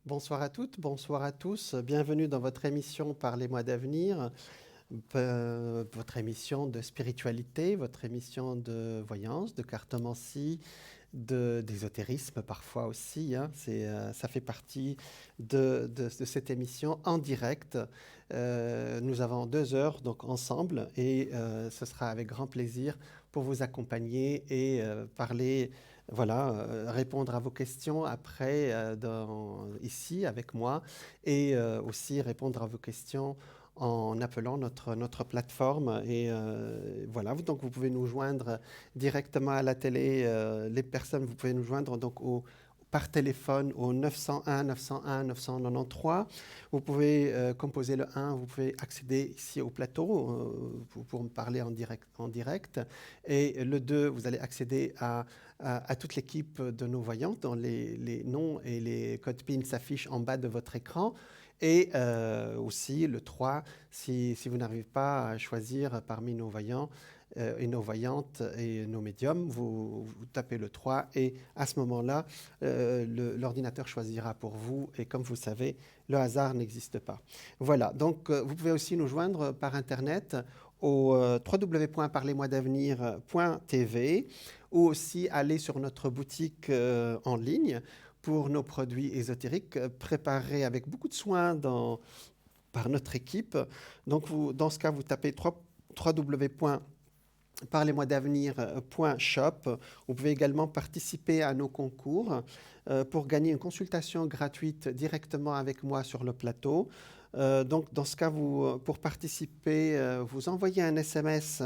Bonsoir à toutes, bonsoir à tous. Bienvenue dans votre émission Parlez-moi d'avenir, votre émission de spiritualité, votre émission de voyance, de cartomancie, d'ésotérisme parfois aussi. Ça fait partie de cette émission en direct. Nous avons 2 heures donc ensemble et ce sera avec grand plaisir pour vous accompagner et parler, voilà, répondre à vos questions après ici avec moi et aussi répondre à vos questions en appelant notre plateforme. Et voilà, donc vous pouvez nous joindre directement à la télé. Les personnes, vous pouvez nous joindre donc par téléphone au 901 901 993. Vous pouvez composer le 1, vous pouvez accéder ici au plateau pour me parler en direct. Et le 2, vous allez accéder à toute l'équipe de nos voyants dont les noms et les codes PIN s'affichent en bas de votre écran. Et aussi le 3, si vous n'arrivez pas à choisir parmi nos voyants et nos voyantes et nos médiums, vous tapez le 3 et à ce moment-là, l'ordinateur choisira pour vous. Et comme vous savez, le hasard n'existe pas. Voilà, donc vous pouvez aussi nous joindre par Internet au www.parlezmoi-d'avenir.tv ou aussi aller sur notre boutique en ligne pour nos produits ésotériques préparés avec beaucoup de soin par notre équipe. Donc, dans ce cas, vous tapez www.parlezmoi-d'avenir.shop. Vous pouvez également participer à nos concours pour gagner une consultation gratuite directement avec moi sur le plateau. Donc, dans ce cas, pour participer, vous envoyez un SMS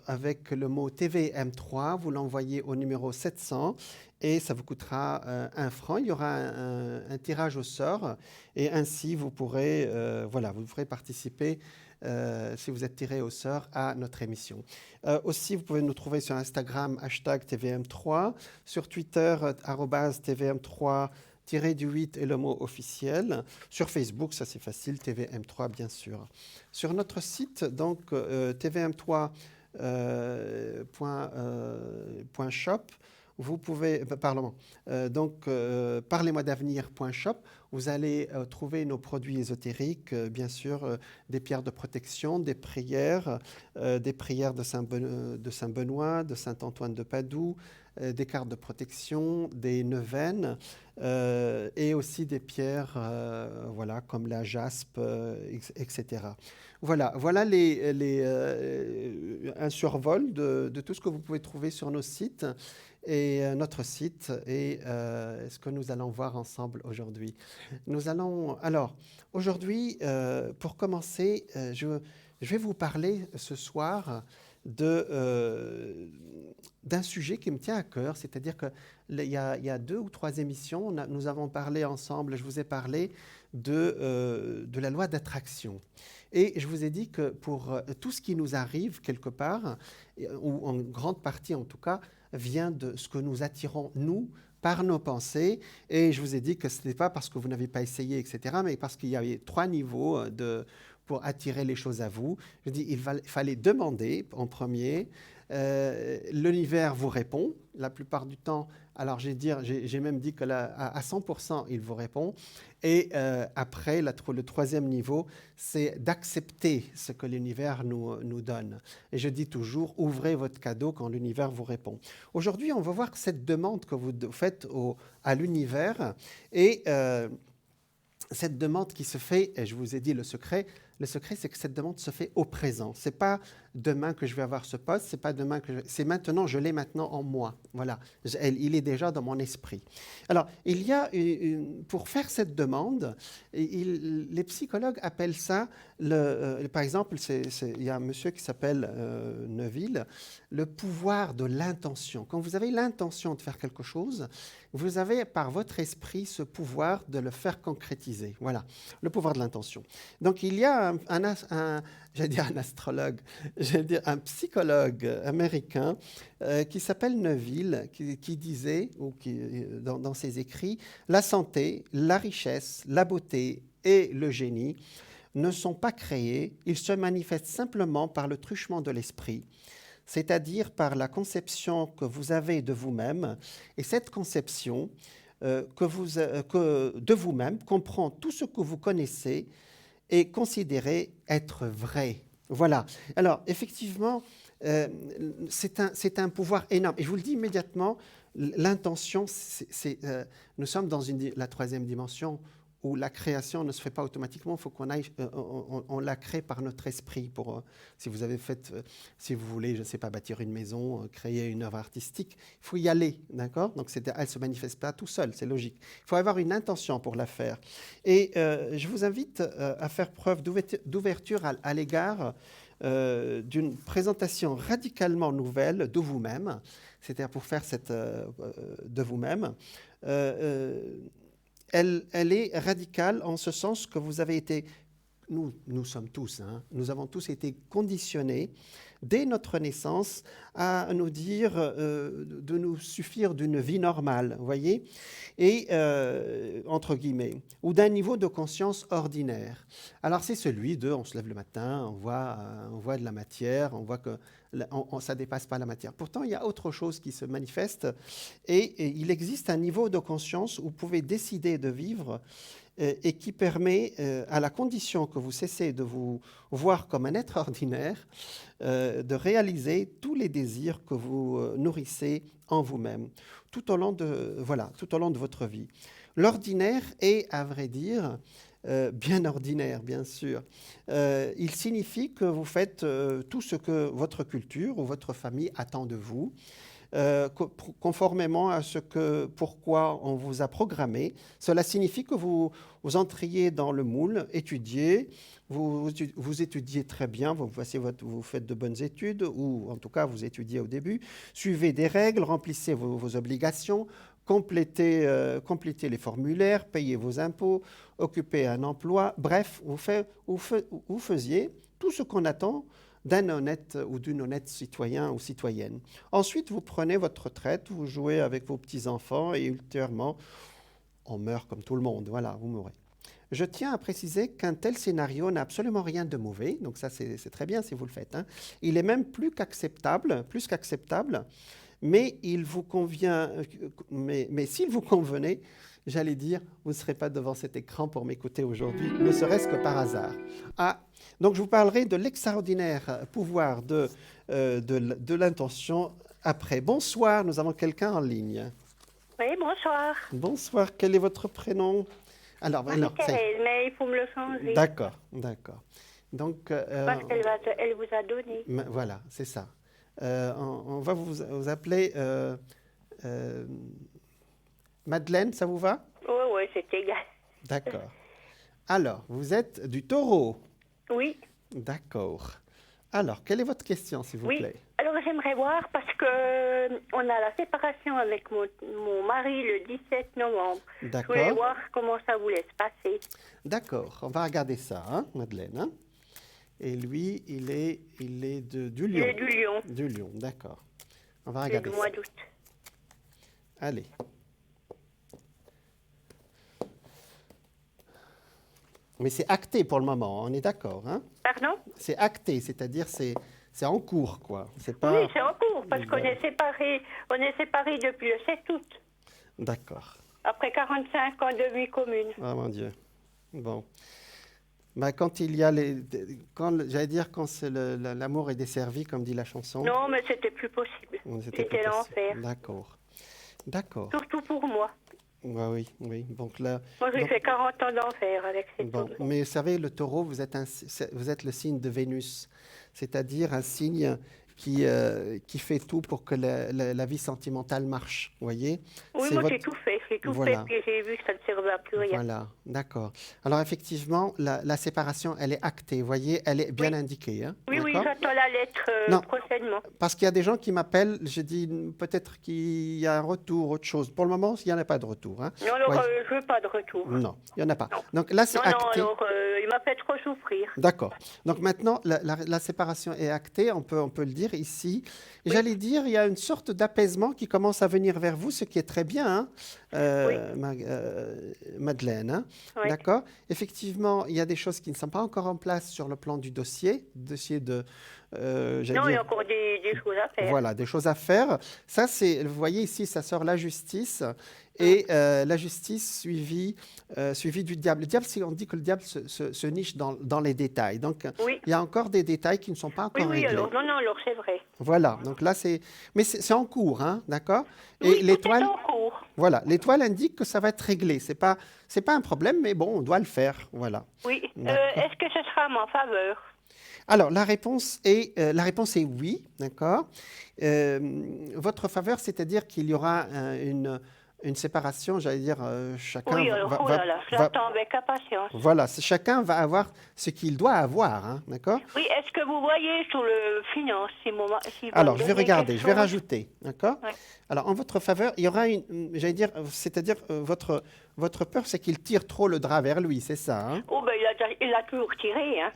avec le mot TVM3, vous l'envoyez au numéro 700 et ça vous coûtera 1 franc. Il y aura un tirage au sort et ainsi vous pourrez participer si vous êtes tiré au sort à notre émission. Aussi, vous pouvez nous trouver sur Instagram, #TVM3, sur Twitter, @TVM3, du 8 et le mot officiel. Sur Facebook, ça c'est facile, TVM3 bien sûr. Sur notre site, donc tvm3.shop, vous pouvez, parlez-moi-d'avenir.shop, vous allez trouver nos produits ésotériques, bien sûr, des pierres de protection, des prières de Saint Benoît, de Saint Antoine de Padoue, des cartes de protection, des neuvaines et aussi des pierres comme la jaspe, etc. Voilà un survol de tout ce que vous pouvez trouver sur nos sites et notre site et ce que nous allons voir ensemble aujourd'hui. Alors, aujourd'hui, pour commencer, je vais vous parler ce soir d'un sujet qui me tient à cœur, c'est-à-dire qu'il y a 2 ou 3 émissions, nous avons parlé ensemble, je vous ai parlé de la loi d'attraction. Et je vous ai dit que pour tout ce qui nous arrive quelque part, ou en grande partie en tout cas, vient de ce que nous attirons, nous, par nos pensées. Et je vous ai dit que ce n'était pas parce que vous n'avez pas essayé, etc., mais parce qu'il y avait 3 niveaux pour attirer les choses à vous. Je dis, il fallait demander en premier. L'univers vous répond la plupart du temps. Alors j'ai même dit que à 100%, il vous répond. Et après, le 3e niveau, c'est d'accepter ce que l'univers nous donne. Et je dis toujours, ouvrez votre cadeau quand l'univers vous répond. Aujourd'hui, on va voir cette demande que vous faites à l'univers et cette demande qui se fait, et je vous ai dit le secret, c'est que cette demande se fait au présent. Ce n'est pas demain que je vais avoir ce poste, c'est pas demain c'est maintenant, je l'ai maintenant en moi. Voilà, il est déjà dans mon esprit. Alors, il y a, pour faire cette demande, les psychologues appellent ça, par exemple, il y a un monsieur qui s'appelle Neville, le pouvoir de l'intention. Quand vous avez l'intention de faire quelque chose, vous avez par votre esprit ce pouvoir de le faire concrétiser. Voilà, le pouvoir de l'intention. Donc, il y a j'allais dire un astrologue, j'allais dire un psychologue américain qui s'appelle Neville, qui disait, dans ses écrits, la santé, la richesse, la beauté et le génie ne sont pas créés, ils se manifestent simplement par le truchement de l'esprit, c'est-à-dire par la conception que vous avez de vous-même. Et cette conception de vous-même, comprend tout ce que vous connaissez et considérez être vrai. Voilà. Alors, effectivement, c'est un pouvoir énorme. Et je vous le dis immédiatement, l'intention, nous sommes dans la troisième dimension où la création ne se fait pas automatiquement, il faut qu'on aille, on la crée par notre esprit. Si vous avez fait, si vous voulez, je ne sais pas, bâtir une maison, créer une œuvre artistique, il faut y aller, d'accord? Donc elle ne se manifeste pas tout seul, c'est logique. Il faut avoir une intention pour la faire. Et je vous invite à faire preuve d'ouverture à l'égard d'une présentation radicalement nouvelle de vous-même, c'est-à-dire pour faire de vous-même. Elle est radicale en ce sens que vous avez été, nous sommes tous, hein, nous avons tous été conditionnés dès notre naissance à nous dire de nous suffire d'une vie normale, vous voyez, et entre guillemets, ou d'un niveau de conscience ordinaire. Alors c'est celui on se lève le matin, on voit de la matière, on voit que ça ne dépasse pas la matière. Pourtant, il y a autre chose qui se manifeste et il existe un niveau de conscience où vous pouvez décider de vivre et qui permet, à la condition que vous cessez de vous voir comme un être ordinaire, de réaliser tous les désirs que vous nourrissez en vous-même, tout au long de votre vie. L'ordinaire est, à vrai dire, bien ordinaire, bien sûr. Il signifie que vous faites tout ce que votre culture ou votre famille attend de vous, conformément à pourquoi on vous a programmé. Cela signifie que vous entriez dans le moule, étudiez, vous étudiez très bien, vous faites de bonnes études, ou en tout cas vous étudiez au début, suivez des règles, remplissez vos obligations, complétez les formulaires, payez vos impôts, occupez un emploi, bref, vous faisiez tout ce qu'on attend d'un honnête ou d'une honnête citoyen ou citoyenne. Ensuite, vous prenez votre retraite, vous jouez avec vos petits-enfants et ultérieurement, on meurt comme tout le monde. Voilà, vous mourrez. Je tiens à préciser qu'un tel scénario n'a absolument rien de mauvais, donc ça c'est très bien si vous le faites, hein. Il est même plus qu'acceptable, mais il vous convient, mais s'il vous convenait, j'allais dire, vous ne serez pas devant cet écran pour m'écouter aujourd'hui, ne serait-ce que par hasard. Donc je vous parlerai de l'extraordinaire pouvoir de l'intention après. Bonsoir, nous avons quelqu'un en ligne. Oui, bonsoir. Bonsoir, quel est votre prénom? Alors, Marie-Thérèse, mais il faut me le changer. D'accord. Donc, parce qu'elle vous a donné. Voilà, c'est ça. On va vous appeler Madeleine, ça vous va? Oui, c'est égal. D'accord. Alors, vous êtes du Taureau? Oui. D'accord. Alors, quelle est votre question, s'il vous plaît? Alors, j'aimerais voir, parce qu'on a la séparation avec mon mari le 17 novembre. D'accord. Je voulais voir comment ça voulait se passer. D'accord. On va regarder ça, hein, Madeleine. Hein? Et lui, il est du Lion. Il est du Lion. Du Lion, d'accord. On va regarder ça. Du mois d'août. Allez. Mais c'est acté pour le moment, on est d'accord, hein? Pardon? C'est acté, c'est-à-dire c'est en cours, quoi. Pas... Oui, c'est en cours, parce qu'on est séparés depuis le 7 août. D'accord. Après 45 ans de vie commune. Oh mon Dieu. Bon. Bah, quand il y a quand l'amour est desservi, comme dit la chanson. Non, mais c'était plus possible. C'était l'enfer. D'accord. Surtout pour moi. Oui. Donc là. Moi, j'ai fait 40 ans d'enfer avec cette homme. Mais vous savez, le Taureau, vous êtes le signe de Vénus, c'est-à-dire un signe qui fait tout pour que la vie sentimentale marche, vous voyez? Oui, moi j'ai tout fait, puis j'ai vu que ça ne servait à plus rien. Voilà, d'accord. Alors effectivement, la séparation, elle est actée, vous voyez, elle est bien indiquée. Hein, oui, j'attends la lettre prochainement. Parce qu'il y a des gens qui m'appellent, je dis peut-être qu'il y a un retour, autre chose. Pour le moment, il n'y en a pas de retour. Hein. Non, alors je ne veux pas de retour. Non, il n'y en a pas. Non. Donc là, c'est acté. Non, alors il m'a fait trop souffrir. D'accord. Donc maintenant, la séparation est actée, on peut le dire ici. Et j'allais dire, il y a une sorte d'apaisement qui commence à venir vers vous, ce qui est très bien, hein, Madeleine. Hein. Oui. D'accord. Effectivement, il y a des choses qui ne sont pas encore en place sur le plan du dossier j'allais Non, il y dire, a encore des choses à faire. voilà, des choses à faire. Ça, c'est, vous voyez ici, ça sort la justice Mm. et la justice suivie du diable. Le diable, on dit que le diable se niche dans les détails. Donc, Oui, il y a encore des détails qui ne sont pas oui, encore oui, réglés. alors, non, non, alors c'est vrai. Voilà, donc là, mais c'est en cours, hein, d'accord? Et Oui, tout est l'étoile, en cours. voilà, l'étoile indique que ça va être réglé. C'est pas un problème, mais bon, on doit le faire, voilà. Oui. D'accord. Est-ce que ce sera à ma faveur? Alors, la réponse est oui, d'accord. Votre faveur, c'est-à-dire qu'il y aura une séparation, j'allais dire, chacun Oui, alors, oh là là, je l'attends avec impatience. voilà, chacun va avoir ce qu'il doit avoir, hein, d'accord. Oui, est-ce que vous voyez sur le finance, si Alors, je vais donner regarder, quelque je vais chose? rajouter, d'accord. Ouais. Alors, en votre faveur, il y aura j'allais dire, c'est-à-dire, votre peur, c'est qu'il tire trop le drap vers lui, c'est ça, hein. Oh, ben, il a toujours tiré, hein.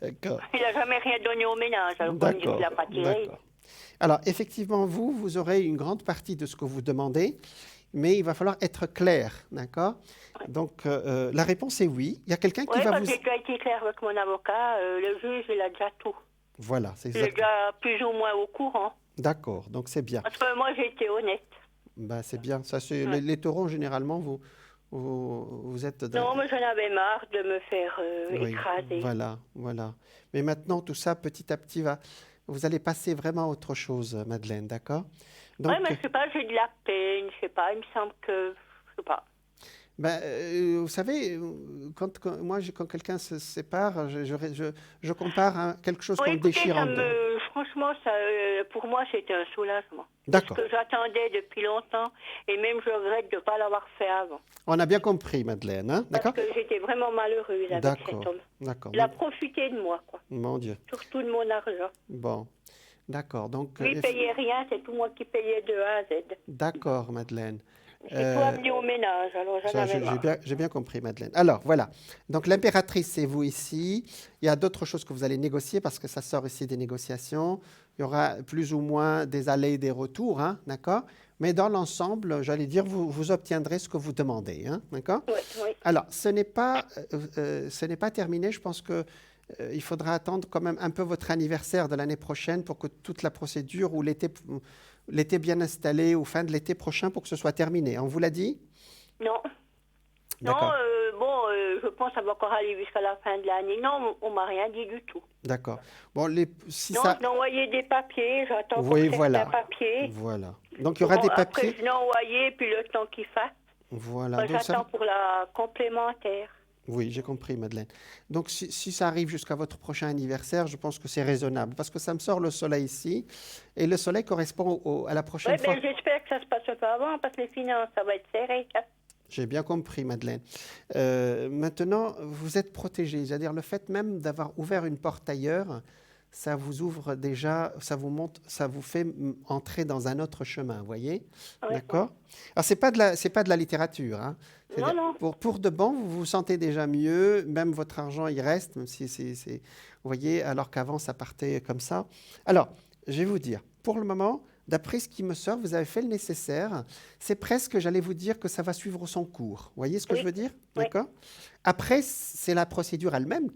D'accord, Il n'a jamais rien donné au ménage, alors qu'on dit qu'il d'accord, n'a pas tiré. d'accord. Alors, effectivement, vous aurez une grande partie de ce que vous demandez, mais il va falloir être clair, d'accord? Donc, la réponse est oui. Il y a quelqu'un qui Oui, va parce vous... que j'ai déjà été clair avec mon avocat, le juge, il a déjà tout. Voilà, c'est Il est exact. déjà plus ou moins au courant. D'accord, donc c'est bien. Parce que moi, j'ai été honnête. Ben, c'est bien. Ça, Ouais. les taureaux, généralement, vous êtes... Non, mais j'en avais marre de me faire Oui, écraser. voilà, voilà. Mais maintenant, tout ça, petit à petit, vous allez passer vraiment à autre chose, Madeleine, d'accord? Oui, Donc, mais je sais pas, j'ai de la peine, je sais pas, il me semble que, je sais pas. ben, vous savez, quand quelqu'un se sépare, je compare à quelque chose Bon, qu'on écoutez, déchire en deux. franchement, pour moi, c'était un soulagement. D'accord. Parce que j'attendais depuis longtemps, et même je regrette de ne pas l'avoir fait avant. On a bien compris, Madeleine, hein? Parce D'accord? que j'étais vraiment malheureuse avec cet D'accord, homme. d'accord. Il a profité de moi, quoi. Mon Dieu. Surtout de mon argent. Bon, d'accord. Donc, Lui, il payait rien, c'est tout moi qui payais de A à Z. d'accord, Madeleine. J'ai tout amené au ménage, alors j'en Ça, avais marre. j'ai bien compris, Madeleine. Alors, voilà. Donc, l'impératrice, c'est vous ici. Il y a d'autres choses que vous allez négocier parce que ça sort ici des négociations. Il y aura plus ou moins des allers et des retours, hein, d'accord? Mais dans l'ensemble, j'allais dire, vous obtiendrez ce que vous demandez, hein, d'accord? Oui, oui. Alors, ce n'est pas terminé. Je pense que il faudra attendre quand même un peu votre anniversaire de l'année prochaine pour que toute la procédure ou l'été bien installé ou fin de l'été prochain pour que ce soit terminé. On vous l'a dit? Non. Non, D'accord. je pense que ça va encore aller jusqu'à la fin de l'année. Non, on m'a rien dit du tout. D'accord. Bon, si Non, ça... je l'ai envoyé des papiers, j'attends pour Oui, certains voilà. papiers. Voilà. Donc, il y aura Bon, des après, papiers. je l'ai envoyé, puis le temps qu'il fasse. Voilà. Moi, Donc, j'attends pour la complémentaire. oui, j'ai compris, Madeleine. Donc, si ça arrive jusqu'à votre prochain anniversaire, je pense que c'est raisonnable parce que ça me sort le soleil ici et le soleil correspond à la prochaine Oui, fois. ben, j'espère que ça se passe un peu avant parce que les finances, ça va être serré. J'ai bien compris, Madeleine. Maintenant, vous êtes protégée. C'est-à-dire le fait même d'avoir ouvert une porte ailleurs, ça vous ouvre déjà, ça vous monte, ça vous fait entrer dans un autre chemin, vous voyez? Ouais. D'accord? Alors, c'est pas de la littérature, hein. Non, C'est-à-dire, non. pour de bon, vous vous sentez déjà mieux, même votre argent, il reste, même si vous voyez, alors qu'avant, ça partait comme ça. Alors, je vais vous dire, pour le moment, d'après ce qui me sort, vous avez fait le nécessaire. C'est presque, j'allais vous dire, que ça va suivre son cours. Vous voyez ce que Oui. je veux dire? Oui. D'accord? Après, c'est la procédure elle-même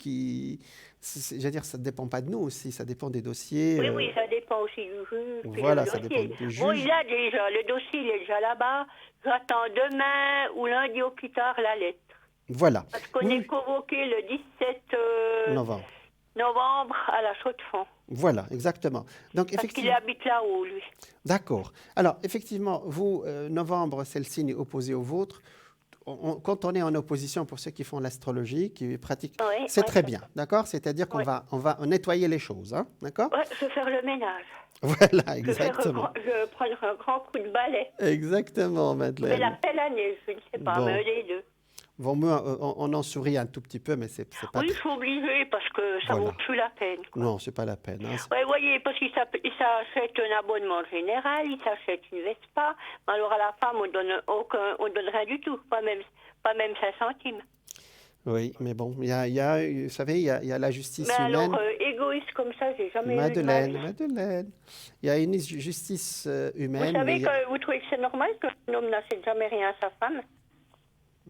j'allais dire, ça ne dépend pas de nous aussi, ça dépend des dossiers. Oui, oui, ça dépend aussi du juge. puis Voilà, le ça dossier. dépend du Bon, juge. il a déjà, le dossier, il est déjà là-bas. J'attends demain ou lundi au plus tard la lettre. Voilà. Parce qu'on Oui, est convoqué le 17 novembre. novembre à la Chaux-de-Fonds. Voilà, exactement. Donc, Parce qu'il effectivement, habite là-haut, lui. d'accord. Alors, effectivement, vous, novembre, c'est le signe opposé au vôtre. Quand on est en opposition, pour ceux qui font l'astrologie, qui pratiquent, Oui, c'est oui. très bien, d'accord? C'est-à-dire qu'on Oui. on va nettoyer les choses, hein, d'accord? Ouais, je vais faire le ménage. Voilà, Je vais exactement. prendre un grand coup de balai. Exactement, Mais la Madeleine. belle année, je ne sais pas, Bon. mais les deux. Bon, moi, on en sourit un tout petit peu, mais c'est pas Oui, je suis obligée parce que ça Voilà. vaut plus la peine. Quoi. Non, c'est pas la peine, hein. Oui, voyez, parce qu'il s'achète un abonnement général, il s'achète une Vespa, mais alors à la femme, on donne rien du tout, pas même 5 centimes. Oui, mais bon, vous savez, il y a la justice Mais humaine. alors, égoïste comme ça, j'ai jamais eu de Madeleine, ma vie. Madeleine. Il y a une justice Vous humaine. savez que vous trouvez que c'est normal qu'un homme n'achète jamais rien à sa femme?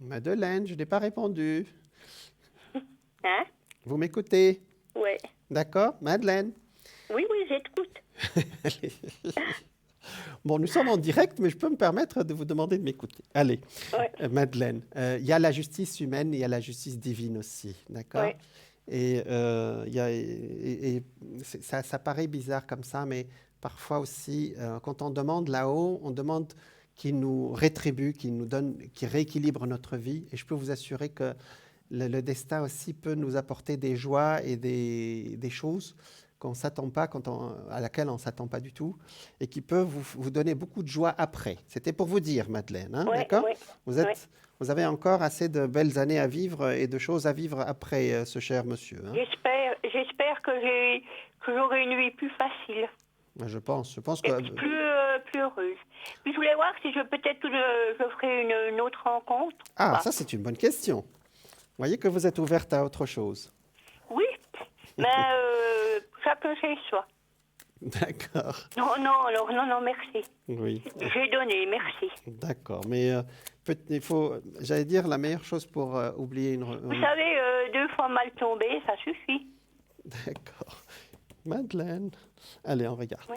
Madeleine, je n'ai pas répondu. Hein? Vous m'écoutez? Ouais. D'accord, Madeleine? Oui, oui, j'écoute. Allez. Bon, nous sommes en direct, mais je peux me permettre de vous demander de m'écouter. Allez, Ouais, Madeleine, il y a la justice humaine et il y a la justice divine aussi, d'accord? ouais. Et, ça paraît bizarre comme ça, mais parfois aussi, quand on demande là-haut, on demande qu'il nous rétribue, qu'il nous donne, qu'il rééquilibre notre vie. Et je peux vous assurer que le destin aussi peut nous apporter des joies et des choses qu'on s'attend pas, à laquelle on ne s'attend pas du tout, et qui peuvent vous donner beaucoup de joie après. C'était pour vous dire, Madeleine, hein, Ouais, d'accord? ouais, Vous ouais. êtes, vous avez encore assez de belles années à vivre et de choses à vivre après ce cher monsieur, hein. J'espère que j'aurai une vie plus facile Je pense et que... plus heureuse. Puis je voulais voir si peut-être je ferai une autre rencontre ou Ah, pas. ça c'est une bonne question. Vous voyez que vous êtes ouverte à autre chose. Oui, mais chacun chez soi. D'accord. Non, non, alors non, non, merci. Oui, J'ai donné, merci. d'accord. Mais il faut, j'allais dire, la meilleure chose pour oublier Vous savez, 2 fois mal tombé, ça suffit. D'accord. Madeleine. Allez, on regarde. Oui.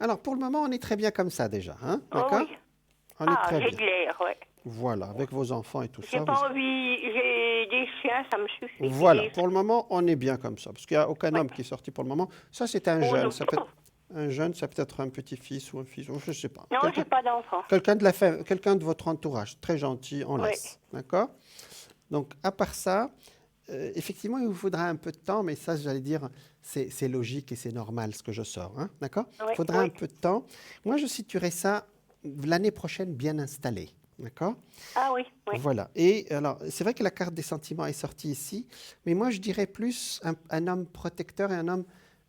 Alors, pour le moment, on est très bien comme ça déjà, hein? Oh D'accord? oui. On est très J'ai bien. de l'air, ouais. Voilà, avec vos enfants et tout J'ai ça. pas envie, j'ai des chiens, ça me suffit. Voilà, Et- pour le moment, on est bien comme ça, parce qu'il n'y a aucun Ouais. homme qui est sorti pour le moment. Ça, c'est un Oh jeune. non, Ça peut être un jeune, ça peut être un petit-fils ou un fils, ou je ne sais pas. non, Quelqu'un j'ai pas d'enfant. quelqu'un de votre entourage, très gentil, on Ouais. laisse. D'accord? Donc, à part ça, effectivement, il vous faudra un peu de temps, mais ça, j'allais dire, c'est logique et c'est normal ce que je sors. Hein? D'accord? Il Ouais, faudra ouais. un peu de temps. Moi, je situerai ça l'année prochaine bien installé. D'accord? Ah oui, oui. Voilà. Et alors, c'est vrai que la carte des sentiments est sortie ici, mais moi, je dirais plus un homme protecteur et un homme,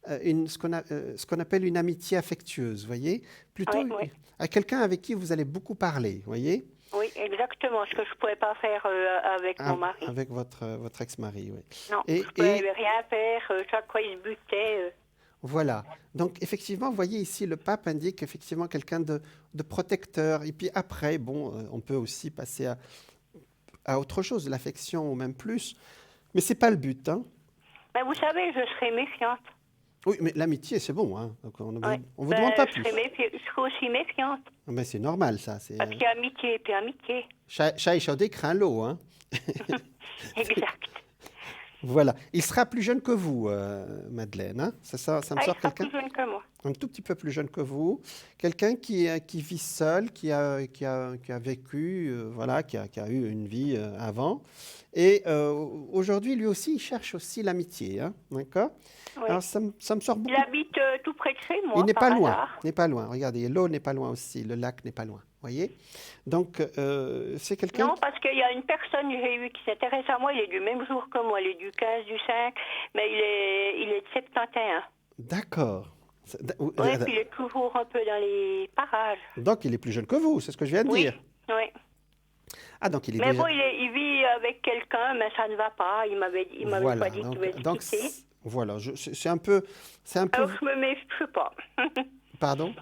ce qu'on appelle une amitié affectueuse, vous voyez? Plutôt Oui, oui. à quelqu'un avec qui vous allez beaucoup parler, vous voyez? Oui, exactement. Ce que je ne pouvais pas faire avec mon mari. Avec votre ex-mari, oui. Non, je ne Et, pouvais rien faire. Chaque fois, il se butait. voilà. Donc, effectivement, vous voyez ici, le pape indique effectivement quelqu'un de protecteur. Et puis après, bon, on peut aussi passer à autre chose, l'affection ou même plus. Mais c'est pas le but, hein. Mais vous savez, je serai méfiante. Oui, mais l'amitié, c'est bon, hein. Donc, on Ouais. ne vous demande pas Je plus. serai aussi méfiante. Mais c'est normal, ça. C'est, Parce qu'il y a amitié et puis amitié. chat échaudé craint l'eau, hein. Exact. Voilà. Il sera plus jeune que vous, Madeleine, hein. Ça me Ah, il sort sera quelqu'un plus jeune que moi. un tout petit peu plus jeune que vous, quelqu'un qui vit seul, qui a vécu, voilà, qui a eu une vie avant. Et aujourd'hui, lui aussi, il cherche aussi l'amitié, hein, d'accord? Oui. Alors, ça me sort Il beaucoup. habite tout près de chez moi, Il n'est par pas loin, hasard. n'est pas loin. Regardez, l'eau n'est pas loin aussi, le lac n'est pas loin, voyez? Donc, c'est quelqu'un... Non, parce qu'il y a une personne que j'ai eue qui s'intéresse à moi. Il est du même jour que moi. Il est du 15 du 5, mais il est de 71. D'accord. Oui, puis il est toujours un peu dans les parages. Donc, il est plus jeune que vous, c'est ce que je viens de Oui, dire. oui. Ah, donc il est Mais déjà... bon, il vit avec quelqu'un, mais ça ne va pas. Il m'avait Voilà, pas dit qu'il voulait se donc quitter. voilà, c'est un peu... Alors je me méfie, je sais pas. Pardon?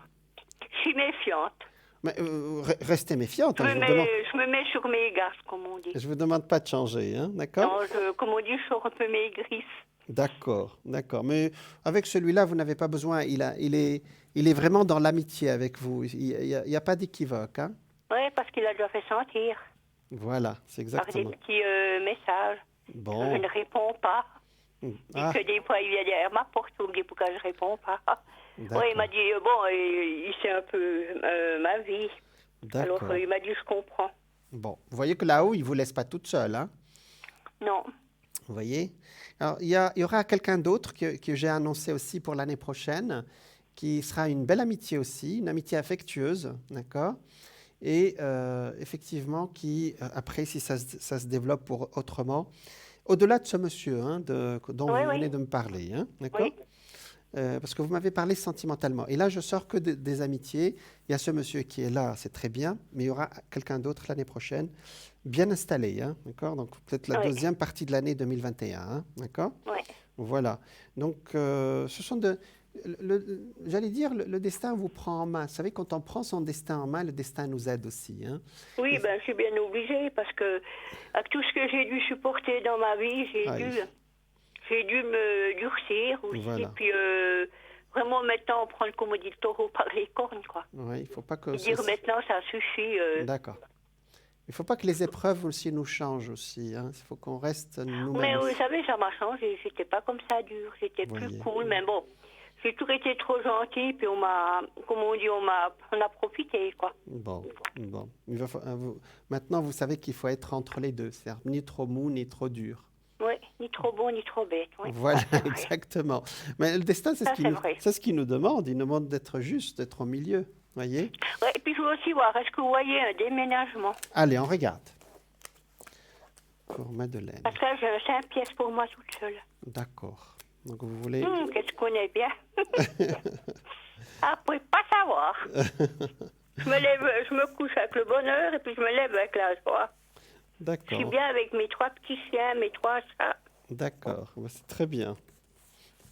Je suis méfiante. Mais, restez méfiante, hein, Je me mets sur mes gaffes, comme on dit. je vous demande pas de changer, hein, d'accord? Non, comme on dit, je sors un peu mes griffes. D'accord, d'accord. Mais avec celui-là, vous n'avez pas besoin. Il est vraiment dans l'amitié avec vous. Il y a pas d'équivoque, hein? Oui, parce qu'il a déjà fait sentir Voilà, c'est par des exactement. petits messages. Bon. Je ne réponds pas. Ah, Et que des fois, il vient derrière ma porte pour me dire pourquoi je ne réponds pas. d'accord. Oui, il m'a dit, bon, il sait un peu ma vie. Alors, D'accord. il m'a dit, je comprends. Bon, vous voyez que là-haut, il vous laisse pas toute seule, hein? Non. Vous voyez? Alors, il y aura quelqu'un d'autre que j'ai annoncé aussi pour l'année prochaine, qui sera une belle amitié aussi, une amitié affectueuse, d'accord? Et effectivement, qui, après, si ça se développe pour autrement, au-delà de ce monsieur hein, dont Oui, vous oui. venez de me parler, hein, d'accord? Oui. Parce que vous m'avez parlé sentimentalement. Et là, je sors que des amitiés. Il y a ce monsieur qui est là, c'est très bien, mais il y aura quelqu'un d'autre l'année prochaine, bien installé, hein, d'accord? Donc peut-être la Oui. deuxième partie de l'année 2021, hein, d'accord? Oui. Voilà. Donc, ce sont J'allais dire, le destin vous prend en main. Vous savez, quand on prend son destin en main, le destin nous aide aussi. Hein. Oui, ben, je suis bien obligée parce que avec tout ce que j'ai dû supporter dans ma vie, Aïe. j'ai dû me durcir aussi. Voilà. Puis vraiment maintenant prendre, comme on dit, le taureau par les cornes, quoi. Ouais, il faut pas que Et dire maintenant, ça suffit. D'accord. Il ne faut pas que les épreuves aussi nous changent aussi. Hein. Il faut qu'on reste nous-mêmes Mais vous aussi. savez, ça m'a changé. J'étais pas comme ça dur. J'étais Vous plus voyez. cool. Mais bon, j'ai toujours été trop gentille. Puis on m'a, comme on dit, on a profité, quoi. Bon. Maintenant, vous savez qu'il faut être entre les deux. C'est-à-dire ni trop mou, ni trop dur. Oui, ni trop bon, ni trop bête. Oui. Voilà, Ça, c'est vrai. exactement. Mais le destin, Ça, c'est vrai. c'est ce qu'il nous demande. Il nous demande d'être juste, d'être au milieu. Voyez. Ouais, et puis je veux aussi voir, est-ce que vous voyez un déménagement? Allez, on regarde. Pour Madeleine. Parce que là, j'ai 5 pièces pour moi toute seule. D'accord. Donc vous voulez. Qu'est-ce qu'on est bien. Ah, vous pouvez pas savoir. Je me lève, je me couche avec le bonheur et puis je me lève avec la joie. Je suis D'accord. bien avec mes 3 petits chiens, mes 3 chats. D'accord. Bah, c'est très bien.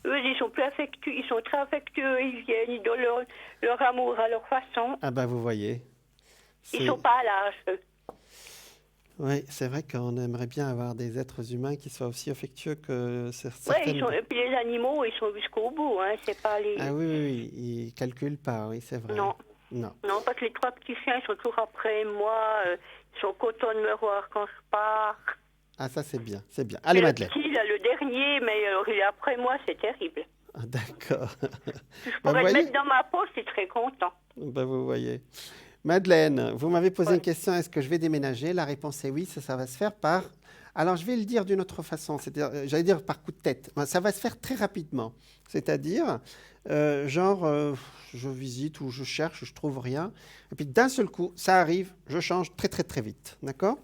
Eux, ils sont plus affectueux, ils sont très affectueux, ils viennent, ils donnent leur amour à leur façon. Ah ben vous voyez. Ils sont pas à l'âge, eux. Oui, c'est vrai qu'on aimerait bien avoir des êtres humains qui soient aussi affectueux que Ouais, certaines. et puis les animaux, ils sont jusqu'au bout, hein. C'est pas les... Ah oui, oui, oui, ils ne calculent pas, oui, c'est vrai. Non. Non. Non, parce que les 3 petits chiens, ils sont toujours après moi. Ils sont contents de me voir quand je pars. Ah, ça c'est bien, c'est bien. Allez, Et Madeleine. le petit, là, le dernier, mais alors, il est après moi, c'est terrible. Ah, d'accord. Si je Ben, pourrais vous le voyez, mettre dans ma poche, je suis très content. ben, vous voyez. Madeleine, vous m'avez posé Ouais. une question, est-ce que je vais déménager? La réponse est oui, ça va se faire par... Alors, je vais le dire d'une autre façon, c'est-à-dire, j'allais dire par coup de tête. Ça va se faire très rapidement. C'est-à-dire, je visite ou je cherche, je trouve rien. Et puis, d'un seul coup, ça arrive, je change très, très, très vite. D'accord?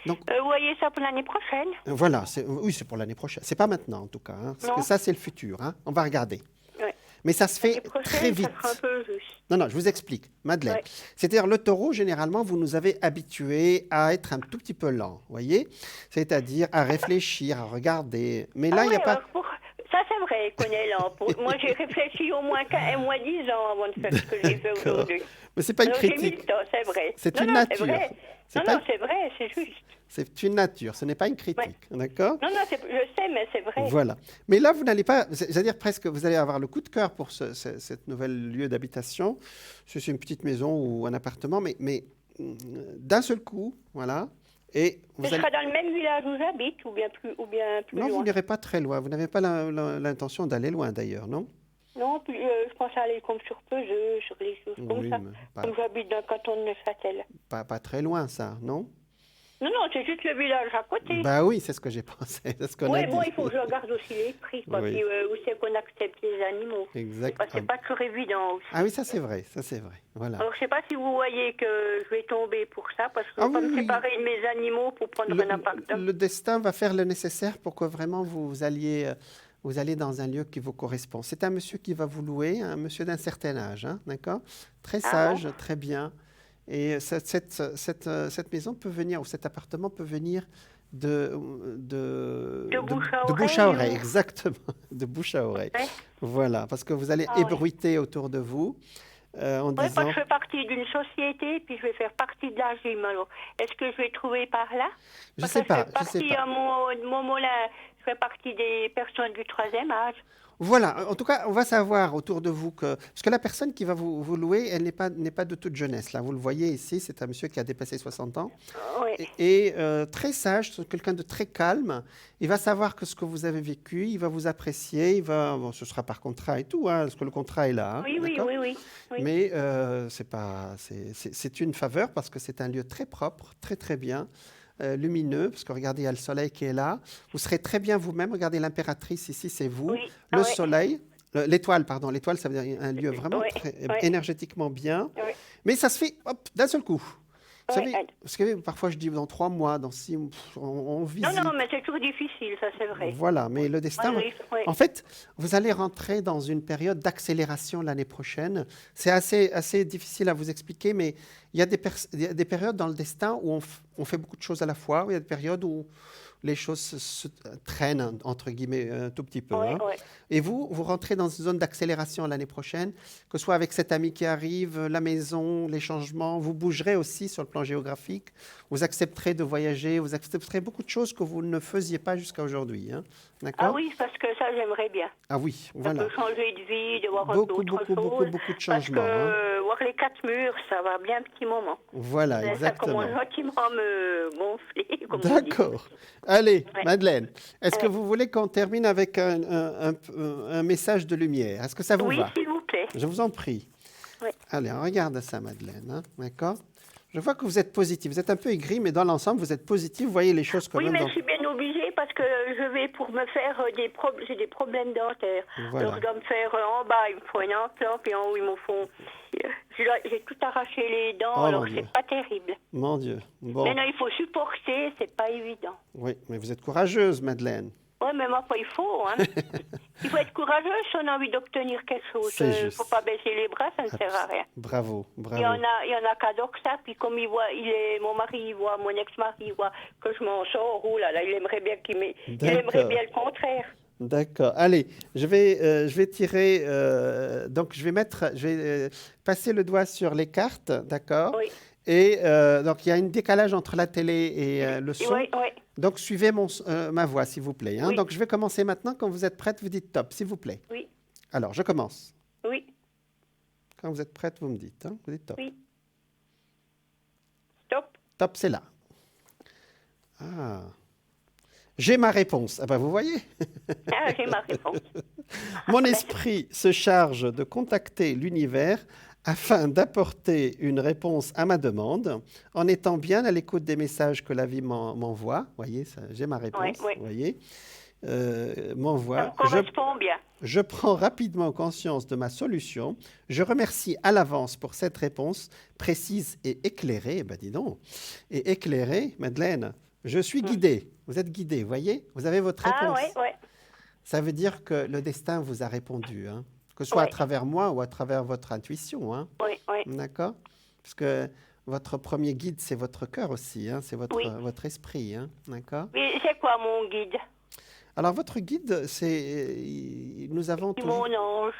Donc, Vous voyez ça pour l'année prochaine? voilà, oui, c'est pour l'année prochaine. C'est pas maintenant, en tout cas. Hein, parce Non. que ça, c'est le futur. Hein. On va regarder. Ouais. Mais ça se L'année fait prochaine, très vite. ça sera un peu juste. Non, je vous explique, Madeleine. Ouais. C'est-à-dire, le taureau, généralement, vous nous avez habitués à être un tout petit peu lent, voyez? C'est-à-dire à réfléchir, à regarder. Mais là, il n'y a pas... Ça, c'est vrai qu'on est lent. Moi, j'ai réfléchi au moins 10 ans avant de faire ce que j'ai fait D'accord. aujourd'hui. Mais c'est pas une Alors, j'ai mis critique. le temps, c'est vrai. C'est Non, une non, nature. c'est vrai. C'est Non, pas- non, c'est vrai, c'est juste. C'est une nature, ce n'est pas une critique, d'accord? Non, non, je sais, mais c'est vrai. Voilà. Mais là, vous n'allez pas, c'est-à-dire presque, vous allez avoir le coup de cœur pour cette nouvelle lieu d'habitation. C'est une petite maison ou un appartement, mais d'un seul coup, voilà. Et Ce vous allez... sera dans le même village où j'habite ou bien plus Non, vous loin? n'irez pas très loin. Vous n'avez pas l'intention d'aller loin, d'ailleurs, non? Non, puis, je pense aller comme sur Peseux, sur les choses comme Oui, ça. mais Comme j'habite dans le canton de Neuchâtel. pas très loin, ça, non? Non, non, c'est juste le village à côté. Bah oui, c'est ce que j'ai pensé, c'est ce qu'on a Oui, dit. bon, il faut que je regarde aussi les prix, quoi. Oui. Puis où c'est qu'on accepte les animaux. Exact. Parce que c'est pas toujours évident aussi. Ah oui, ça c'est vrai, voilà. Alors, je sais pas si vous voyez que je vais tomber pour ça, parce que je Ah vais pas oui, me oui. séparer de mes animaux pour prendre un appartement. Le destin va faire le nécessaire pour que vraiment vous alliez dans un lieu qui vous correspond. C'est un monsieur qui va vous louer, un monsieur d'un certain âge, hein, d'accord? Très sage, très bien. Et cette maison peut venir, ou cet appartement peut venir de bouche à oreille, exactement, de bouche à oreille. Ouais. Voilà, parce que vous allez Ah, ébruiter autour de vous en Oui, parce disant... que je fais partie d'une société, puis je vais faire partie de la gym. Alors, est-ce que je vais trouver par là? Je Parce sais que pas, je fais partie, à mon moment-là, je fais partie des personnes du 3e âge. Voilà, en tout cas, on va savoir autour de vous que... Parce que la personne qui va vous louer, elle n'est pas de toute jeunesse. Là, vous le voyez ici, c'est un monsieur qui a dépassé 60 ans. Oui. Et très sage, quelqu'un de très calme. Il va savoir que ce que vous avez vécu, il va vous apprécier. Bon, ce sera par contrat et tout, hein, parce que le contrat est là. Hein, Oui, oui, d'accord? oui. Mais c'est une faveur parce que c'est un lieu très propre, très très bien. Lumineux, parce que regardez, il y a le soleil qui est là. Vous serez très bien vous-même. Regardez l'impératrice ici, c'est vous. Oui. Le soleil, l'étoile, pardon. L'étoile, ça veut dire un lieu vraiment Oui. énergétiquement bien. Oui. Mais ça se fait d'un seul coup. Vous Oui. savez, parce que parfois je dis dans 3 mois, dans 6 mois, on visite. Non, mais c'est toujours difficile, ça c'est vrai. Voilà, mais le destin... Oui. En fait, vous allez rentrer dans une période d'accélération l'année prochaine. C'est assez difficile à vous expliquer, mais il y a des périodes dans le destin où on fait beaucoup de choses à la fois. Il y a des périodes où les choses se traînent, entre guillemets, un tout petit peu. Oui, Hein. oui. Et vous rentrez dans une zone d'accélération l'année prochaine, que ce soit avec cet ami qui arrive, la maison, les changements. Vous bougerez aussi sur le plan géographique. Vous accepterez de voyager, vous accepterez beaucoup de choses que vous ne faisiez pas jusqu'à aujourd'hui. Hein. Ah D'accord? oui, parce que ça, j'aimerais bien. Ah oui, Un voilà. peu changer de vie, de voir un peu Beaucoup, autre beaucoup, chose. beaucoup, beaucoup de Parce changements. que Hein. voir les 4 murs, ça va bien un petit moment. Voilà, Là, ça commence exactement. gentiment à me gonfler, comme on dit. D'accord. Allez, Ouais. Madeleine, est-ce que Ouais. vous voulez qu'on termine avec un message de lumière? Est-ce que ça vous Oui, va? s'il vous plaît. Je vous en prie. Oui. Allez, on regarde ça, Madeleine. Hein, d'accord? Je vois que vous êtes positive. Vous êtes un peu aigrie, mais dans l'ensemble, vous êtes positive. Vous voyez les choses quand Oui, même. mais je suis bien obligée parce que je vais pour me faire j'ai des problèmes dentaires. Voilà. Alors je dois me faire en bas, il me faut un implant, puis en haut, ils me font. J'ai tout arraché les dents, Oh, alors mon Dieu. c'est pas terrible. Mon Dieu. Bon, Maintenant, il faut supporter, c'est pas évident. oui, mais vous êtes courageuse, Madeleine. Oui, mais moi, il faut. Hein. Il faut être courageux si on a envie d'obtenir quelque chose. C'est Il ne juste. faut pas baisser les bras, ça ne sert à rien. Bravo, Il y bravo. en a qui adorent ça, puis comme mon mari, il voit, mon ex-mari, il voit que je m'en sors, oh là là, il aimerait bien il aimerait bien le contraire. D'accord. Allez, je vais tirer. Donc, je vais passer le doigt sur les cartes, d'accord? Oui, Et donc, il y a un décalage entre la télé et le son. oui, oui. Donc, suivez ma voix, s'il vous plaît. Hein. Oui. Donc, je vais commencer maintenant. Quand vous êtes prête, vous dites top, s'il vous plaît. Oui, Alors, je commence. oui, Quand vous êtes prête, vous me dites. Hein. Vous dites top. oui. Stop. Top, c'est là. Ah. J'ai ma réponse. Ah ben, vous voyez. Ah, j'ai ma réponse. Mon esprit se charge de contacter l'univers afin d'apporter une réponse à ma demande en étant bien à l'écoute des messages que la vie m'envoie. Voyez, j'ai ma réponse. Oui, oui. Voyez, Ça m'envoie. me correspond bien. Je prends rapidement conscience de ma solution. Je remercie à l'avance pour cette réponse précise et éclairée. Eh ben, dis donc. Et éclairée, Madeleine, je suis guidée. Vous êtes guidée, voyez? Vous avez votre réponse. Ah, oui, oui. Ça veut dire que le destin vous a répondu, hein? Que ce soit à Ouais. travers moi ou à travers votre intuition. Hein? Oui, oui. D'accord? Parce que votre premier guide, c'est votre cœur aussi, hein? C'est Oui. votre esprit. Hein? D'accord? Mais c'est quoi mon guide? Alors, votre guide, nous avons C'est toujours... mon ange.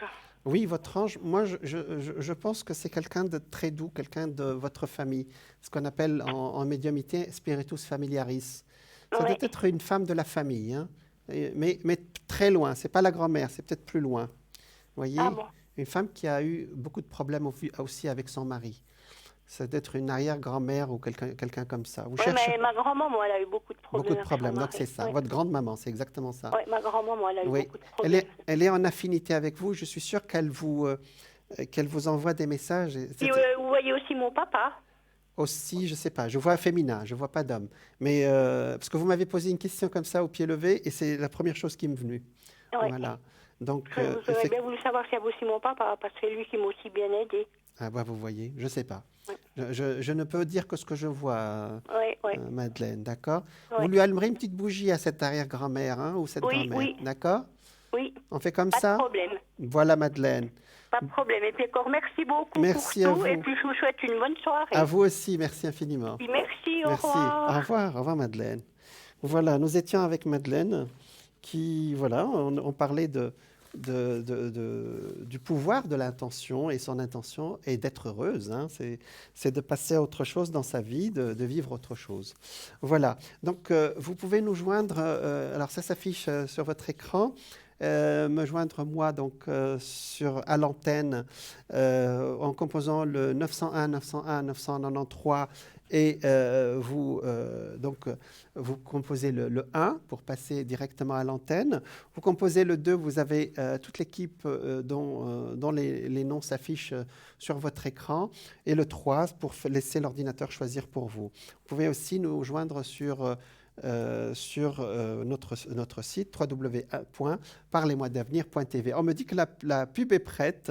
Oui, votre ange, moi, je pense que c'est quelqu'un de très doux, quelqu'un de votre famille, ce qu'on appelle en médiumnité spiritus familiaris. Ça Ouais. doit être une femme de la famille, hein? Mais très loin, c'est pas la grand-mère, c'est peut-être plus loin. Vous voyez? Ah bon? Une femme qui a eu beaucoup de problèmes aussi avec son mari. Ça doit être une arrière-grand-mère ou quelqu'un comme ça. Vous Oui, cherchez mais ma grand-maman, elle a eu beaucoup de problèmes. beaucoup de avec son problèmes, donc mari. c'est ça. Oui. Votre grande-maman, c'est exactement ça. Oui, ma grand-maman, elle a eu Oui, beaucoup de problèmes. elle est en affinité avec vous. Je suis sûre qu'elle vous envoie des messages. Et Puis, vous voyez aussi mon papa. aussi, je ne sais pas, je vois un féminin, je ne vois pas d'homme. Mais parce que vous m'avez posé une question comme ça au pied levé et c'est la première chose qui m'est venue. Ouais. Voilà. Donc, J'aurais bien voulu savoir s'il y avait aussi mon papa, parce que c'est lui qui m'a aussi bien aidé. ah, bah, vous voyez, je ne sais pas. Ouais. Je ne peux dire que ce que je vois, Oui, oui. Madeleine, d'accord? Ouais. Vous lui allumerez une petite bougie à cette arrière-grand-mère hein, ou cette Oui, grand-mère, oui. d'accord? Oui, On fait comme pas ça? de problème. Voilà, Madeleine. Pas de problème. Et puis encore, merci beaucoup Merci pour à tout. vous. Et puis, je vous souhaite une bonne soirée. À vous aussi, merci infiniment. Puis merci, au Merci. revoir. Au revoir, Madeleine. Voilà, nous étions avec Madeleine qui, voilà, on parlait du pouvoir de l'intention et son intention est d'être heureuse. Hein, c'est de passer à autre chose dans sa vie, de vivre autre chose. Voilà, donc vous pouvez nous joindre, alors ça s'affiche sur votre écran. Me joindre moi donc à l'antenne en composant le 901 901 993 et vous composez le 1 pour passer directement à l'antenne. Vous composez le 2, vous avez toute l'équipe dont les noms s'affichent sur votre écran et le 3 pour laisser l'ordinateur choisir pour vous. Vous pouvez aussi nous joindre sur notre site www.parlez-moi-d'avenir.tv. On me dit que la pub est prête.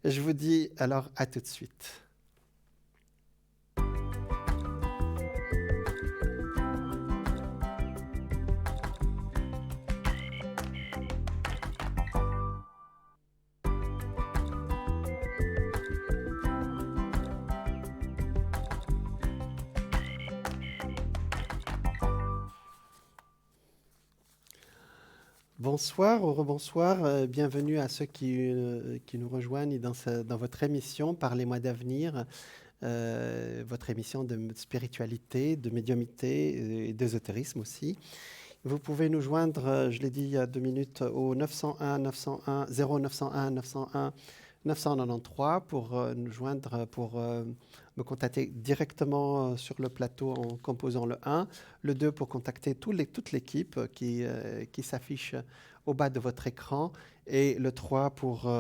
Je vous dis alors à tout de suite. Bonsoir, au rebonsoir, bienvenue à ceux qui nous rejoignent dans votre émission Parlez-moi d'avenir, votre émission de spiritualité, de médiumité et d'ésotérisme aussi. Vous pouvez nous joindre, je l'ai dit il y a 2 minutes, au 901 901 0901 901 993 pour nous joindre, pour me contacter directement sur le plateau en composant le 1, le 2 pour contacter toute l'équipe qui s'affiche au bas de votre écran, et le 3 pour,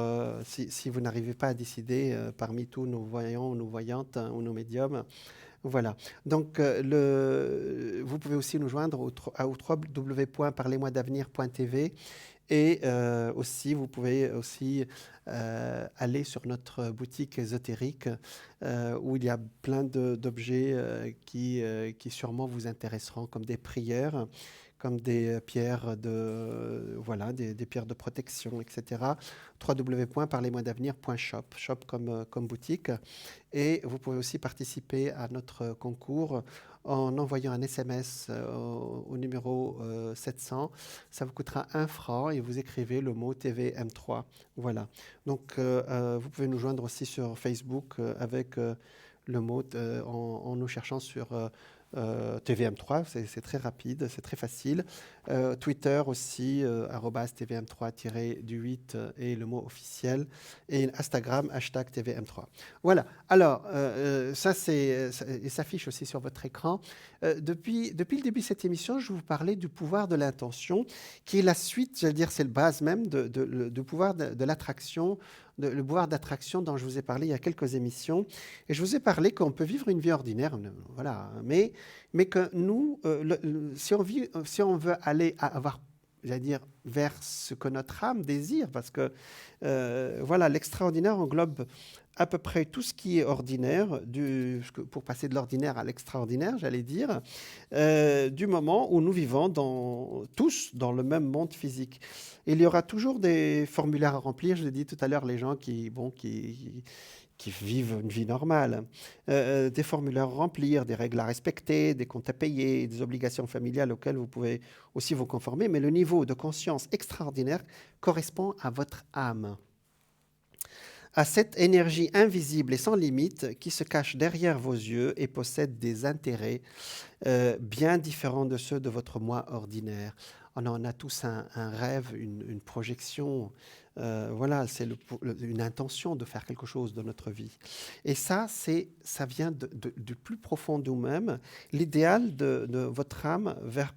si vous n'arrivez pas à décider parmi tous nos voyants, nos voyantes ou nos médiums. Voilà. Donc, vous pouvez aussi nous joindre au www.parlez-moi-d'avenir.tv, et aussi, vous pouvez aussi aller sur notre boutique ésotérique où il y a plein d'objets qui sûrement vous intéresseront, comme des prières, comme des pierres voilà, des pierres de protection, etc. www.parlez-moi-d'avenir.shop, shop comme boutique. Et vous pouvez aussi participer à notre concours en envoyant un SMS au numéro 700. Ça vous coûtera 1 franc et vous écrivez le mot TVM3. Voilà. Donc, vous pouvez nous joindre aussi sur Facebook avec le mot en nous cherchant sur TVM3, c'est très rapide, c'est très facile. Twitter aussi, @tvm3-8 et le mot officiel. Et Instagram, hashtag TVM3. Voilà. Alors, ça s'affiche aussi sur votre écran. Depuis le début de cette émission, je vous parlais du pouvoir de l'intention, qui est la suite, j'allais dire, c'est le base même du pouvoir de l'attraction, le pouvoir d'attraction dont je vous ai parlé il y a quelques émissions. Et je vous ai parlé qu'on peut vivre une vie ordinaire, voilà, mais que nous, si on veut aller avoir, j'allais dire, vers ce que notre âme désire, parce que voilà, l'extraordinaire englobe à peu près tout ce qui est ordinaire, pour passer de l'ordinaire à l'extraordinaire, j'allais dire, du moment où nous vivons tous dans le même monde physique. Il y aura toujours des formulaires à remplir, je l'ai dit tout à l'heure, les gens qui vivent une vie normale, des formulaires à remplir, des règles à respecter, des comptes à payer, des obligations familiales auxquelles vous pouvez aussi vous conformer, mais le niveau de conscience extraordinaire correspond à votre âme, à cette énergie invisible et sans limite qui se cache derrière vos yeux et possède des intérêts bien différents de ceux de votre moi ordinaire. On a tous un rêve, une projection, voilà, c'est une intention de faire quelque chose de notre vie. Et ça vient du plus profond de nous-mêmes. L'idéal de votre âme, vers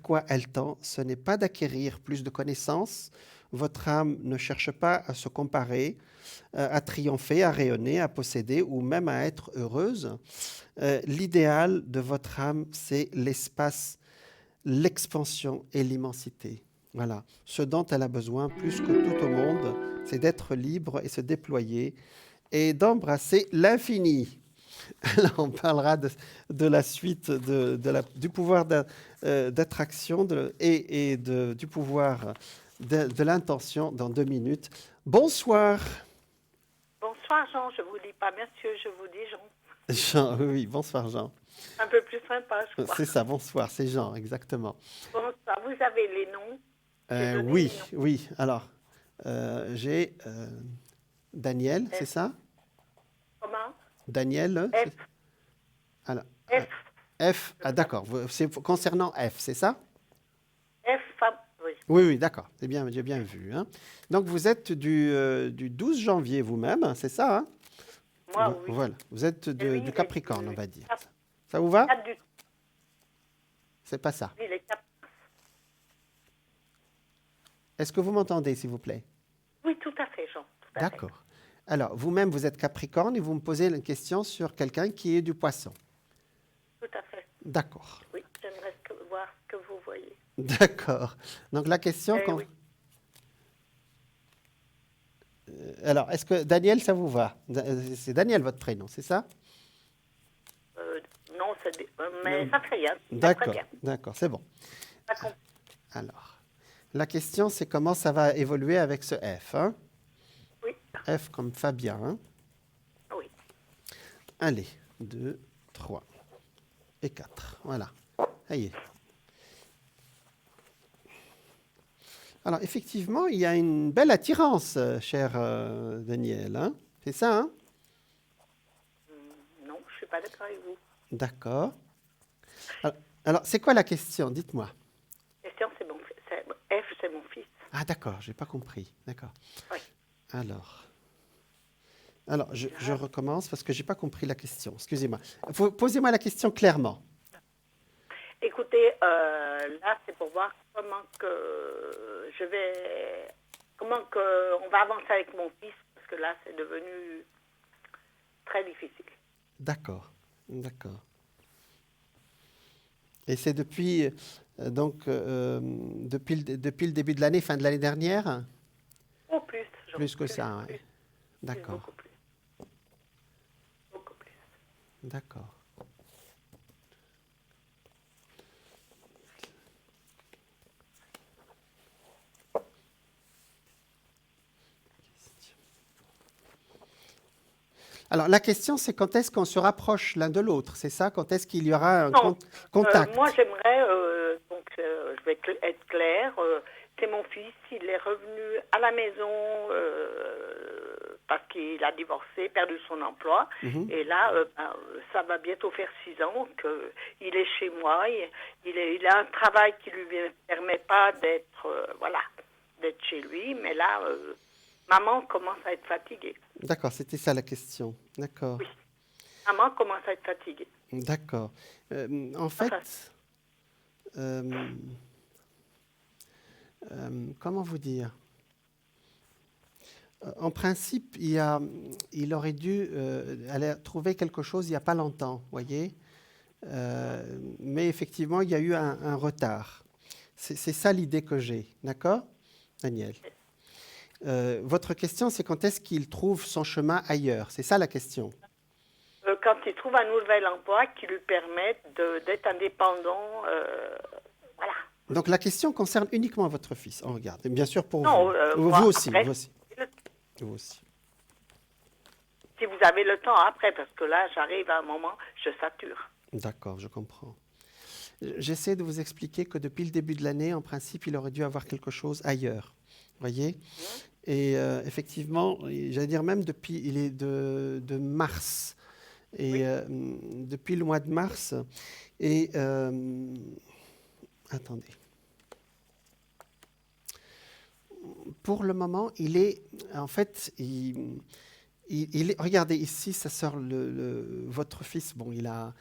quoi elle tend, ce n'est pas d'acquérir plus de connaissances. Votre âme ne cherche pas à se comparer, à triompher, à rayonner, à posséder ou même à être heureuse. L'idéal de votre âme, c'est l'espace, l'expansion et l'immensité. Voilà. Ce dont elle a besoin plus que tout au monde, c'est d'être libre et se déployer et d'embrasser l'infini. Là, on parlera de la suite du pouvoir d'attraction et du pouvoir de l'intention dans 2 minutes. Bonsoir. Bonsoir Jean, je vous dis pas monsieur, je vous dis Jean. Jean, oui, bonsoir Jean. Un peu plus sympa, je crois. C'est ça, bonsoir, c'est Jean, exactement. Bonsoir, vous avez les noms? Oui, les noms. Oui. Alors, j'ai Daniel, c'est ça? Comment? Daniel. F. Alors, F. F. Ah, d'accord. C'est concernant F, c'est ça? F. Oui. Oui, d'accord. C'est bien, j'ai bien vu. Hein. Donc, vous êtes du 12 janvier vous-même, c'est ça? Hein? Moi, oui. Voilà. Vous êtes du Capricorne, on va dire. Ça vous va? C'est pas ça. Oui, Est-ce que vous m'entendez, s'il vous plaît? Oui, tout à fait, Jean. D'accord. Alors, vous-même, vous êtes Capricorne et vous me posez une question sur quelqu'un qui est du Poisson. Tout à fait. D'accord. Oui, j'aimerais voir ce que vous voyez. D'accord. Donc, la question... Oui. Alors, est-ce que Daniel, ça vous va? C'est Daniel, votre prénom, c'est ça? Non, mais ça fait rien. D'accord, c'est bon. Alors, la question, c'est comment ça va évoluer avec ce F, hein? Oui. F comme Fabien, hein? Oui. Allez, 2, 3 et 4. Voilà. Ça y est. Alors, effectivement, il y a une belle attirance, cher Daniel, hein? C'est ça, hein? Non, je ne suis pas d'accord avec vous. D'accord. Alors, c'est quoi la question? Dites-moi. Christian, F, c'est mon fils. Ah, d'accord, je n'ai pas compris. D'accord. Oui. Alors, je recommence parce que je n'ai pas compris la question. Excusez-moi. Posez-moi la question clairement. Écoutez, là, c'est pour voir comment que on va avancer avec mon fils, parce que là, c'est devenu très difficile. D'accord, d'accord. Et c'est depuis, depuis le début de l'année, fin de l'année dernière? Au plus. Plus que ça, oui. D'accord, Beaucoup plus. Beaucoup plus. d'accord. Alors, la question, c'est quand est-ce qu'on se rapproche l'un de l'autre, c'est ça? Quand est-ce qu'il y aura un Non, contact? moi, j'aimerais, je vais être claire, c'est mon fils, il est revenu à la maison parce qu'il a divorcé, perdu son emploi. Mhm. Et là, ça va bientôt faire 6 ans qu'il est chez moi. Il a un travail qui lui permet pas d'être d'être chez lui. Mais là, maman commence à être fatiguée. D'accord, c'était ça la question. D'accord, Oui, maman commence à être fatiguée. d'accord. En Ça, fait, euh, comment vous dire? En principe, il aurait dû aller trouver quelque chose il n'y a pas longtemps, voyez. Mais effectivement, il y a eu un retard. C'est ça l'idée que j'ai, d'accord, Daniel? Votre question, c'est quand est-ce qu'il trouve son chemin ailleurs? C'est ça la question? Quand il trouve un nouvel emploi qui lui permette d'être indépendant, voilà. Donc la question concerne uniquement votre fils. On regarde. Et bien sûr pour Non, vous. moi, Vous aussi, après, vous aussi. Vous aussi. si vous avez le temps après, parce que là, j'arrive à un moment, je sature. D'accord, je comprends. J'essaie de vous expliquer que depuis le début de l'année, en principe, il aurait dû avoir quelque chose ailleurs. Voyez? Et effectivement, j'allais dire même depuis, il est de mars. Et depuis le mois de mars. Et attendez. Pour le moment, il est, en fait, regardez ici, ça sort votre fils. Bon, il a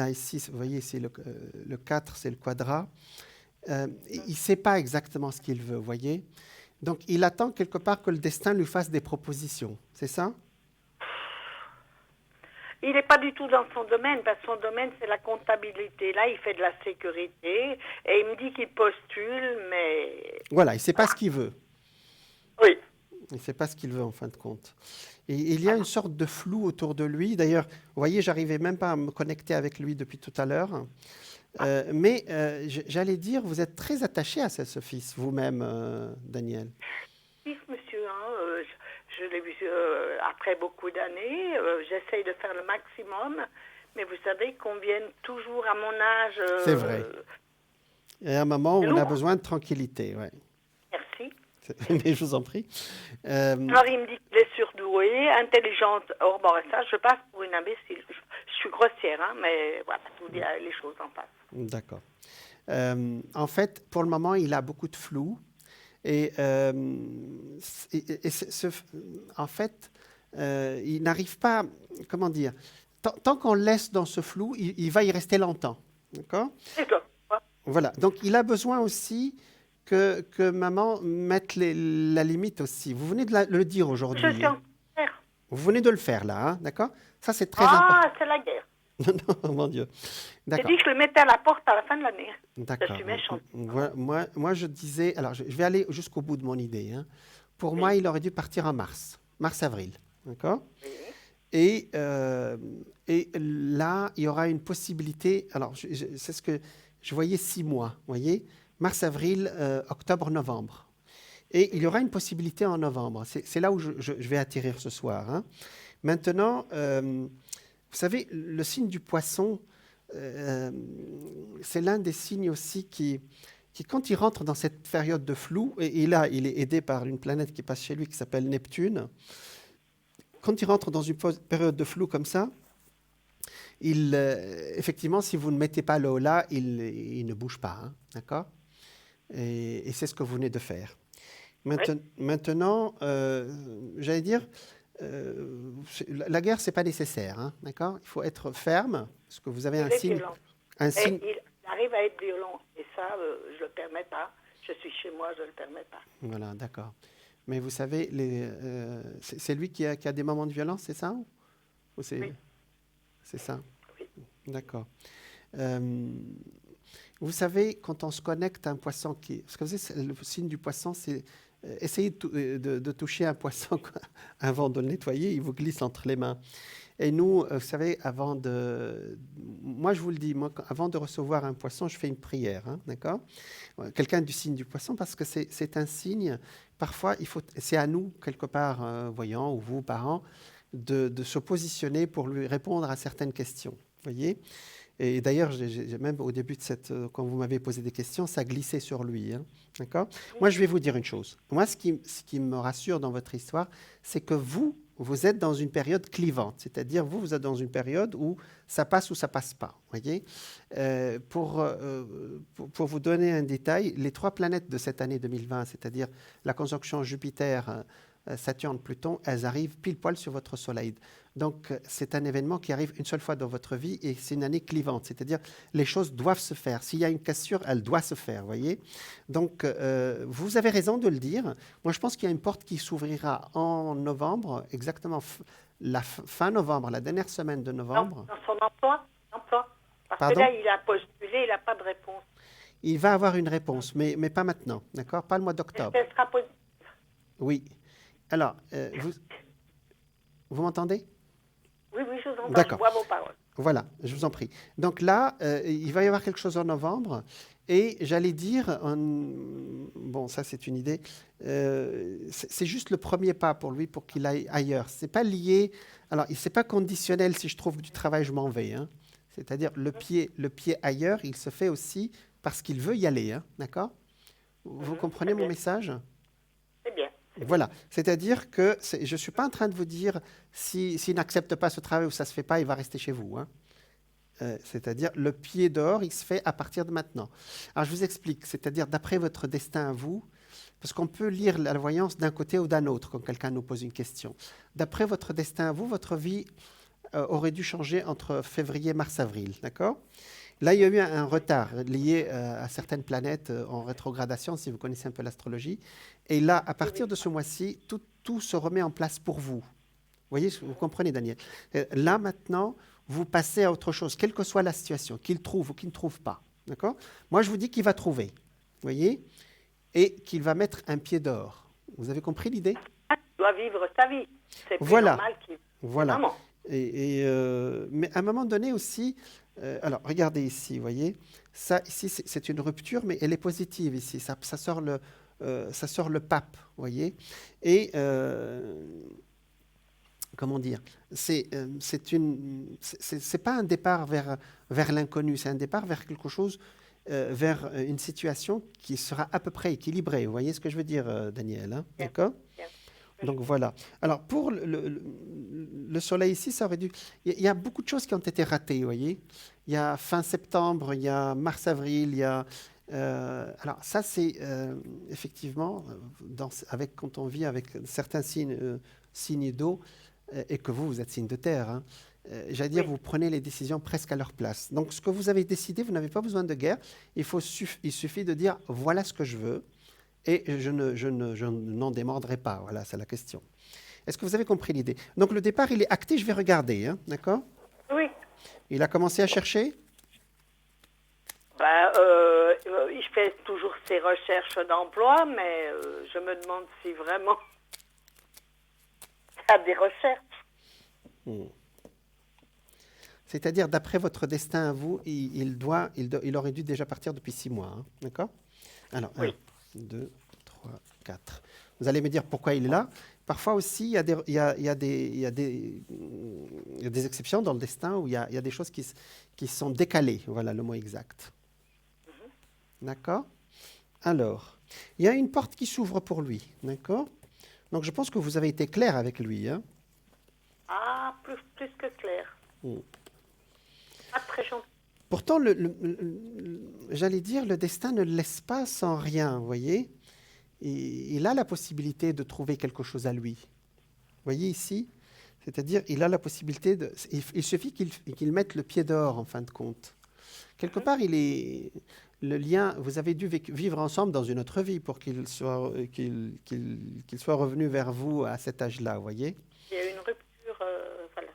ici, vous voyez, c'est le 4, c'est le quadrat. Il ne sait pas exactement ce qu'il veut, vous voyez. Donc, il attend quelque part que le destin lui fasse des propositions. C'est ça? Il n'est pas du tout dans son domaine, parce que son domaine, c'est la comptabilité. Là, il fait de la sécurité, et il me dit qu'il postule, mais... Voilà, il ne sait pas ce qu'il veut. Oui. Il ne sait pas ce qu'il veut, en fin de compte. Et il y a une sorte de flou autour de lui. D'ailleurs, vous voyez, j'arrivais même pas à me connecter avec lui depuis tout à l'heure. Mais j'allais dire, vous êtes très attaché à ce fils, vous-même, Daniel. Oui, monsieur, je l'ai vu après beaucoup d'années. J'essaye de faire le maximum, mais vous savez qu'on vienne toujours à mon âge... C'est vrai. Et à un moment où on a besoin de tranquillité, ouais. Merci. Mais je vous en prie. Alors, il me dit qu'il est surdoué, intelligente. Or, bon, ça, je passe pour une imbécile. Je suis grossière, mais voilà, je vous dis les choses en face. D'accord. En fait, pour le moment, il a beaucoup de flou. Et en fait, il n'arrive pas, comment dire, tant qu'on le laisse dans ce flou, il va y rester longtemps. D'accord? D'accord. Voilà. Donc, il a besoin aussi que maman mette la limite aussi. Vous venez de le dire aujourd'hui. Je suis en guerre. Vous venez de le faire, là, hein, d'accord? Ça, c'est très important. Ah, c'est la guerre. Non, mon Dieu. J'ai dit que je le mettais à la porte à la fin de l'année. D'accord. Je suis méchante. Moi, je disais... Alors, je vais aller jusqu'au bout de mon idée. Hein. Pour moi, il aurait dû partir en mars. Mars-avril. D'accord? Oui. Et là, il y aura une possibilité... Alors, c'est ce que... Je voyais 6 mois, vous voyez? Mars, avril, octobre, novembre. Et il y aura une possibilité en novembre. C'est là où je vais atterrir ce soir. Hein. Maintenant, vous savez, le signe du poisson, c'est l'un des signes aussi qui qui, quand il rentre dans cette période de flou, et là, il est aidé par une planète qui passe chez lui qui s'appelle Neptune, quand il rentre dans une période de flou comme ça, effectivement, si vous ne mettez pas le haut là, il ne bouge pas, hein, d'accord? Et c'est ce que vous venez de faire. Maintenant, j'allais dire, la guerre, c'est pas nécessaire, hein, d'accord? Il faut être ferme, parce que vous avez un signe. Il arrive à être violent, et ça, je le permets pas. Je suis chez moi, je le permets pas. Voilà, d'accord. Mais vous savez, c'est lui qui a des moments de violence, c'est ça? Ou Oui. C'est ça? Oui. D'accord. Vous savez, quand on se connecte à un poisson qui... Parce que vous savez, le signe du poisson, c'est... essayez de toucher un poisson avant de le nettoyer, il vous glisse entre les mains. Et nous, vous savez, avant de... Moi, je vous le dis, moi, avant de recevoir un poisson, je fais une prière, hein, d'accord? Quelqu'un du signe du poisson, parce que c'est un signe, parfois, c'est à nous, quelque part, voyants, ou vous, parents, de se positionner pour lui répondre à certaines questions, voyez? Et d'ailleurs, même au début de quand vous m'avez posé des questions, ça glissait sur lui, hein, d'accord? Moi, je vais vous dire une chose. Moi, ce qui me rassure dans votre histoire, c'est que vous êtes dans une période clivante, c'est-à-dire vous êtes dans une période où ça passe ou ça passe pas, voyez. Pour vous donner un détail, les 3 planètes de cette année 2020, c'est-à-dire la conjonction Jupiter, Saturne, Pluton, elles arrivent pile poil sur votre Soleil. Donc, c'est un événement qui arrive une seule fois dans votre vie et c'est une année clivante, c'est-à-dire les choses doivent se faire. S'il y a une cassure, elle doit se faire, voyez. Donc, vous avez raison de le dire. Moi, je pense qu'il y a une porte qui s'ouvrira en novembre, exactement fin novembre, la dernière semaine de novembre. Dans son emploi. Parce Pardon? que là, il a postulé, il n'a pas de réponse. Il va avoir une réponse, mais pas maintenant, d'accord? Pas le mois d'octobre. Est-ce qu'elle sera positive? Oui. Alors, vous m'entendez? Oui, je vous entends. D'accord. Je vois vos paroles. Voilà, je vous en prie. Donc là, il va y avoir quelque chose en novembre. Et j'allais dire, bon, ça c'est une idée, c'est juste le premier pas pour lui pour qu'il aille ailleurs. C'est pas lié, alors c'est pas conditionnel si je trouve du travail, je m'en vais, hein. C'est-à-dire le pied ailleurs, il se fait aussi parce qu'il veut y aller, hein, d'accord? Vous comprenez mon message? C'est bien. Voilà, c'est-à-dire que je ne suis pas en train de vous dire s'il n'accepte pas ce travail ou ça ne se fait pas, il va rester chez vous, hein. C'est-à-dire le pied dehors, il se fait à partir de maintenant. Alors je vous explique, c'est-à-dire d'après votre destin à vous, parce qu'on peut lire la voyance d'un côté ou d'un autre quand quelqu'un nous pose une question. D'après votre destin à vous, votre vie aurait dû changer entre février, mars, avril, d'accord? Là, il y a eu un retard lié à certaines planètes en rétrogradation, si vous connaissez un peu l'astrologie. Et là, à partir de ce mois-ci, tout se remet en place pour vous. Vous voyez, vous comprenez, Daniel? Là, maintenant, vous passez à autre chose, quelle que soit la situation, qu'il trouve ou qu'il ne trouve pas. D'accord? Moi, je vous dis qu'il va trouver. Vous voyez? Et qu'il va mettre un pied dehors. Vous avez compris l'idée? Il doit vivre sa vie. C'est plus Voilà. normal qu'il... Voilà. Maman. Mais à un moment donné aussi, alors regardez ici, vous voyez, ça ici c'est une rupture, mais elle est positive ici, ça sort le pape, vous voyez, et comment dire, c'est pas un départ vers l'inconnu, c'est un départ vers quelque chose, vers une situation qui sera à peu près équilibrée, vous voyez ce que je veux dire, Daniel, hein, d'accord? Donc voilà. Alors pour le soleil ici, ça aurait dû... Il y a beaucoup de choses qui ont été ratées, vous voyez. Il y a fin septembre, il y a mars-avril, il y a... alors ça c'est effectivement, quand on vit avec certains signes d'eau, et que vous êtes signe de terre, hein, j'allais dire, vous prenez les décisions presque à leur place. Donc ce que vous avez décidé, vous n'avez pas besoin de guerre. Il suffit de dire, voilà ce que je veux. Et je n'en démordrai pas. Voilà, c'est la question. Est-ce que vous avez compris l'idée? Donc, le départ, il est acté, je vais regarder, hein, d'accord? Oui. Il a commencé à chercher? Il fait toujours ses recherches d'emploi, mais je me demande si vraiment il y a des recherches. C'est-à-dire, d'après votre destin à vous, il aurait dû déjà partir depuis 6 mois, hein, d'accord? Alors, oui. 1, 2, 3, 4. Vous allez me dire pourquoi il est là. Parfois aussi, il y a des exceptions dans le destin où il y a des choses qui sont décalées. Voilà le mot exact. D'accord? Alors, il y a une porte qui s'ouvre pour lui, d'accord? Donc, je pense que vous avez été clair avec lui, hein? Ah, plus que clair. Mm. Pas très gentil. Pourtant, j'allais dire, le destin ne le laisse pas sans rien, vous voyez? Il a la possibilité de trouver quelque chose à lui. Vous voyez ici? C'est-à-dire, il a la possibilité de... Il suffit qu'il mette le pied dehors, en fin de compte. Quelque part, le lien... Vous avez dû vivre ensemble dans une autre vie pour qu'il soit revenu vers vous à cet âge-là, vous voyez? Il y a eu une rupture, voilà.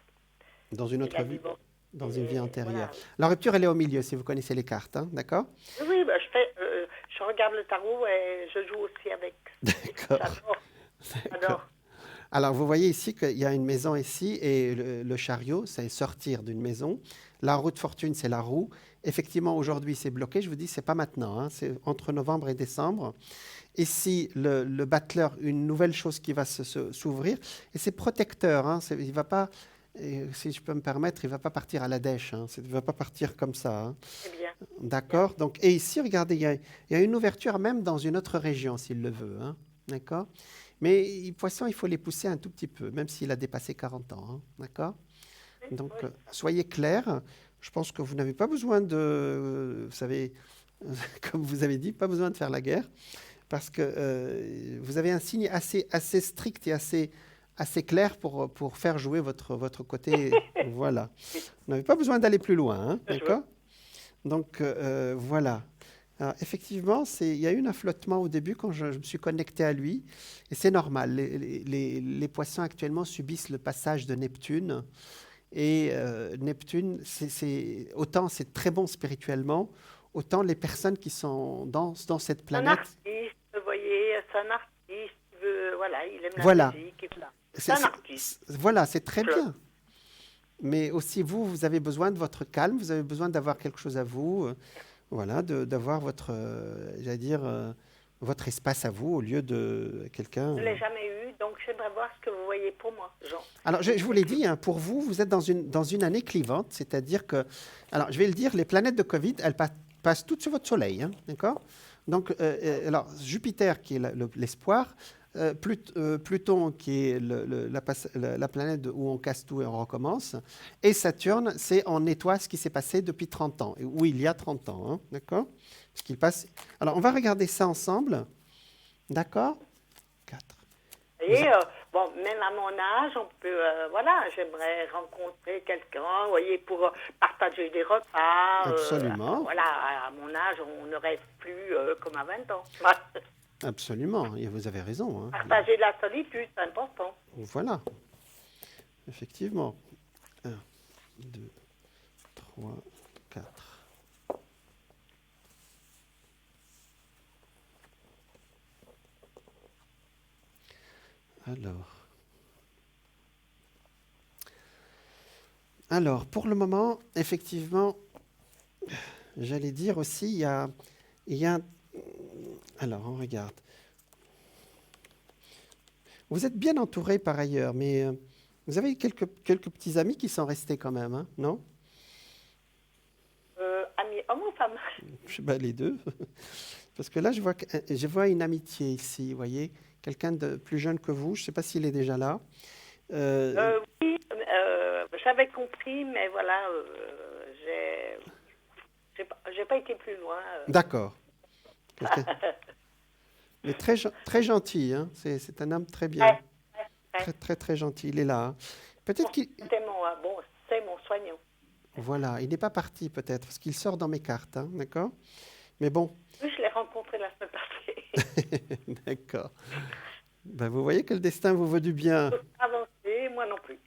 Dans une Il autre a vie, divorcé. dans une vie antérieure. Voilà. La rupture, elle est au milieu, si vous connaissez les cartes, hein, d'accord? Oui, bah, je regarde le tarot et je joue aussi avec. D'accord. J'adore. Alors, vous voyez ici qu'il y a une maison ici et le chariot, c'est sortir d'une maison. La roue de fortune, c'est la roue. Effectivement, aujourd'hui, c'est bloqué. Je vous dis, c'est pas maintenant. Hein, c'est entre novembre et décembre. Ici, le battleur, une nouvelle chose qui va s'ouvrir. Et c'est protecteur. Hein, il va pas, si je peux me permettre, il ne va pas partir à la dèche. Hein, il ne va pas partir comme ça. Hein. C'est bien. D'accord. Donc, et ici, regardez, il y a une ouverture même dans une autre région, s'il le veut. Hein, d'accord. Mais poisson, il faut les pousser un tout petit peu, même s'il a dépassé 40 ans. Hein, d'accord. Donc, soyez clairs. Je pense que vous n'avez pas besoin de, vous savez, comme vous avez dit, pas besoin de faire la guerre, parce que vous avez un signe assez strict et assez clair pour faire jouer votre côté. Voilà. Vous n'avez pas besoin d'aller plus loin, hein, d'accord? Donc, voilà. Alors, effectivement, il y a eu un flottement au début quand je me suis connecté à lui, et c'est normal. Les poissons actuellement subissent le passage de Neptune. Et Neptune, autant c'est très bon spirituellement, autant les personnes qui sont dans cette planète... Un artiste, vous voyez, c'est un artiste, voilà, il aime voilà. la musique et tout ça. C'est un artiste. Voilà, c'est très bien. Mais aussi, vous avez besoin de votre calme, vous avez besoin d'avoir quelque chose à vous, voilà, d'avoir votre, j'allais dire, votre espace à vous au lieu de quelqu'un... Je ne l'ai jamais eu, donc j'aimerais voir ce que vous voyez pour moi, Jean. Alors, je vous l'ai dit, hein, pour vous, vous êtes dans une année clivante, c'est-à-dire que... Alors, je vais le dire, les planètes de Covid, elles passent toutes sur votre Soleil, hein, d'accord? Donc, alors, Jupiter, qui est l'espoir, Pluton, qui est la planète où on casse tout et on recommence, et Saturne, c'est on nettoie ce qui s'est passé depuis 30 ans, ou il y a 30 ans, hein, d'accord? Ce qu'il passe... Alors, on va regarder ça ensemble, d'accord? 4. Et bon, même à mon âge, on peut, voilà, j'aimerais rencontrer quelqu'un, vous voyez, pour partager des repas. Absolument. Voilà, à mon âge, on ne reste plus comme à 20 ans. Absolument, et vous avez raison. Hein. Partager la solitude, c'est important. Voilà, effectivement. 1, 2, 3, 4. Alors, pour le moment, effectivement, j'allais dire aussi, il y a alors, on regarde. Vous êtes bien entouré par ailleurs, mais vous avez quelques petits amis qui sont restés quand même, hein, non? Amis homme ou femme? Les deux. Parce que là, je vois une amitié ici, vous voyez, quelqu'un de plus jeune que vous. Je ne sais pas s'il est déjà là. Oui, j'avais compris, mais voilà, j'ai pas été plus loin. D'accord. Mais très gentil, hein. C'est un homme très bien. Très, très, très gentil. Il est là. Hein. Peut-être qu'il... C'est mon soignant. Voilà, il n'est pas parti peut-être, parce qu'il sort dans mes cartes, hein, d'accord? Mais bon. Oui, je l'ai rencontré la semaine passée. D'accord. Ben, vous voyez que le destin vous veut du bien. Avancer, moi non plus.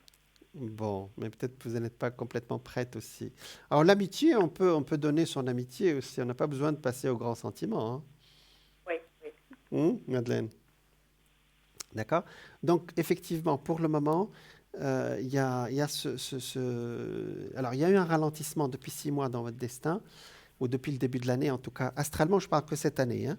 Bon, mais peut-être que vous n'êtes pas complètement prête aussi. Alors l'amitié, on peut donner son amitié aussi. On n'a pas besoin de passer au grand sentiment. Hein. Oui. Madeleine? D'accord. Donc effectivement, pour le moment, il y a Alors il y a eu un ralentissement depuis 6 mois dans votre destin, ou depuis le début de l'année en tout cas. Astralement, je parle que cette année. Hein.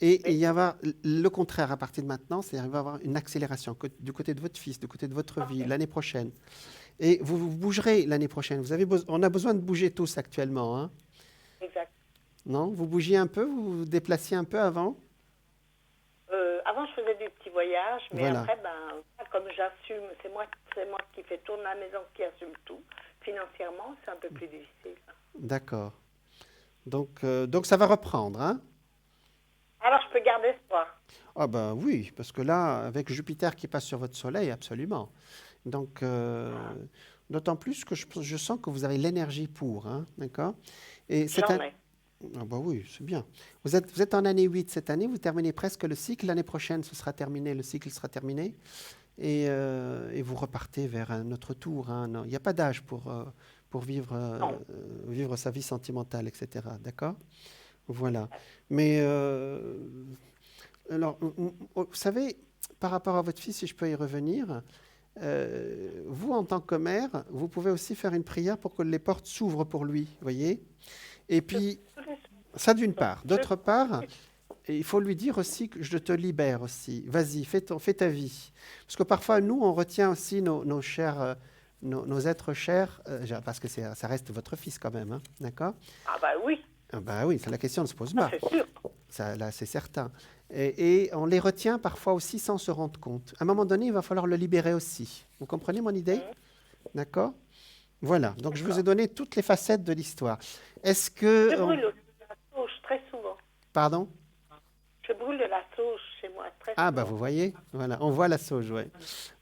Et il y avoir le contraire à partir de maintenant, c'est-à-dire qu'il va y avoir une accélération du côté de votre fils, du côté de votre vie, l'année prochaine. Et vous bougerez l'année prochaine. On a besoin de bouger tous actuellement. Hein. Exact. Non? Vous bougiez un peu, vous vous déplaciez un peu avant? Avant, je faisais des petits voyages, mais Voilà. après, comme j'assume, c'est moi qui fais tourner la maison, qui assume tout. Financièrement, c'est un peu plus difficile. D'accord. Donc ça va reprendre, hein? Alors, je peux garder espoir. Ah ben oui, parce que là, avec Jupiter qui passe sur votre Soleil, absolument. Donc, d'autant plus que je sens que vous avez l'énergie pour, hein, d'accord? Et c'est J'en un... ai. Ah bah oui, c'est bien. Vous êtes en année 8 cette année, vous terminez presque le cycle. L'année prochaine, ce sera terminé, le cycle sera terminé. Et vous repartez vers un autre tour, hein. Non, il n'y a pas d'âge pour vivre, Non. vivre sa vie sentimentale, etc. D'accord? Voilà. Mais, alors, vous savez, par rapport à votre fils, si je peux y revenir, vous, en tant que mère, vous pouvez aussi faire une prière pour que les portes s'ouvrent pour lui, voyez? Et puis, ça d'une part. D'autre part, il faut lui dire aussi que je te libère aussi. Vas-y, fais ta vie. Parce que parfois, nous, on retient aussi nos chers, nos êtres chers, parce que ça reste votre fils quand même, hein, d'accord? Ah bah oui, Ah bah oui, la question ne se pose ça pas. c'est sûr. Ça, là, c'est certain. Et on les retient parfois aussi sans se rendre compte. À un moment donné, il va falloir le libérer aussi. Vous comprenez mon idée? D'accord? Voilà. Donc, je vous ai donné toutes les facettes de l'histoire. Est-ce que... Je brûle aussi de la sauge très souvent. Pardon? Je brûle de la sauge chez moi très Ah, souvent. bah vous voyez, voilà, on voit la sauge, ouais.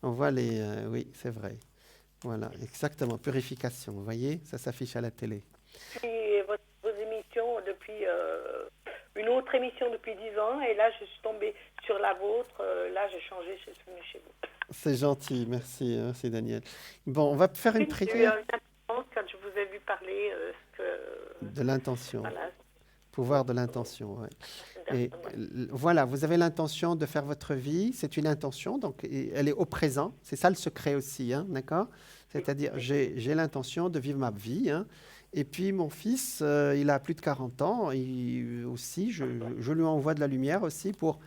On voit les... oui, c'est vrai. Voilà, exactement, purification, vous voyez, ça s'affiche à la télé. Puis vos émissions depuis... une autre émission depuis 10 ans, et là, je suis tombée sur la vôtre. Là, j'ai changé, je suis venue chez vous. C'est gentil, merci, c'est Daniel. Bon, on va faire une J'ai eu prière une intention quand je vous ai vu parler de l'intention, voilà, pouvoir de l'intention, ouais. Et ouais. voilà, vous avez l'intention de faire votre vie, c'est une intention, donc elle est au présent, c'est ça le secret aussi, hein, d'accord? C'est-à-dire, j'ai l'intention de vivre ma vie, hein, et puis mon fils, il a plus de 40 ans, aussi, je lui envoie de la lumière aussi pour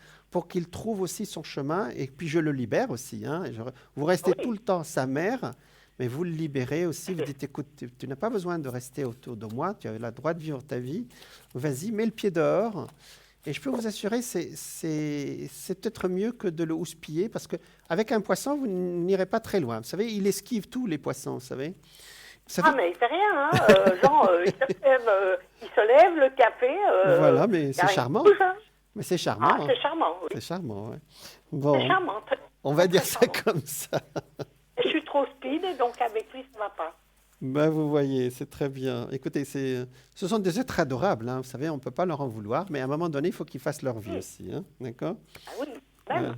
qu'il trouve aussi son chemin, et puis je le libère aussi, hein. Vous restez Oui. tout le temps sa mère, mais vous le libérez aussi, vous dites, écoute, tu n'as pas besoin de rester autour de moi, tu as le droit de vivre ta vie, vas-y, mets le pied dehors. Et je peux vous assurer, c'est peut-être mieux que de le houspiller, parce qu'avec un poisson, vous n'irez pas très loin. Vous savez, il esquive tous les poissons, vous savez. Ah, mais il fait rien, hein. Il se lève, le café. Voilà, mais y a c'est rien qui charmant. bouge, hein. Mais c'est charmant. Ah, Hein. c'est charmant, oui. C'est charmant, ouais. C'est Bon, charmant. on va dire très ça charmant. comme ça. Je suis trop speed, donc avec lui, ça va pas. Ben, vous voyez, c'est très bien. Écoutez, ce sont des êtres adorables, hein. Vous savez, on ne peut pas leur en vouloir, mais à un moment donné, il faut qu'ils fassent leur vie aussi, hein. D'accord? Ah oui, même. Ouais.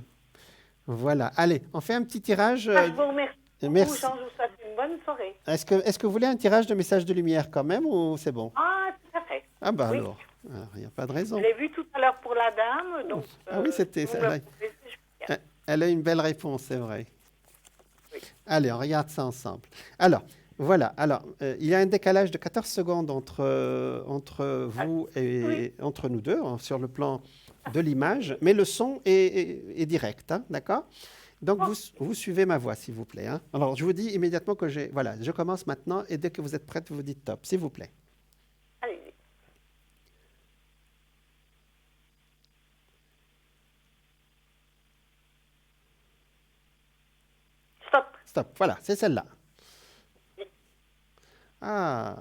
Voilà. Allez, on fait un petit tirage. Je vous remercie beaucoup, Merci. Jean. Je vous souhaite une bonne soirée. Est-ce que vous voulez un tirage de messages de lumière quand même, ou c'est bon? Ah, tout à fait. Ah bah Oui. alors, il n'y a pas de raison. Je l'ai vu tout à l'heure pour la dame, donc... Ah oui, c'était vous ça. me le proposez, je viens. Elle a une belle réponse, c'est vrai. Oui. Allez, on regarde ça ensemble. Alors, voilà. Alors, il y a un décalage de 14 secondes entre vous et entre nous deux, hein, sur le plan de l'image, mais le son est direct, hein, d'accord? Donc, vous suivez ma voix, s'il vous plaît, hein. Alors, je vous dis immédiatement que voilà, je commence maintenant, et dès que vous êtes prête, vous dites top, s'il vous plaît. Allez-y. Stop. Stop, voilà, c'est celle-là. Ah.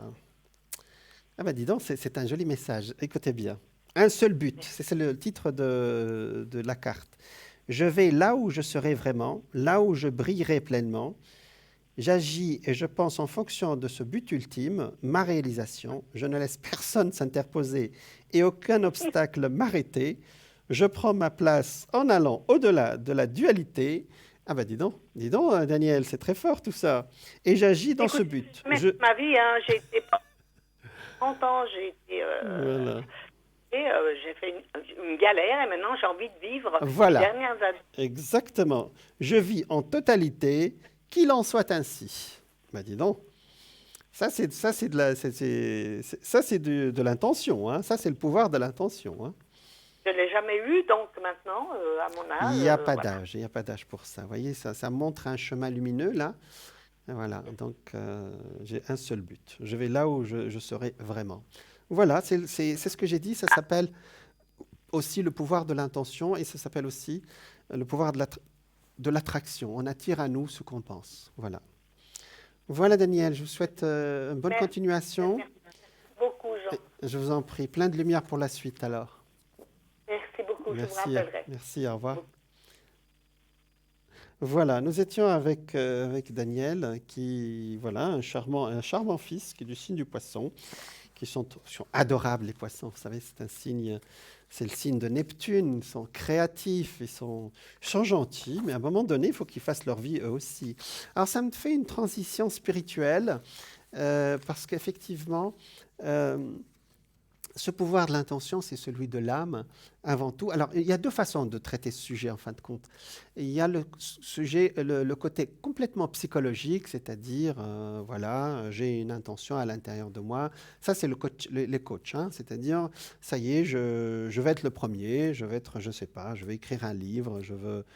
Ah bah dis donc, c'est un joli message. Écoutez bien. Un seul but, c'est le titre de la carte. Je vais là où je serai vraiment, là où je brillerai pleinement. J'agis et je pense en fonction de ce but ultime, ma réalisation. Je ne laisse personne s'interposer et aucun obstacle m'arrêter. Je prends ma place en allant au-delà de la dualité. Ah bah dis donc, Daniel, c'est très fort tout ça. Et j'agis dans ce but. Ma vie, hein, j'ai été 30 ans, j'ai été... Voilà. j'ai fait une galère et maintenant j'ai envie de vivre Voilà. les dernières années. Exactement. Je vis en totalité, qu'il en soit ainsi. Bah dis donc. Ça, c'est de l'intention. Hein. Ça, c'est le pouvoir de l'intention. Hein. Je ne l'ai jamais eu, donc maintenant, à mon âge... Il n'y a pas voilà. d'âge. Il n'y a pas d'âge pour ça. Vous voyez, ça montre un chemin lumineux, là. Et voilà. Donc, j'ai un seul but. Je vais là où je serai vraiment. Voilà, c'est ce que j'ai dit, ça s'appelle aussi le pouvoir de l'intention et ça s'appelle aussi le pouvoir de l'attraction. On attire à nous ce qu'on pense. Voilà. Voilà, Daniel, je vous souhaite une bonne Merci, continuation. merci beaucoup, Jean. Je vous en prie, plein de lumière pour la suite alors. Merci beaucoup, je vous Merci, rappellerai. merci, au revoir. Voilà, nous étions avec Daniel, qui, voilà, un charmant fils qui est du signe du poisson, qui sont adorables les poissons. Vous savez, c'est un signe, c'est le signe de Neptune. Ils sont créatifs, ils sont gentils, mais à un moment donné, il faut qu'ils fassent leur vie eux aussi. Alors, ça me fait une transition spirituelle, parce qu'effectivement, ce pouvoir de l'intention, c'est celui de l'âme, avant tout. Alors, il y a deux façons de traiter ce sujet, en fin de compte. Il y a le sujet, le côté complètement psychologique, c'est-à-dire, voilà, j'ai une intention à l'intérieur de moi. Ça, c'est les coachs, hein, c'est-à-dire, ça y est, je vais être le premier, je vais être, je sais pas, je vais écrire un livre, je veux...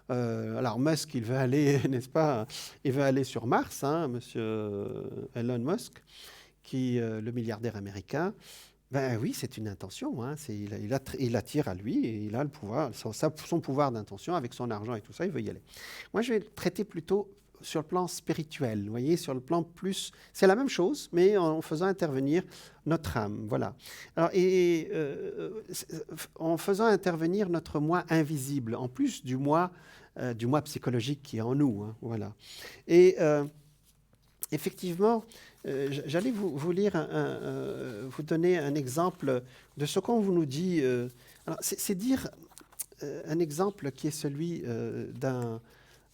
alors, Musk, il veut aller, n'est-ce pas, il veut aller sur Mars, hein, monsieur Elon Musk, le milliardaire américain. Ben oui, c'est une intention, hein. Il attire à lui et il a le pouvoir, son pouvoir d'intention avec son argent et tout ça, il veut y aller. Moi, je vais le traiter plutôt sur le plan spirituel, vous voyez, sur le plan plus... C'est la même chose, mais en faisant intervenir notre âme, voilà. Alors, en faisant intervenir notre moi invisible, en plus du moi psychologique qui est en nous, hein, voilà. Et effectivement, j'allais vous lire, vous donner un exemple de ce qu'on vous nous dit. Alors, c'est dire un exemple qui est celui d'un...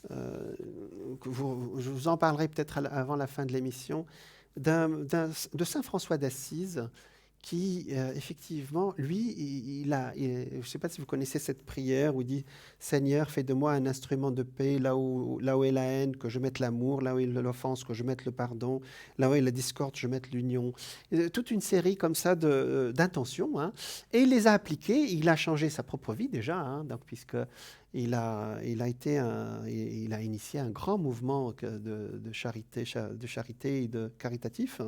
je vous en parlerai peut-être avant la fin de l'émission, de Saint François d'Assise, qui, effectivement, lui, je ne sais pas si vous connaissez cette prière où il dit « Seigneur, fais de moi un instrument de paix, là où est la haine, que je mette l'amour, là où est l'offense, que je mette le pardon, là où est la discorde, je mette l'union. » Toute une série comme ça d'intentions. Hein. Et il les a appliquées, il a changé sa propre vie déjà, hein, donc, puisque il a initié un grand mouvement de charité et de caritatif.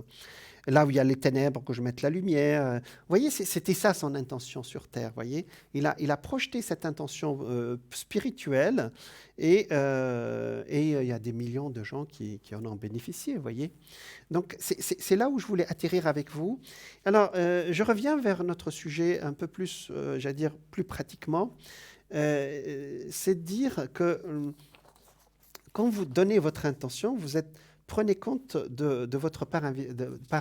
Là où il y a les ténèbres, que je mette la lumière. Vous voyez, c'était ça son intention sur Terre. Voyez, il a projeté cette intention spirituelle et il y a des millions de gens qui en ont bénéficié. Voyez, donc c'est là où je voulais atterrir avec vous. Alors, je reviens vers notre sujet un peu plus, j'allais dire, plus pratiquement. C'est de dire que quand vous donnez votre intention, prenez compte de votre part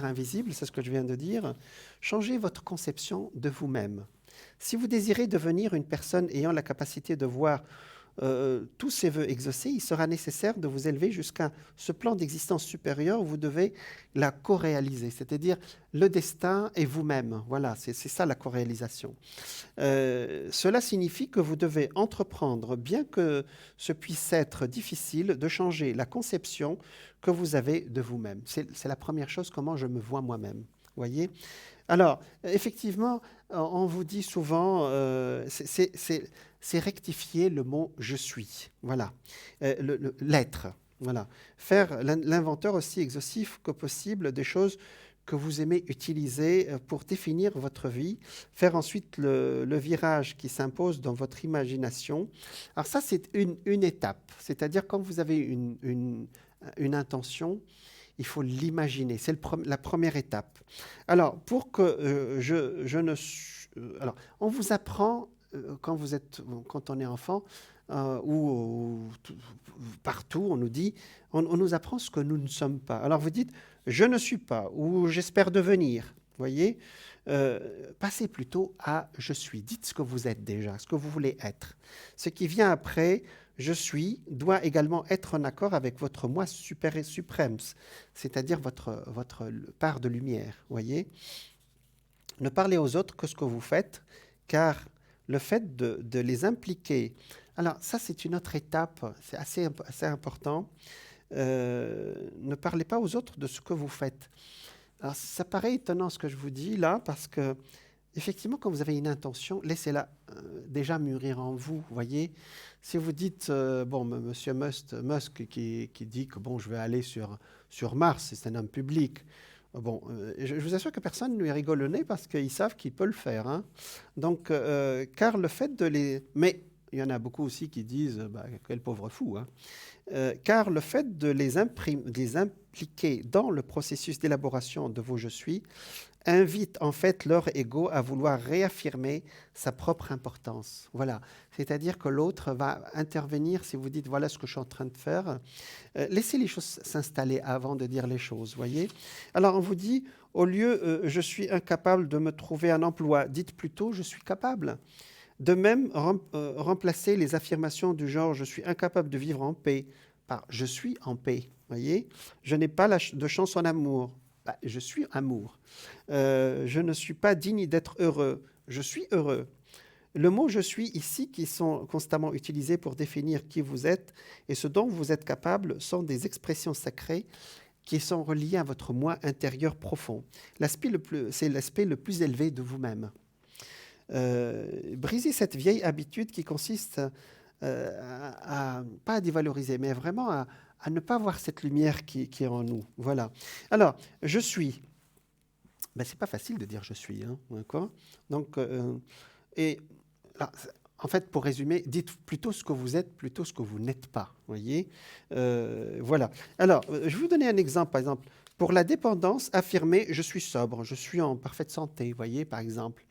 invisible, c'est ce que je viens de dire. Changez votre conception de vous-même. Si vous désirez devenir une personne ayant la capacité de voir tous ses vœux exaucés, il sera nécessaire de vous élever jusqu'à ce plan d'existence supérieur où vous devez la co-réaliser, c'est-à-dire le destin et vous-même. Voilà, c'est ça la co-réalisation. Cela signifie que vous devez entreprendre, bien que ce puisse être difficile, de changer la conception que vous avez de vous-même. C'est la première chose, comment je me vois moi-même. Voyez ? Alors, effectivement, on vous dit souvent, c'est rectifier le mot « je suis ». Voilà, l'être. Voilà. Faire l'inventeur aussi exhaustif que possible des choses que vous aimez utiliser pour définir votre vie, faire ensuite le virage qui s'impose dans votre imagination. Alors ça, c'est une étape, c'est-à-dire quand vous avez une intention, il faut l'imaginer. C'est la première étape. Alors, pour que alors, on vous apprend, quand on est enfant, ou partout, on nous dit, on nous apprend ce que nous ne sommes pas. Alors, vous dites, je ne suis pas, ou j'espère devenir. Voyez, passez plutôt à je suis. Dites ce que vous êtes déjà, ce que vous voulez être. Ce qui vient après, je suis, doit également être en accord avec votre moi suprême, c'est-à-dire votre part de lumière. Voyez, ne parlez aux autres que ce que vous faites, car le fait de les impliquer. Alors ça, c'est une autre étape, c'est assez important. Ne parlez pas aux autres de ce que vous faites. Alors, ça paraît étonnant ce que je vous dis là, parce que, effectivement, quand vous avez une intention, laissez-la déjà mûrir en vous, voyez. Si vous dites, bon, M. Musk qui dit que, bon, je vais aller sur Mars, c'est un homme public, Bon, je vous assure que personne ne lui rigole le nez parce qu'ils savent qu'il peut le faire, hein. Donc, car le fait de les... Mais il y en a beaucoup aussi qui disent, bah, quel pauvre fou, hein. Car le fait de de les impliquer dans le processus d'élaboration de vos je suis invite en fait leur ego à vouloir réaffirmer sa propre importance. Voilà. C'est-à-dire que l'autre va intervenir si vous dites voilà ce que je suis en train de faire. Laissez les choses s'installer avant de dire les choses, voyez. Alors on vous dit au lieu je suis incapable de me trouver un emploi, dites plutôt je suis capable. De même, remplacer les affirmations du genre je suis incapable de vivre en paix par je suis en paix, voyez. Je n'ai pas de chance en amour. Bah, je suis amour. Je ne suis pas digne d'être heureux. Je suis heureux. Le mot je suis ici, qui sont constamment utilisés pour définir qui vous êtes et ce dont vous êtes capable, sont des expressions sacrées qui sont reliées à votre moi intérieur profond. C'est l'aspect le plus élevé de vous-même. Briser cette vieille habitude qui consiste pas à dévaloriser, mais vraiment à ne pas voir cette lumière qui est en nous. Voilà. Alors, je suis. Ben, c'est pas facile de dire je suis, hein, d'accord. Donc, alors, en fait, pour résumer, dites plutôt ce que vous êtes, plutôt ce que vous n'êtes pas. Voyez. Voilà. Alors, je vais vous donner un exemple. Par exemple, pour la dépendance, affirmer je suis sobre, je suis en parfaite santé. Voyez, par exemple.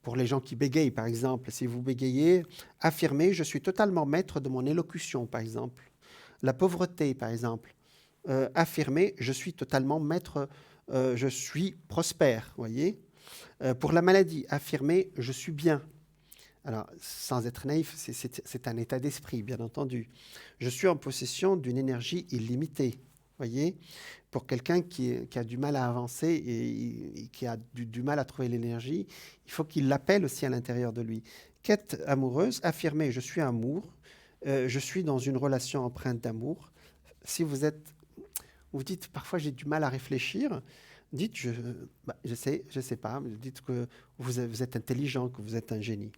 Pour les gens qui bégayent, par exemple, si vous bégayez, affirmez « je suis totalement maître de mon élocution », par exemple. La pauvreté, par exemple. Affirmez « je suis totalement maître, je suis prospère », voyez. Pour la maladie, affirmez « je suis bien ». Alors, sans être naïf, c'est un état d'esprit, bien entendu. Je suis en possession d'une énergie illimitée. Voyez, pour quelqu'un qui a du mal à avancer et qui a du mal à trouver l'énergie, il faut qu'il l'appelle aussi à l'intérieur de lui. Quête amoureuse, affirmez « je suis amour », je suis dans une relation empreinte d'amour. Si vous dites « parfois j'ai du mal à réfléchir », dites je sais pas, dites que vous êtes intelligent, que vous êtes un génie.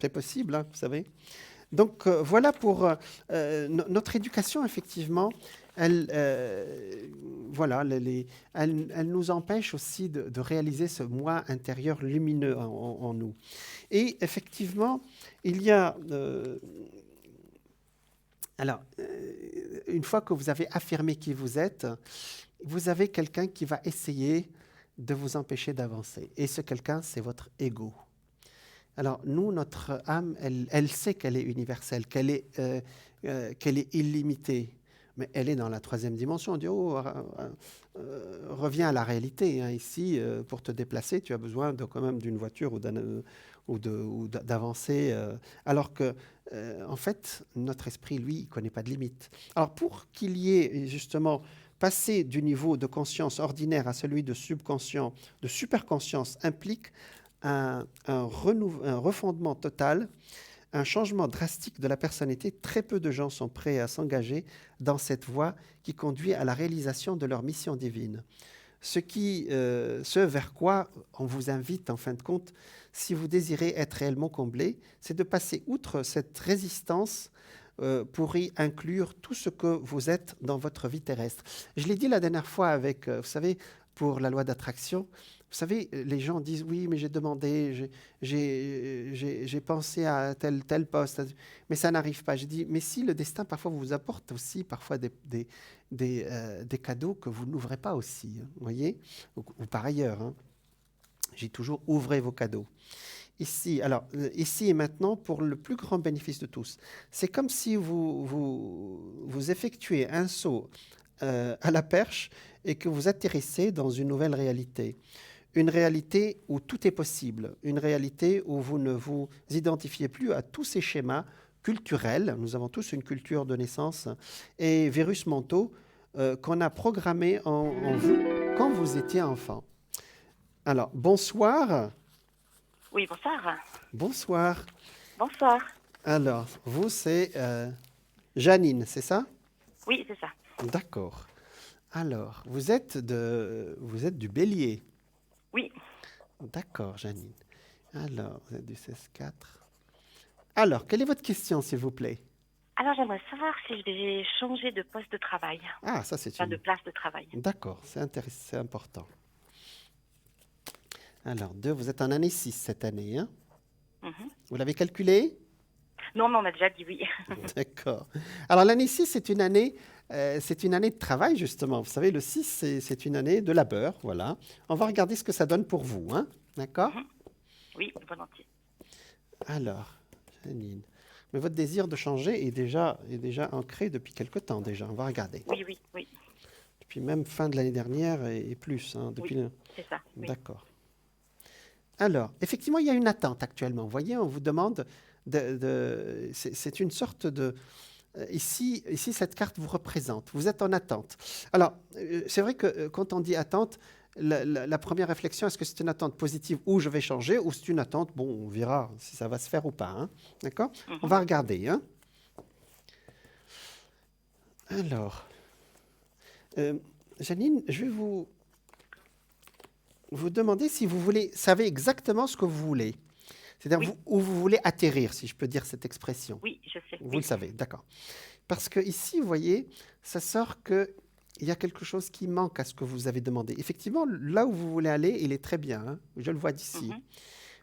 C'est possible, hein, vous savez. Donc voilà pour notre éducation, effectivement. Elle nous empêche aussi de réaliser ce moi intérieur lumineux en nous. Et effectivement, il y a... une fois que vous avez affirmé qui vous êtes, vous avez quelqu'un qui va essayer de vous empêcher d'avancer. Et ce quelqu'un, c'est votre ego. Alors, nous, notre âme, elle sait qu'elle est universelle, qu'elle est illimitée. Mais elle est dans la troisième dimension. On dit, reviens à la réalité. Hein. Ici, pour te déplacer, tu as besoin quand même d'une voiture ou d'avancer. Alors que, en fait, notre esprit, lui, il ne connaît pas de limite. Alors, pour qu'il y ait justement passer du niveau de conscience ordinaire à celui de subconscient, de superconscience, implique un refondement total, un changement drastique de la personnalité. Très peu de gens sont prêts à s'engager dans cette voie qui conduit à la réalisation de leur mission divine. Ce vers quoi on vous invite, en fin de compte, si vous désirez être réellement comblé, c'est de passer outre cette résistance pour y inclure tout ce que vous êtes dans votre vie terrestre. Je l'ai dit la dernière fois avec, vous savez, pour la loi d'attraction. Vous savez, les gens disent, oui, mais j'ai demandé, j'ai pensé à tel poste, mais ça n'arrive pas. J'ai dit, mais si le destin, parfois, vous apporte aussi parfois des cadeaux que vous n'ouvrez pas aussi, hein, voyez, ou par ailleurs. Hein. J'ai toujours, ouvrez vos cadeaux. Ici et maintenant, pour le plus grand bénéfice de tous. C'est comme si vous effectuez un saut à la perche et que vous atterrissez dans une nouvelle réalité. Une réalité où tout est possible, une réalité où vous ne vous identifiez plus à tous ces schémas culturels, nous avons tous une culture de naissance, et virus mentaux qu'on a programmés en vous quand vous étiez enfant. Alors, bonsoir. Oui, bonsoir. Bonsoir. Bonsoir. Alors, vous, c'est Janine, c'est ça? Oui, c'est ça. D'accord. Alors, vous êtes du Bélier. Oui. D'accord, Janine. Alors, vous êtes du 16-4. Alors, quelle est votre question, s'il vous plaît? Alors, j'aimerais savoir si je vais changer de poste de travail, Ah, ça c'est enfin de une... place de travail. D'accord, c'est intéressant, c'est important. Alors, 2, vous êtes en année 6 cette année, hein? Mhm. Vous l'avez calculé? Non, mais on m'a déjà dit oui. D'accord. Alors, l'année 6, c'est une année de travail, justement. Vous savez, le 6, c'est une année de labeur, voilà. On va regarder ce que ça donne pour vous, hein? D'accord? Mhm. Oui, volontiers. Alors, Janine, mais votre désir de changer est déjà ancré depuis quelque temps déjà. On va regarder. Oui, oui, oui, Depuis même fin de l'année dernière et plus, hein, oui, depuis c'est ça. Oui. D'accord. Alors, effectivement, il y a une attente actuellement. Vous voyez, on vous demande c'est une sorte de... ici, cette carte vous représente. Vous êtes en attente. Alors, c'est vrai que quand on dit attente, la première réflexion, est-ce que c'est une attente positive où je vais changer ou c'est une attente, bon, on verra si ça va se faire ou pas, hein. D'accord? On va regarder, hein. Alors, Janine, je vais vous demander si vous savez exactement ce que vous voulez. C'est-à-dire Oui. où vous voulez atterrir, si je peux dire cette expression. Oui, je sais. Vous Oui. le savez, d'accord. Parce que ici, vous voyez, ça sort qu'il y a quelque chose qui manque à ce que vous avez demandé. Effectivement, là où vous voulez aller, il est très bien, hein, je le vois d'ici. Mhm.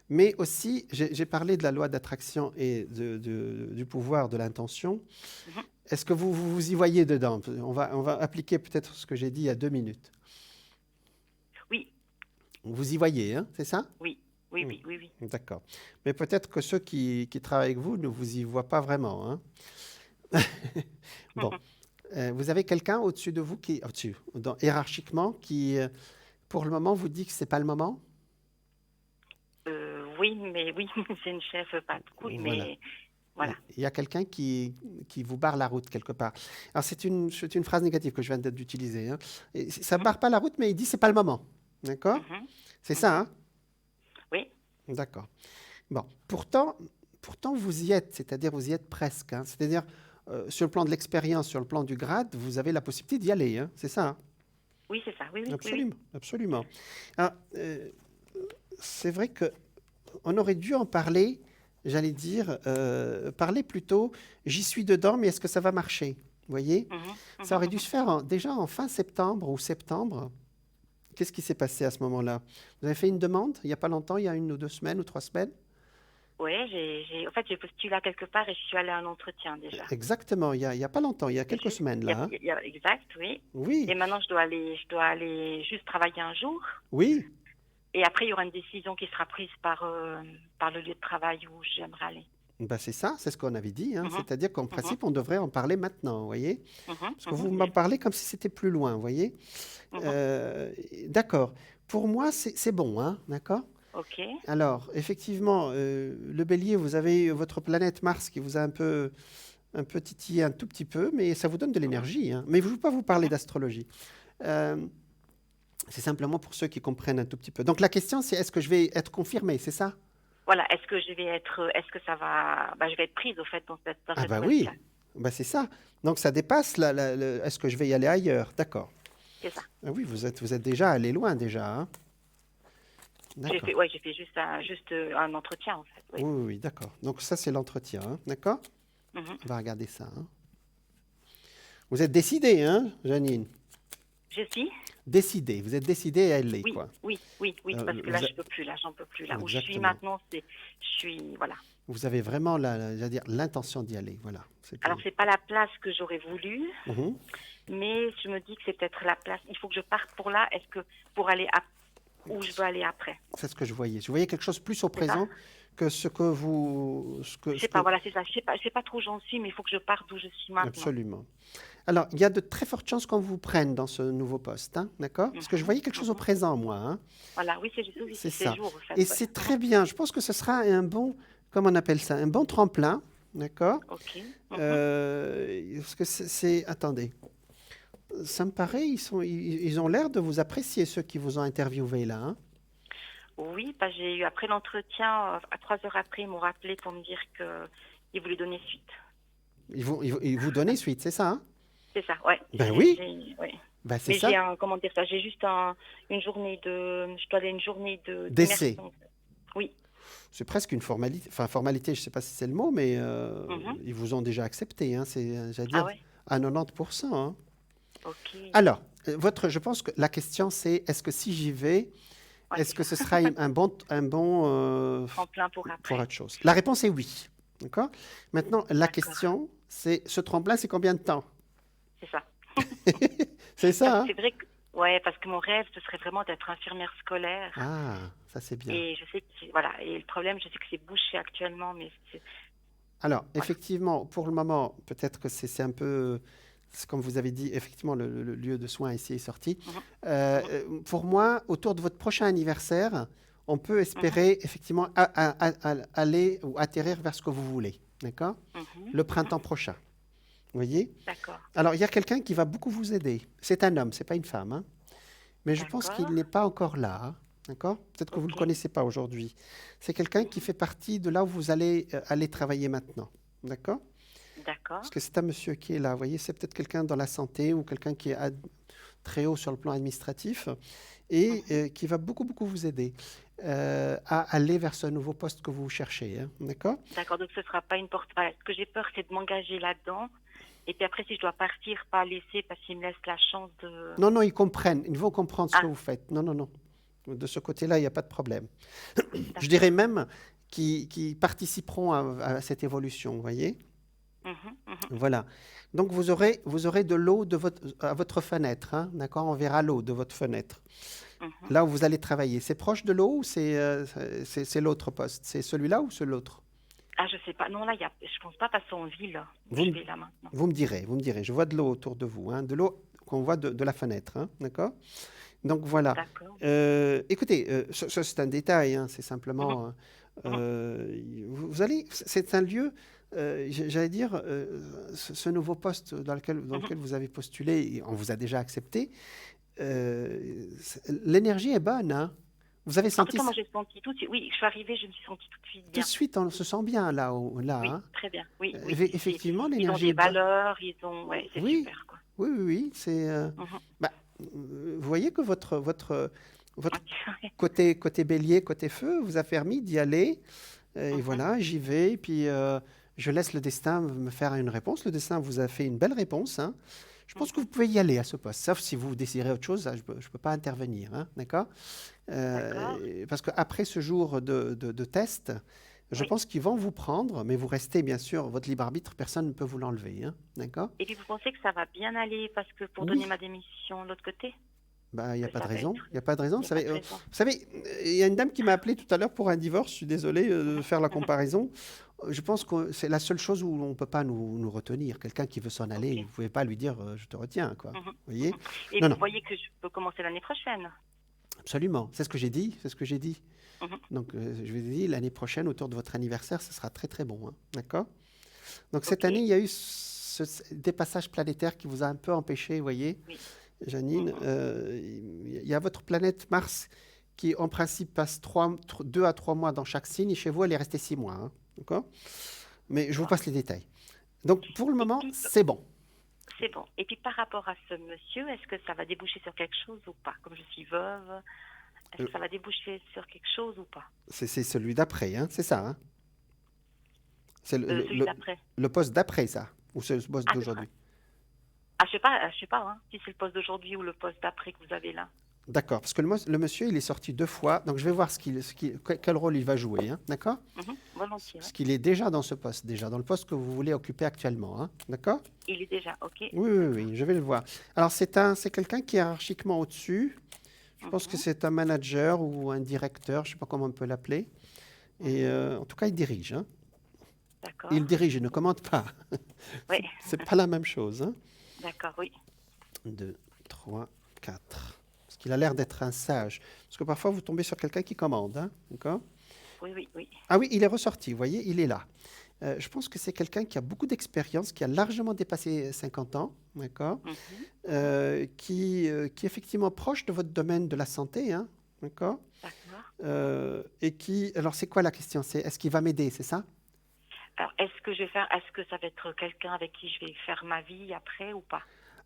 Mais aussi, j'ai parlé de la loi d'attraction et du pouvoir de l'intention. Mhm. Est-ce que vous y voyez dedans? On va appliquer peut-être ce que j'ai dit il y a 2 minutes. Oui, Vous y voyez, hein, c'est ça? oui, oui, oui, oui, oui. D'accord. Mais peut-être que ceux qui travaillent avec vous ne vous y voient pas vraiment, hein. Bon. Vous avez quelqu'un au-dessus de vous hiérarchiquement, qui, pour le moment, vous dit que c'est pas le moment? Oui, mais oui, c'est une chef pas cool, Voilà. mais voilà. Il y a quelqu'un qui vous barre la route quelque part. Alors, c'est une phrase négative que je viens d'utiliser, hein. Et ça barre pas la route, mais il dit c'est pas le moment. D'accord? Mhm. C'est ça, hein? Oui, D'accord. Bon. Pourtant, vous y êtes, c'est-à-dire vous y êtes presque, hein. C'est-à-dire, sur le plan de l'expérience, sur le plan du grade, vous avez la possibilité d'y aller, hein. C'est ça, hein? oui, c'est ça. Oui, oui, oui, oui. Absolument, absolument. Alors, c'est vrai que on aurait dû en parler, j'allais dire, parler plutôt, j'y suis dedans, mais est-ce que ça va marcher? Vous voyez? Mhm. Ça aurait dû se faire déjà en fin septembre ou septembre. Qu'est-ce qui s'est passé à ce moment-là? Vous avez fait une demande il n'y a pas longtemps, il y a 1 ou 2 semaines ou 3 semaines? Oui, en fait, j'ai postulé à quelque part et je suis allée à un entretien déjà. Exactement, il y a pas longtemps, il y a quelques Juste- semaines là, hein. Exact, oui. Oui, Et maintenant, je dois aller juste travailler un jour. oui. Et après, il y aura une décision qui sera prise par le lieu de travail où j'aimerais aller. Ben c'est ça, c'est ce qu'on avait dit, hein. Mhm. C'est-à-dire qu'en Mhm. principe, on devrait en parler maintenant, vous voyez? Mhm. Parce que vous m'en parlez comme si c'était plus loin, vous voyez? Mhm. D'accord. Pour moi, c'est bon, hein, d'accord? Ok. Alors, effectivement, le bélier, vous avez votre planète Mars qui vous a un peu titillé un tout petit peu, mais ça vous donne de l'énergie, hein. Mais je ne veux pas vous parler d'astrologie. Euh, c'est simplement pour ceux qui comprennent un tout petit peu. Donc la question, c'est est-ce que je vais être confirmée, c'est ça? Voilà. Est-ce que ça va, je vais être prise au fait dans Ah cette bah oui, poste-là. bah c'est ça. Donc ça dépasse est-ce que je vais y aller ailleurs? D'accord. C'est ça. Ah oui, vous êtes déjà allé loin déjà, hein. D'accord. J'ai fait juste un entretien en fait. Oui. Oui, oui, oui, d'accord. Donc ça, c'est l'entretien, hein. D'accord? Mhm. On va regarder ça, hein. Vous êtes décidée, hein, Janine? Je suis. Décidée. Vous êtes décidée à aller, Oui, quoi. oui, oui, oui, parce que là, je peux plus, là, j'en peux plus. Là où je suis Exactement. maintenant, voilà. Vous avez vraiment j'allais dire, l'intention d'y aller, voilà. Alors, c'est pas la place que j'aurais voulu, Mhm. mais je me dis que c'est peut-être la place. Il faut que je parte pour là. Est-ce que pour aller où je veux aller après? C'est ce que je voyais. Je voyais quelque chose plus au C'est ça. présent que ce que vous... Je sais pas, voilà, c'est ça. Je sais pas trop où j'en suis, mais il faut que je parte d'où je suis maintenant. Absolument. Alors, il y a de très fortes chances qu'on vous prenne dans ce nouveau poste, hein, d'accord? Parce que je voyais quelque chose au présent, moi, hein. Voilà, oui, c'est juste C'est ces ça. jours, en fait. Et c'est très bien. Je pense que ce sera un bon, comment on appelle ça, un bon tremplin, d'accord? Ok. Parce que attendez, ça me paraît, ils ont l'air de vous apprécier, ceux qui vous ont interviewé là, hein. Oui, j'ai eu après l'entretien, à 3 heures après, ils m'ont rappelé pour me dire qu'ils voulaient donner suite. Ils vous donnent suite, c'est ça, hein? C'est ça, ouais. Ben oui. Ouais. Ben c'est Mais ça. comment dire ça, j'ai juste une journée je dois aller une journée D'essai. d'immersion. Oui. c'est presque une formalité. Enfin, formalité, je ne sais pas si c'est le mot, mais Mhm. ils vous ont déjà accepté. Hein, c'est, j'allais Ah dire, ouais, à 90%. Hein. ok. Alors, je pense que la question, c'est est-ce que si j'y vais, Ouais, est-ce c'est que ça. ce sera un bon En plein pour pour après. autre chose? La réponse est oui. D'accord? Maintenant, la D'accord, question, c'est ce tremplin, c'est combien de temps? c'est ça. C'est Parce ça, que hein? c'est vrai que, ouais, parce que mon rêve, ce serait vraiment d'être infirmière scolaire. Ah, ça c'est bien. Et je sais que, voilà, et le problème, je sais que c'est bouché actuellement, mais Alors, voilà. effectivement, pour le moment, peut-être que c'est un peu, c'est comme vous avez dit, effectivement, le lieu de soins ici est sorti. Mhm, Euh, mhm, pour moi, autour de votre prochain anniversaire, on peut mhm, espérer effectivement aller ou atterrir vers ce que vous voulez. D'accord? mhm, Le mhm. printemps prochain. Vous voyez? D'accord, Alors, il y a quelqu'un qui va beaucoup vous aider. C'est un homme, c'est pas une femme, hein. Mais je pense qu'il d'accord, n'est pas encore là. Hein. D'accord? Peut-être que vous ne le ok, connaissez pas aujourd'hui. C'est quelqu'un qui mhm, fait partie de là où vous allez aller travailler maintenant. D'accord? d'accord, Parce que c'est un monsieur qui est là. Vous voyez, c'est peut-être quelqu'un dans la santé ou quelqu'un qui est très haut sur le plan administratif et mhm, qui va beaucoup, beaucoup vous aider à aller vers ce nouveau poste que vous cherchez. Hein. D'accord? d'accord. Donc, ce sera pas une porte. Voilà, ce que j'ai peur, c'est de m'engager là-dedans. Et puis après, si je dois partir, pas laisser, parce qu'il me laisse la chance de. Non, non, ils comprennent. Ils vont comprendre ce que Ah, vous faites. Non, non, non. De ce côté-là, il n'y a pas de problème. Je dirais d'accord. même qu'ils participeront à cette évolution, vous voyez? Mhm, mhm, Voilà. Donc vous aurez de l'eau à votre fenêtre, hein, d'accord? On verra l'eau de votre fenêtre. mhm. Là où vous allez travailler. C'est proche de l'eau ou c'est l'autre poste? C'est celui-là ou celui-l'autre? Ah, je sais pas. Non, là, je pense pas passer en ville où Vous, je me- vais là maintenant. vous me direz. Je vois de l'eau autour de vous, hein, de l'eau qu'on voit de la fenêtre, hein, d'accord? Donc voilà. D'accord. Écoutez, ça, c'est un détail, hein, c'est Mhm, simplement. mhm, Vous allez, c'est un lieu, j'allais dire, ce nouveau poste dans mhm. lequel vous avez postulé, et on vous a déjà accepté. L'énergie est bonne, hein. Vous avez En tout senti cas, moi, ça j'ai senti tout de suite. Oui, je suis arrivée, je me suis sentie tout de suite tout de bien. suite, on se sent bien là, là, Oui, hein. très bien. Oui, oui. Effectivement, Ils ont l'énergie des est bonne. valeurs, ouais, c'est Oui, super, quoi. oui, oui, oui. Mhm. Bah, vous voyez que votre Ok. côté bélier, côté feu, vous a permis d'y aller. Et Mhm, voilà, j'y vais. Puis je laisse le destin me faire une réponse. Le destin vous a fait une belle réponse. Hein. Je pense que vous mhm. pouvez y aller à ce poste, sauf si vous désirez autre chose. Ça, je ne peux pas intervenir. Hein, d'accord? D'accord. Parce qu'après ce jour de test, je Oui. pense qu'ils vont vous prendre, mais vous restez bien sûr votre libre arbitre. Personne ne peut vous l'enlever. Hein, d'accord? Et puis, vous pensez que ça va bien aller parce que pour donner Oui. ma démission de l'autre côté, Bah, il n'y a que pas de ça va raison. être. Il n'y a pas de raison. Il n'y a pas de raison. Vous savez, il y a une dame qui m'a appelé tout à l'heure pour un divorce. Je suis désolé de Mhm, faire la mhm. comparaison. Je pense que c'est la seule chose où on ne peut pas nous retenir. Quelqu'un qui veut s'en aller, vous Ok. ne pouvez pas lui dire je te retiens, quoi. Mhm, Vous voyez? mhm. Et Non, vous non, voyez que je peux commencer l'année prochaine. absolument. C'est ce que j'ai dit. C'est ce que j'ai dit. Mhm, Donc, je vous ai dit, l'année prochaine, autour de votre anniversaire, ce sera très, très bon. Hein. D'accord? Donc, cette ok. année, il y a eu ce dépassage planétaire qui vous a un peu empêché, vous voyez? Oui. Janine, Mhm. il y a votre planète Mars qui, en principe, passe 2 à 3 mois dans chaque signe. Et chez vous, elle est restée 6 mois. Hein, d'accord? Mais je vous D'accord. passe les détails. Donc, pour le Et moment, puis, c'est bon. c'est bon. Et puis, par rapport à ce monsieur, est-ce que ça va déboucher sur quelque chose ou pas? Comme je suis veuve, est-ce Euh, que ça va déboucher sur quelque chose ou pas? c'est celui d'après, hein, c'est ça. Hein? C'est Celui d'après. le poste d'après, ça. Ou c'est le poste Ah, ce sera. d'aujourd'hui. Ah, je sais pas, hein, si c'est le poste d'aujourd'hui ou le poste d'après que vous avez là. D'accord, parce que le monsieur, il est sorti 2 fois. Donc, je vais voir quel rôle il va jouer. Hein, d'accord? Mhm, volontiers, ouais. Parce qu'il est déjà dans ce poste, déjà, dans le poste que vous voulez occuper actuellement. Hein, d'accord? Il est déjà, ok. Oui, oui, oui, je vais le voir. Alors, c'est quelqu'un qui est hiérarchiquement au-dessus. Je pense que Mhm, c'est un manager ou un directeur, je ne sais pas comment on peut l'appeler. Et mhm. en tout cas, il dirige. Hein. D'accord. Il dirige, il ne commande pas. Oui, C'est pas la même chose. Hein. d'accord, oui. 2, 3, 4. Parce qu'il a l'air d'être un sage. Parce que parfois, vous tombez sur quelqu'un qui commande. Hein. D'accord? Oui, oui, oui. Ah oui, il est ressorti, vous voyez, il est là. Je pense que c'est quelqu'un qui a beaucoup d'expérience, qui a largement dépassé 50 ans, d'accord? Mhm, mhm. Qui est effectivement proche de votre domaine de la santé, hein, d'accord? D'accord. Et qui, alors c'est quoi la question? C'est est-ce qu'il va m'aider, c'est ça? Alors, est-ce que ça va être quelqu'un avec qui je vais faire ma vie après ou pas?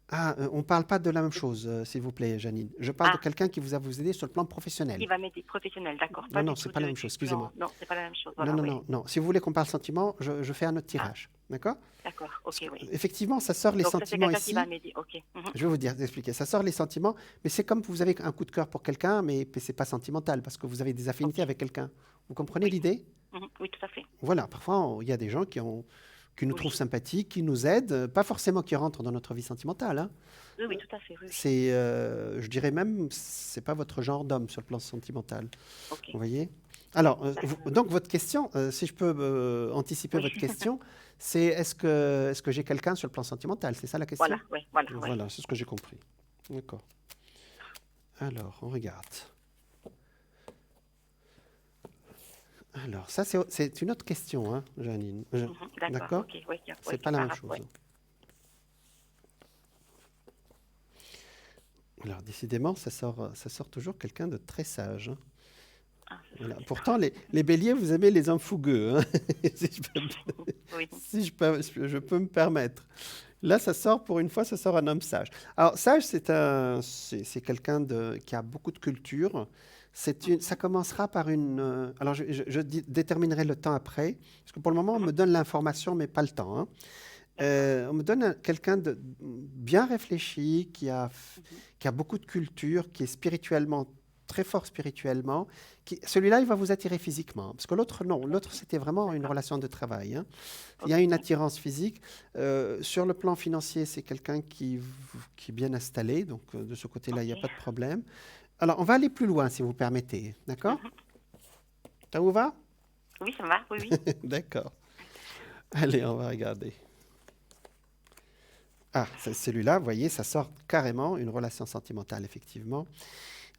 Ah, on ne parle pas de la même chose, s'il vous plaît, Janine. Je parle de Ah, quelqu'un qui va vous aider sur le plan professionnel. qui va m'aider professionnel, d'accord. Non, Pas non, du c'est tout pas la même du chose, plan. excusez-moi. Non, c'est pas la même chose. Non, Voilà, non, oui. non, non. Si vous voulez qu'on parle sentiments, je fais un autre Ah, tirage. D'accord? d'accord, Parce ok, que, oui. effectivement, ça sort les Donc ça, c'est sentiments quelqu'un qui va ici. m'aider. Ok. Je vais vous dire, expliquer. Ça sort les sentiments, mais c'est comme vous avez un coup de cœur pour quelqu'un, mais c'est pas sentimental parce que vous avez des affinités Ok. avec quelqu'un. Vous comprenez Oui. l'idée? Oui, tout à fait. Voilà, parfois, il y a des gens qui nous Oui. trouvent sympathiques, qui nous aident, pas forcément qui rentrent dans notre vie sentimentale, hein. Oui, oui, tout à fait. Oui, oui. C'est, je dirais même, c'est pas votre genre d'homme sur le plan sentimental. Ok. Vous voyez? Alors, D'accord. donc votre question, si je peux anticiper Oui. votre question, c'est est-ce que j'ai quelqu'un sur le plan sentimental? C'est ça la question? Voilà, oui, voilà, oui. Voilà, c'est ce que j'ai compris. D'accord. Alors, on regarde. Alors, ça, c'est une autre question, hein, Janine. D'accord, D'accord? ok, oui, C'est pas la même par chose. rapport. Alors, décidément, ça sort toujours quelqu'un de très sage, hein. Ah, ce Voilà. serait bizarre. Pourtant, les béliers, vous aimez les hommes fougueux, hein, si Oui, je peux me permettre. Là, ça sort, pour une fois, ça sort un homme sage. Alors, sage, c'est quelqu'un qui a beaucoup de culture. Ça commencera par une... alors, je déterminerai le temps après, parce que pour le moment, on me donne l'information, mais pas le temps, hein. On me donne quelqu'un de bien réfléchi, qui a beaucoup de culture, qui est spirituellement, très fort spirituellement. Celui-là, il va vous attirer physiquement, parce que l'autre, non. L'autre, c'était vraiment une d'accord. relation de travail, hein. Il y Ok, a une oui. attirance physique. Sur le plan financier, c'est quelqu'un qui est bien installé, donc de ce côté-là, il n'y a Ok. pas de problème. Alors, on va aller plus loin, si vous permettez. D'accord? Mhm. Ça vous va? Oui, ça va, oui, oui. D'accord. Allez, on va regarder. Ah, celui-là, vous voyez, ça sort carrément une relation sentimentale, effectivement.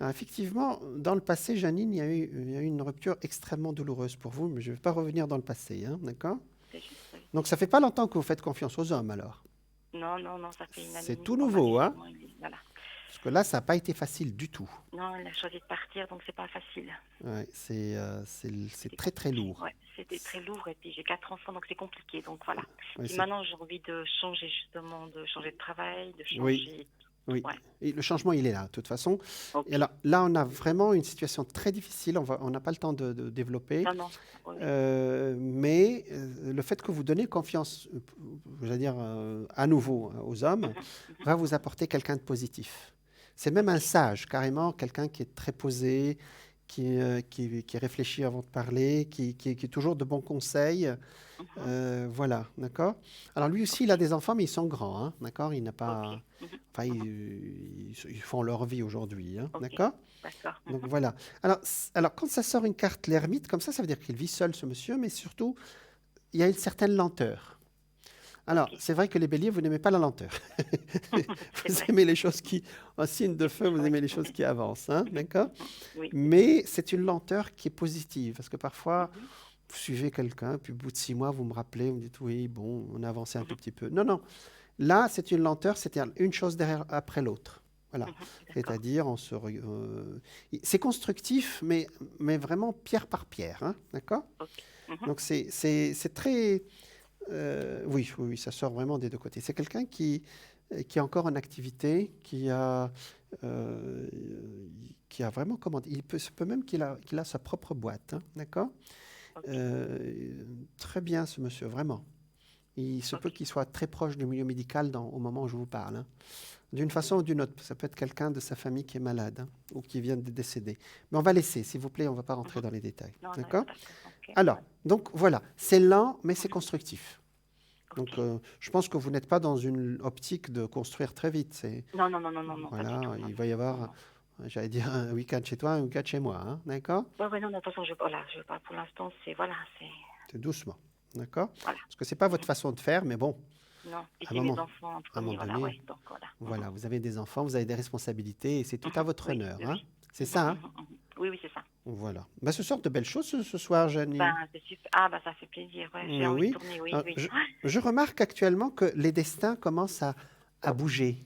Alors, effectivement, dans le passé, Janine, il y a eu une rupture extrêmement douloureuse pour vous, mais je ne vais pas revenir dans le passé, hein, d'accord? C'est juste, oui. Donc, ça fait pas longtemps que vous faites confiance aux hommes, alors. Non, non, non, ça fait une année et C'est demie tout qu'on m'a nouveau, dit hein? comment voilà. Parce que là, ça n'a pas été facile du tout. Non, elle a choisi de partir, donc c'est pas facile. Ouais, c'est C'était très, très compliqué. lourd. Ouais, c'était très lourd et puis j'ai 4 enfants, donc c'est compliqué. Donc voilà. Ouais, Et maintenant, j'ai envie de changer justement, de changer de travail, de oui, changer. oui. Ouais. Et le changement, il est là, de toute façon. Ok. Et alors, là, on a vraiment une situation très difficile. On n'a pas le temps de développer. Non, non. Oui, oui. Mais le fait que vous donnez confiance, je veux dire, à nouveau aux hommes, va vous apporter quelqu'un de positif. C'est même un sage, carrément, quelqu'un qui est très posé, qui réfléchit avant de parler, qui est toujours de bons conseils. Voilà, d'accord? Alors lui aussi, il a des enfants, mais ils sont grands, hein, d'accord? Il n'a pas... Ok. Enfin, ils font leur vie aujourd'hui, hein, Ok. d'accord? D'accord. Donc voilà. Alors, quand ça sort une carte l'ermite, comme ça veut dire qu'il vit seul, ce monsieur, mais surtout, il y a une certaine lenteur. Alors, Ok. c'est vrai que les béliers, vous n'aimez pas la lenteur. C'est Vous vrai. aimez les choses en signe de feu, vous Oui. aimez les choses qui avancent, hein, d'accord? Oui. Mais c'est une lenteur qui est positive, parce que parfois, vous suivez quelqu'un, puis au bout de 6 mois, vous me rappelez, vous me dites, oui, bon, on a avancé un tout petit peu. Non, non. Là, c'est une lenteur, c'est-à-dire une chose derrière après l'autre. Voilà. D'accord. C'est-à-dire, c'est constructif, mais vraiment pierre par pierre, hein, d'accord? Ok. Donc, c'est très... oui, oui, oui, ça sort vraiment des deux côtés. C'est quelqu'un qui est encore en activité, qui a vraiment commandé. Se peut même qu'il a sa propre boîte, hein, d'accord? Ok. Très bien, ce monsieur, vraiment. Il se peut Ok. qu'il soit très proche du milieu médical au moment où je vous parle, hein. D'une façon ou d'une autre. Ça peut être quelqu'un de sa famille qui est malade, hein, ou qui vient de décéder. Mais on va laisser, s'il vous plaît, on ne va pas rentrer dans les détails. Non, non, D'accord? d'accord. Ok. Alors, donc voilà, c'est lent, mais c'est constructif. Donc, Ok. je pense que vous n'êtes pas dans une optique de construire très vite. Non, non, non, non, non, non, pas du Voilà, tout. Non, il va y non, avoir, non. j'allais dire, un week-end chez toi, un week-end chez moi, hein, d'accord? Ouais, ouais, non, non, de toute façon, je veux pas pour l'instant, voilà, C'est doucement, d'accord? voilà. Parce que c'est pas votre façon de faire, mais bon, Non, et à un c'est les moment, enfants en à un premier, moment voilà, donné, ouais, donc voilà. voilà, vous avez des enfants, vous avez des responsabilités, et c'est tout à votre Oui, honneur, oui, hein? oui. C'est ça, hein? Oui, oui, c'est ça. Voilà. Ben, ce sont de belles choses ce soir, Janine. Ben, c'est super. Ah, ben, ça fait plaisir, ouais, j'ai Mais envie de oui. tourner, oui, Alors, oui. je remarque actuellement que les destins commencent à bouger.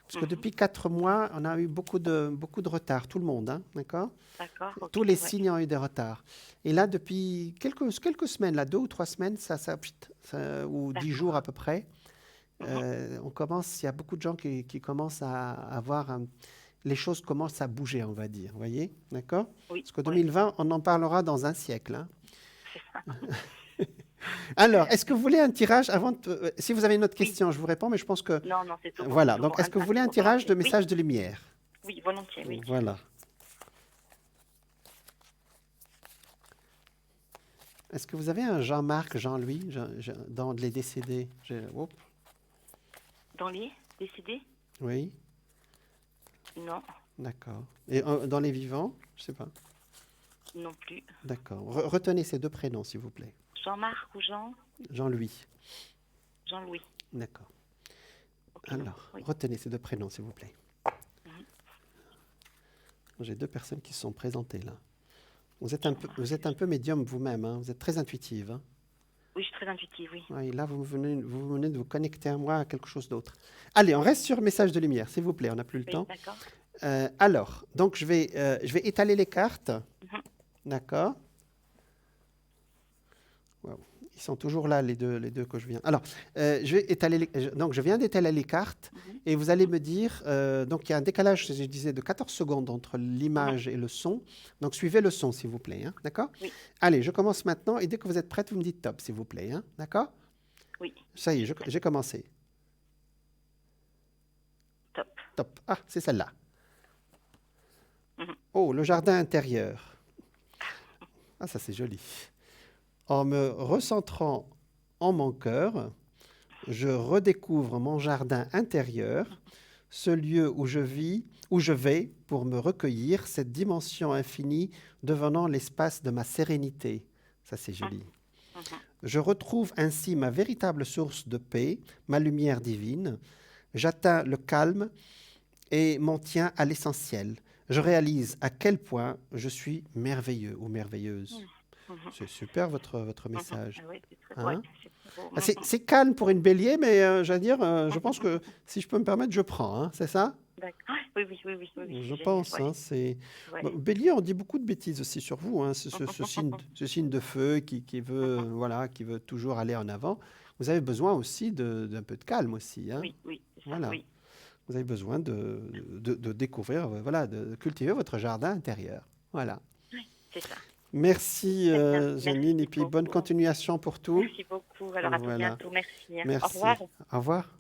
Parce que depuis 4 mois, on a eu beaucoup de retard, tout le monde, hein, d'accord? D'accord, ok, Tous les ouais. signes ont eu des retards. Et là, depuis quelques semaines, là, 2 ou 3 semaines, ou 10 jours à peu près, il y a beaucoup de gens qui commencent à avoir les choses commencent à bouger, on va dire. Vous voyez, d'accord? Oui, Parce que oui, 2020, on en parlera dans un siècle, hein. c'est ça. Alors, est-ce que vous voulez un tirage avant si vous avez une autre Oui. question, je vous réponds, mais je pense que Non, c'est tout bon. voilà. c'est tout Donc, bon. est-ce que vous voulez un tirage de messages de lumière? Oui, volontiers, oui. Voilà. Est-ce que vous avez un Jean-Marc, Jean-Louis dans les décédés? Oups. Dans les décédés? Oui, Non, d'accord. Et dans les vivants? Je ne sais pas. non plus. D'accord. Retenez ces deux prénoms, s'il vous plaît. Jean-Marc ou Jean? Jean-Louis. Jean-Louis. D'accord. Ok, Alors, oui. retenez ces deux prénoms, s'il vous plaît. J'ai deux personnes qui se sont présentées là. Vous êtes un peu médium vous-même, hein. Vous êtes très intuitive, hein. Oui, je suis très intuitive, oui. Oui, là, vous venez de vous connecter à moi à quelque chose d'autre. Allez, on reste sur message de lumière, s'il vous plaît, on n'a plus le Oui, temps. d'accord. Alors, donc je vais étaler les cartes. D'accord. Wow. Ils sont toujours là, les deux que je viens. Alors, je vais étaler donc, je viens d'étaler les cartes et vous allez me dire, donc il y a un décalage, je disais, de 14 secondes entre l'image et le son. Donc, suivez le son, s'il vous plaît, hein. D'accord? Oui. Allez, je commence maintenant et dès que vous êtes prête, vous me dites top, s'il vous plaît, hein. D'accord? Oui, Ça y est, j'ai commencé. top. Top. Ah, c'est celle-là. Oh, le jardin intérieur. Ah, ça c'est joli. En me recentrant en mon cœur, je redécouvre mon jardin intérieur, ce lieu où je vis, où je vais pour me recueillir, cette dimension infinie devenant l'espace de ma sérénité. Ça c'est joli. Je retrouve ainsi ma véritable source de paix, ma lumière divine. J'atteins le calme et m'en tiens à l'essentiel. Je réalise à quel point je suis merveilleux ou merveilleuse. C'est super votre message. Oui, c'est très, Hein? c'est très beau. Ah, c'est calme pour une bélier, mais j'allais dire, je pense que si je peux me permettre, je prends. Hein, c'est ça? D'accord. Oui, oui, oui, oui, oui, Je c'est pense. génial, Hein, c'est... ouais. Bon, bélier, on dit beaucoup de bêtises aussi sur vous. Hein, ce signe de feu qui veut, voilà, qui veut toujours aller en avant. Vous avez besoin aussi d'un peu de calme aussi. Hein? Oui, oui, c'est ça, Voilà. oui. Vous avez besoin de découvrir, voilà, de cultiver votre jardin intérieur. Voilà. Oui, c'est ça. Merci Très bien. Janine, Merci et puis bonne beaucoup. continuation pour tout. Merci beaucoup. Alors, à tout Voilà. bientôt. Merci. Hein. Merci. Au revoir. Au revoir.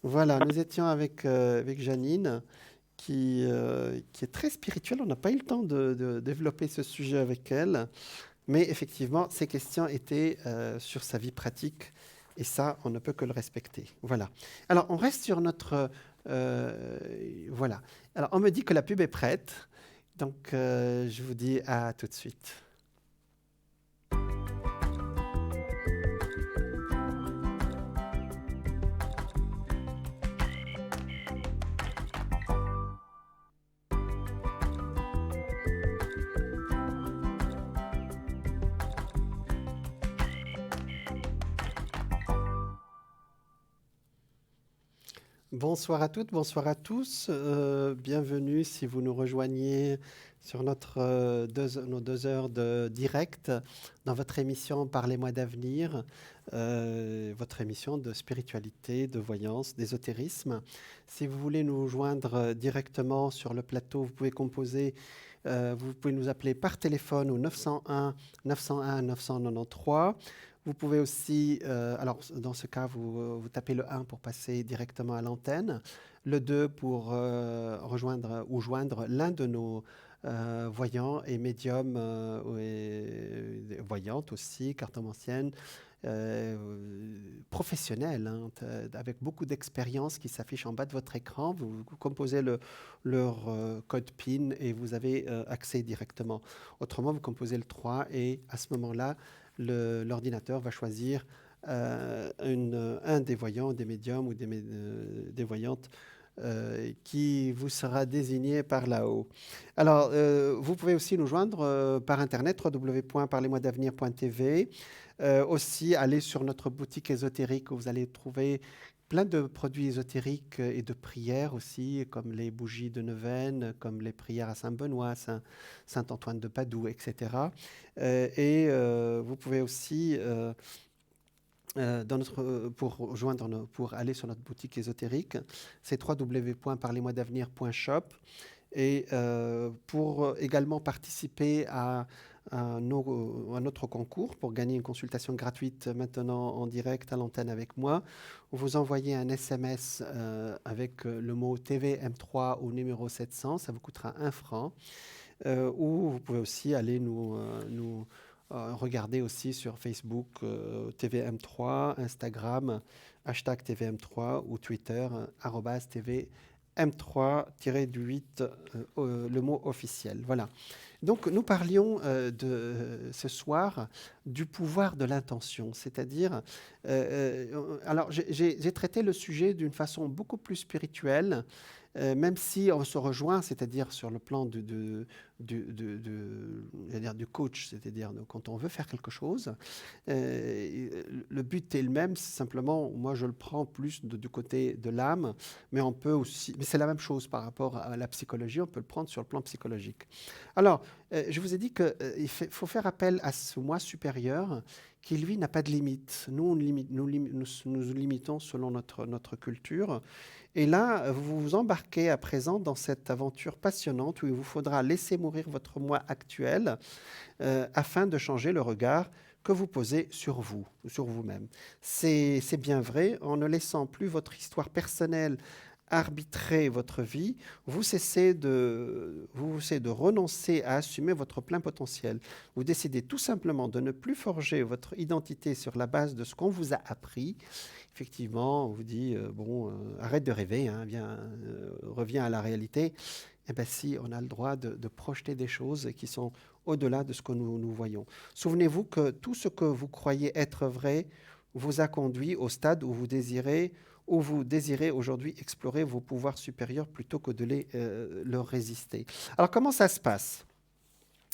Voilà, nous étions avec Janine, qui est très spirituelle. On n'a pas eu le temps de développer ce sujet avec elle, mais effectivement, ces questions étaient sur sa vie pratique, et ça, on ne peut que le respecter. Voilà. Alors, on reste sur notre... voilà. Alors, on me dit que la pub est prête, donc je vous dis à tout de suite. Bonsoir à toutes, bonsoir à tous. Bienvenue si vous nous rejoignez sur nos 2 heures de direct dans votre émission Parlez-moi d'avenir, votre émission de spiritualité, de voyance, d'ésotérisme. Si vous voulez nous joindre directement sur le plateau, vous pouvez vous pouvez nous appeler par téléphone au 901 901 993. Vous pouvez aussi, alors dans ce cas, vous tapez le 1 pour passer directement à l'antenne, le 2 pour rejoindre ou joindre l'un de nos voyants et médiums, et voyantes aussi, cartomanciennes, professionnelles, hein, avec beaucoup d'expérience qui s'affiche en bas de votre écran. Vous composez leur code PIN et vous avez accès directement. Autrement, vous composez le 3 et à ce moment-là, l'ordinateur va choisir un des voyants, des médiums ou des voyantes qui vous sera désigné par là-haut. Alors, vous pouvez aussi nous joindre par Internet, www.parlezmoi-d'avenir.tv. Aussi, aller sur notre boutique ésotérique où vous allez trouver plein de produits ésotériques et de prières aussi, comme les bougies de neuvaine, comme les prières à Saint-Benoît, Saint-Antoine de Padoue, etc. Vous pouvez aussi pour aller sur notre boutique ésotérique, c'est www.parlez-moi-d'avenir.shop. Et pour également participer à notre concours, pour gagner une consultation gratuite maintenant en direct à l'antenne avec moi, vous envoyez un SMS avec le mot TVM3 au numéro 700, ça vous coûtera 1 franc. Ou vous pouvez aussi aller nous regarder aussi sur Facebook TVM3, Instagram, hashtag TVM3 ou Twitter, @TVM3-8, le mot officiel. Voilà. Donc nous parlions ce soir du pouvoir de l'intention, c'est-à-dire, alors j'ai traité le sujet d'une façon beaucoup plus spirituelle, même si on se rejoint, c'est-à-dire sur le plan du coach, c'est-à-dire quand on veut faire quelque chose, le but est le même, simplement, moi je le prends plus du côté de l'âme, mais on peut aussi, mais c'est la même chose par rapport à la psychologie, on peut le prendre sur le plan psychologique. Alors, je vous ai dit qu'il faut faire appel à ce moi supérieur qui, lui, n'a pas de limite. Nous, nous limitons selon notre culture. Et là, vous vous embarquez à présent dans cette aventure passionnante où il vous faudra laisser mourir votre moi actuel afin de changer le regard que vous posez sur vous, sur vous-même. C'est bien vrai, en ne laissant plus votre histoire personnelle arbitrer votre vie, vous cessez de renoncer à assumer votre plein potentiel. Vous décidez tout simplement de ne plus forger votre identité sur la base de ce qu'on vous a appris. Effectivement, on vous dit, arrête de rêver, hein, reviens à la réalité. Eh bien si, on a le droit de projeter des choses qui sont au-delà de ce que nous voyons. Souvenez-vous que tout ce que vous croyez être vrai vous a conduit au stade où vous désirez aujourd'hui explorer vos pouvoirs supérieurs plutôt que de leur résister. Alors, comment ça se passe?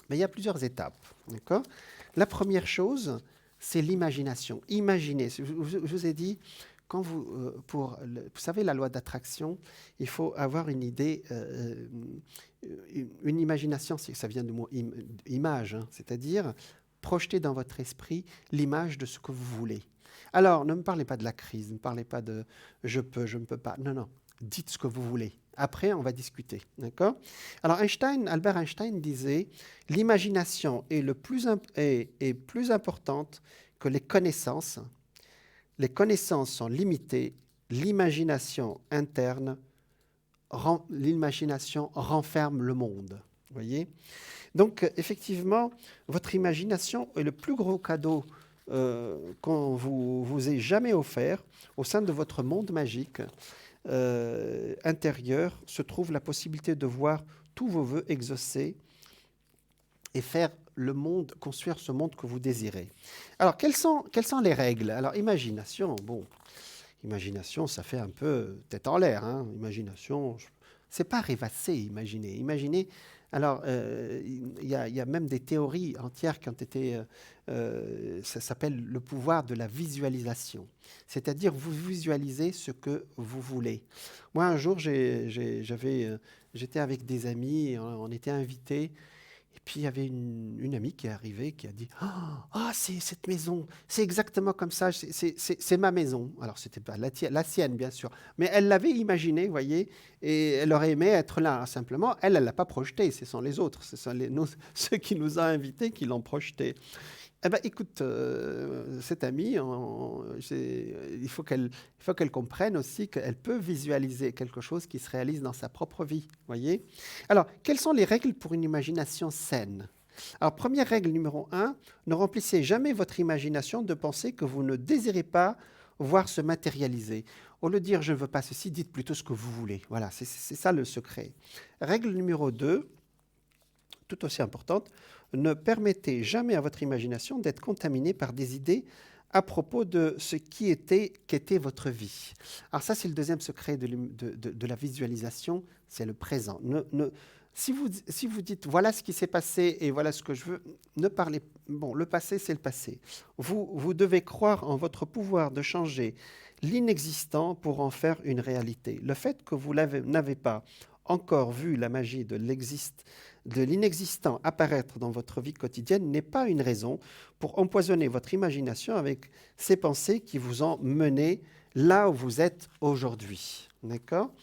Il y a plusieurs étapes. D'accord? La première chose, c'est l'imagination. Imaginez. Je vous ai dit, vous savez, la loi d'attraction, il faut avoir une idée, une imagination, ça vient du mot image, hein, c'est-à-dire projeter dans votre esprit l'image de ce que vous voulez. Alors, ne me parlez pas de la crise, ne me parlez pas de « je peux, je ne peux pas ». Non, non, dites ce que vous voulez. Après, on va discuter, d'accord? Alors, Albert Einstein disait « L'imagination est plus importante que les connaissances. Les connaissances sont limitées. L'imagination interne, l'imagination renferme le monde. » Vous voyez? Donc, effectivement, votre imagination est le plus gros cadeau qu'on vous ait jamais offert. Au sein de votre monde magique intérieur se trouve la possibilité de voir tous vos vœux exaucés et faire le monde, construire ce monde que vous désirez. Alors, quelles sont les règles? Alors, imagination, imagination, ça fait un peu tête en l'air. Hein. Imagination, c'est pas rêvasser, imaginer. Imaginez. Alors, il y a même des théories entières qui ont été... ça s'appelle le pouvoir de la visualisation. C'est-à-dire, vous visualisez ce que vous voulez. Moi, un jour, j'étais avec des amis, on était invités, et puis il y avait une amie qui est arrivée, qui a dit « Ah, c'est cette maison, c'est exactement comme ça, c'est ma maison. » Alors, ce n'était pas la sienne, bien sûr, mais elle l'avait imaginé, vous voyez, et elle aurait aimé être là. Simplement, elle ne l'a pas projeté, ce sont les autres, ce sont ceux qui nous ont invités qui l'ont projeté. Eh bien, écoute, cette amie, il faut qu'elle comprenne aussi qu'elle peut visualiser quelque chose qui se réalise dans sa propre vie, voyez. Alors, quelles sont les règles pour une imagination saine? Alors, première règle numéro 1, ne remplissez jamais votre imagination de pensées que vous ne désirez pas voir se matérialiser. Au lieu de dire « je ne veux pas ceci », dites plutôt ce que vous voulez. Voilà, c'est ça le secret. Règle numéro 2, tout aussi importante, ne permettez jamais à votre imagination d'être contaminée par des idées à propos de ce qu'était votre vie. Alors ça, c'est le deuxième secret de la visualisation, c'est le présent. Si vous dites « voilà ce qui s'est passé et voilà ce que je veux », ne parlez... Bon, le passé, c'est le passé. Vous devez croire en votre pouvoir de changer l'inexistant pour en faire une réalité. Le fait que vous n'avez pas encore vu la magie de l'inexistant apparaître dans votre vie quotidienne n'est pas une raison pour empoisonner votre imagination avec ces pensées qui vous ont mené là où vous êtes aujourd'hui. D'accord ?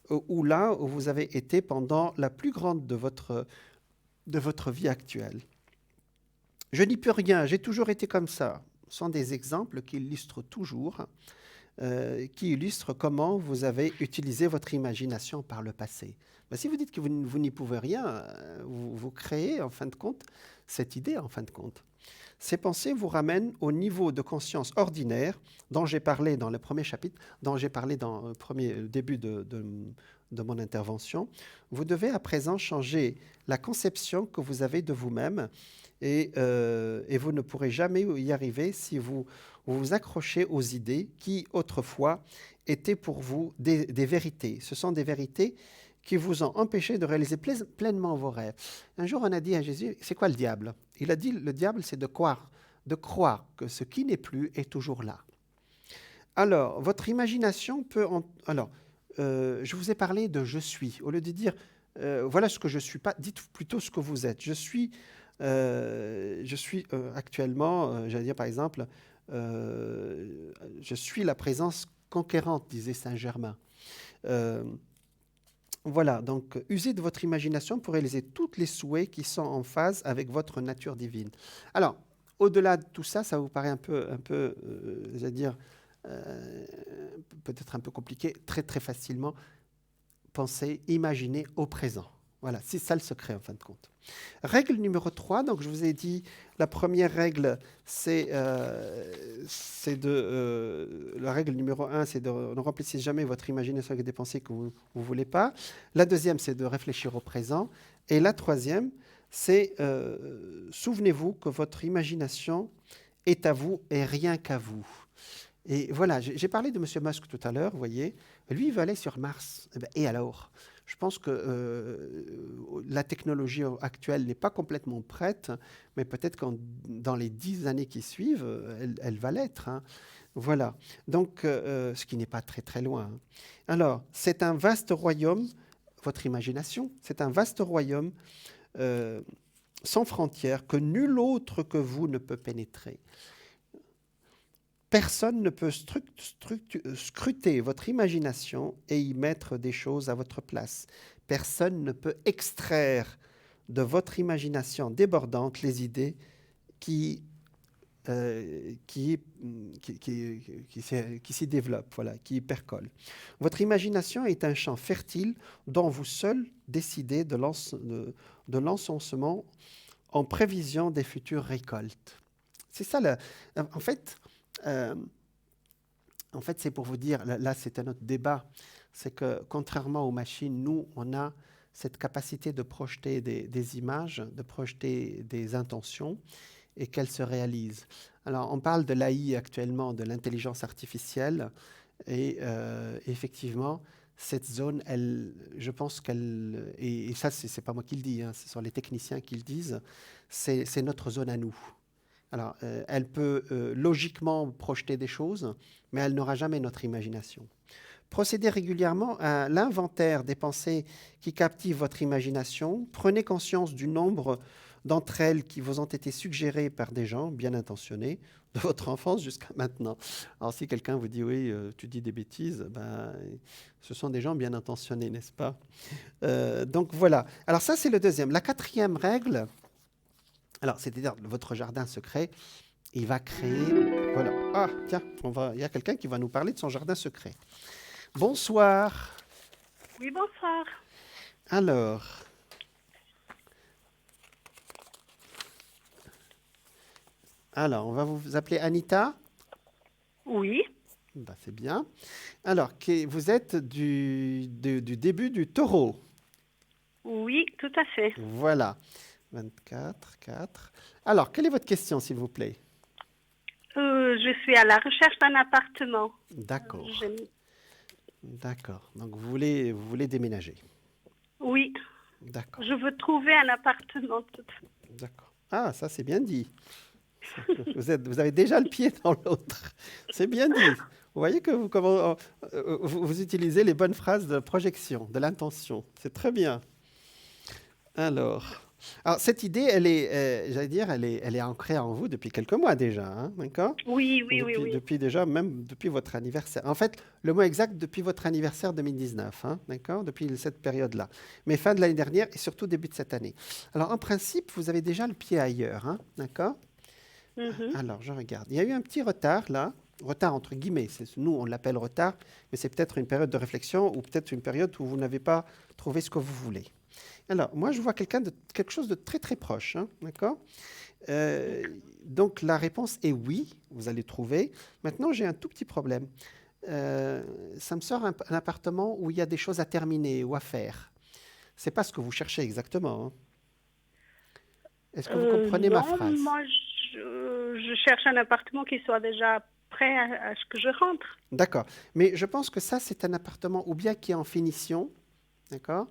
Ou là où vous avez été pendant la plus grande de votre vie actuelle. Je n'y peux rien, j'ai toujours été comme ça. Ce sont des exemples qui illustrent toujours, qui illustrent comment vous avez utilisé votre imagination par le passé. Ben, si vous dites que vous n'y pouvez rien, vous créez en fin de compte cette idée en fin de compte. Ces pensées vous ramènent au niveau de conscience ordinaire dont j'ai parlé dans le premier chapitre, dont j'ai parlé dans le premier début de mon intervention. Vous devez à présent changer la conception que vous avez de vous-même et vous ne pourrez jamais y arriver si vous vous accrochez aux idées qui, autrefois, étaient pour vous des vérités. Ce sont des vérités qui vous ont empêché de réaliser pleinement vos rêves. Un jour, on a dit à Jésus, c'est quoi le diable ? Il a dit, le diable, c'est de croire que ce qui n'est plus est toujours là. Alors, votre imagination peut... je vous ai parlé de « je suis ». Au lieu de dire « voilà ce que je suis pas », dites plutôt ce que vous êtes. Je suis actuellement, j'allais dire par exemple, je suis la présence conquérante, disait Saint Germain. Voilà, donc usez de votre imagination pour réaliser tous les souhaits qui sont en phase avec votre nature divine. Alors, au-delà de tout ça, ça vous paraît un peu j'allais dire, peut-être un peu compliqué, très très facilement, pensez, imaginez au présent. Voilà, c'est ça le secret en fin de compte. Règle numéro 3, donc je vous ai dit, la première règle, la règle numéro 1, c'est de ne remplissez jamais votre imagination avec des pensées que vous ne voulez pas. La deuxième, c'est de réfléchir au présent. Et la troisième, c'est souvenez-vous que votre imagination est à vous et rien qu'à vous. Et voilà, j'ai parlé de M. Musk tout à l'heure, vous voyez. Lui, il veut aller sur Mars. Et alors ? Je pense que la technologie actuelle n'est pas complètement prête, mais peut-être que dans les 10 années qui suivent, elle va l'être. Hein. Voilà. Donc, ce qui n'est pas très très loin. Hein. Alors, c'est un vaste royaume, votre imagination, c'est un vaste royaume sans frontières que nul autre que vous ne peut pénétrer. Personne ne peut scruter votre imagination et y mettre des choses à votre place. Personne ne peut extraire de votre imagination débordante les idées qui s'y développent, voilà, qui y percolent. Votre imagination est un champ fertile dont vous seul décidez de l'encensement en prévision des futures récoltes. C'est ça, en fait, c'est pour vous dire, là c'est un autre débat, c'est que contrairement aux machines, nous, on a cette capacité de projeter des images, de projeter des intentions et qu'elles se réalisent. Alors, on parle de l'AI actuellement, de l'intelligence artificielle, et effectivement, cette zone, je pense qu'elle, et ça, c'est pas moi qui le dis, hein, ce sont les techniciens qui le disent, c'est notre zone à nous. Alors, elle peut logiquement projeter des choses, mais elle n'aura jamais notre imagination. Procédez régulièrement à l'inventaire des pensées qui captivent votre imagination. Prenez conscience du nombre d'entre elles qui vous ont été suggérées par des gens bien intentionnés, de votre enfance jusqu'à maintenant. Alors, si quelqu'un vous dit « oui, tu dis des bêtises », ben, ce sont des gens bien intentionnés, n'est-ce pas ? Donc, voilà. Alors, ça, c'est le deuxième. La quatrième règle... Alors, c'est-à-dire, votre jardin secret, il va créer... Voilà. Ah, tiens, il y a quelqu'un qui va nous parler de son jardin secret. Bonsoir. Oui, bonsoir. Alors... on va vous appeler Anita ? Oui. Ben, c'est bien. Alors, vous êtes du début du taureau. Oui, tout à fait. Voilà. 24, 4. Alors, quelle est votre question, s'il vous plaît ? Je suis à la recherche d'un appartement. D'accord. D'accord. Donc, vous voulez déménager ? Oui. D'accord. Je veux trouver un appartement. D'accord. Ah, ça, c'est bien dit. Vous avez déjà le pied dans l'autre. C'est bien dit. Vous voyez que vous utilisez les bonnes phrases de projection, de l'intention. C'est très bien. Alors, cette idée, j'allais dire, elle est ancrée en vous depuis quelques mois déjà, hein, d'accord? Oui, oui, oui, oui. Depuis déjà, même depuis votre anniversaire. En fait, le mot exact, depuis votre anniversaire 2019, hein, d'accord? Depuis cette période-là. Mais fin de l'année dernière et surtout début de cette année. Alors, en principe, vous avez déjà le pied ailleurs, hein, d'accord? Mhm. Alors, je regarde. Il y a eu un petit retard là. Retard entre guillemets. Nous, on l'appelle retard, mais c'est peut-être une période de réflexion ou peut-être une période où vous n'avez pas trouvé ce que vous voulez. Alors, moi, je vois quelque chose de très, très proche, hein, d'accord? Donc, la réponse est oui, vous allez trouver. Maintenant, j'ai un tout petit problème. Ça me sort un appartement où il y a des choses à terminer ou à faire. C'est pas ce que vous cherchez exactement, hein. Est-ce que vous comprenez ma Non, phrase? moi, je cherche un appartement qui soit déjà prêt à ce que je rentre. D'accord. Mais je pense que ça, c'est un appartement ou bien qui est en finition, d'accord?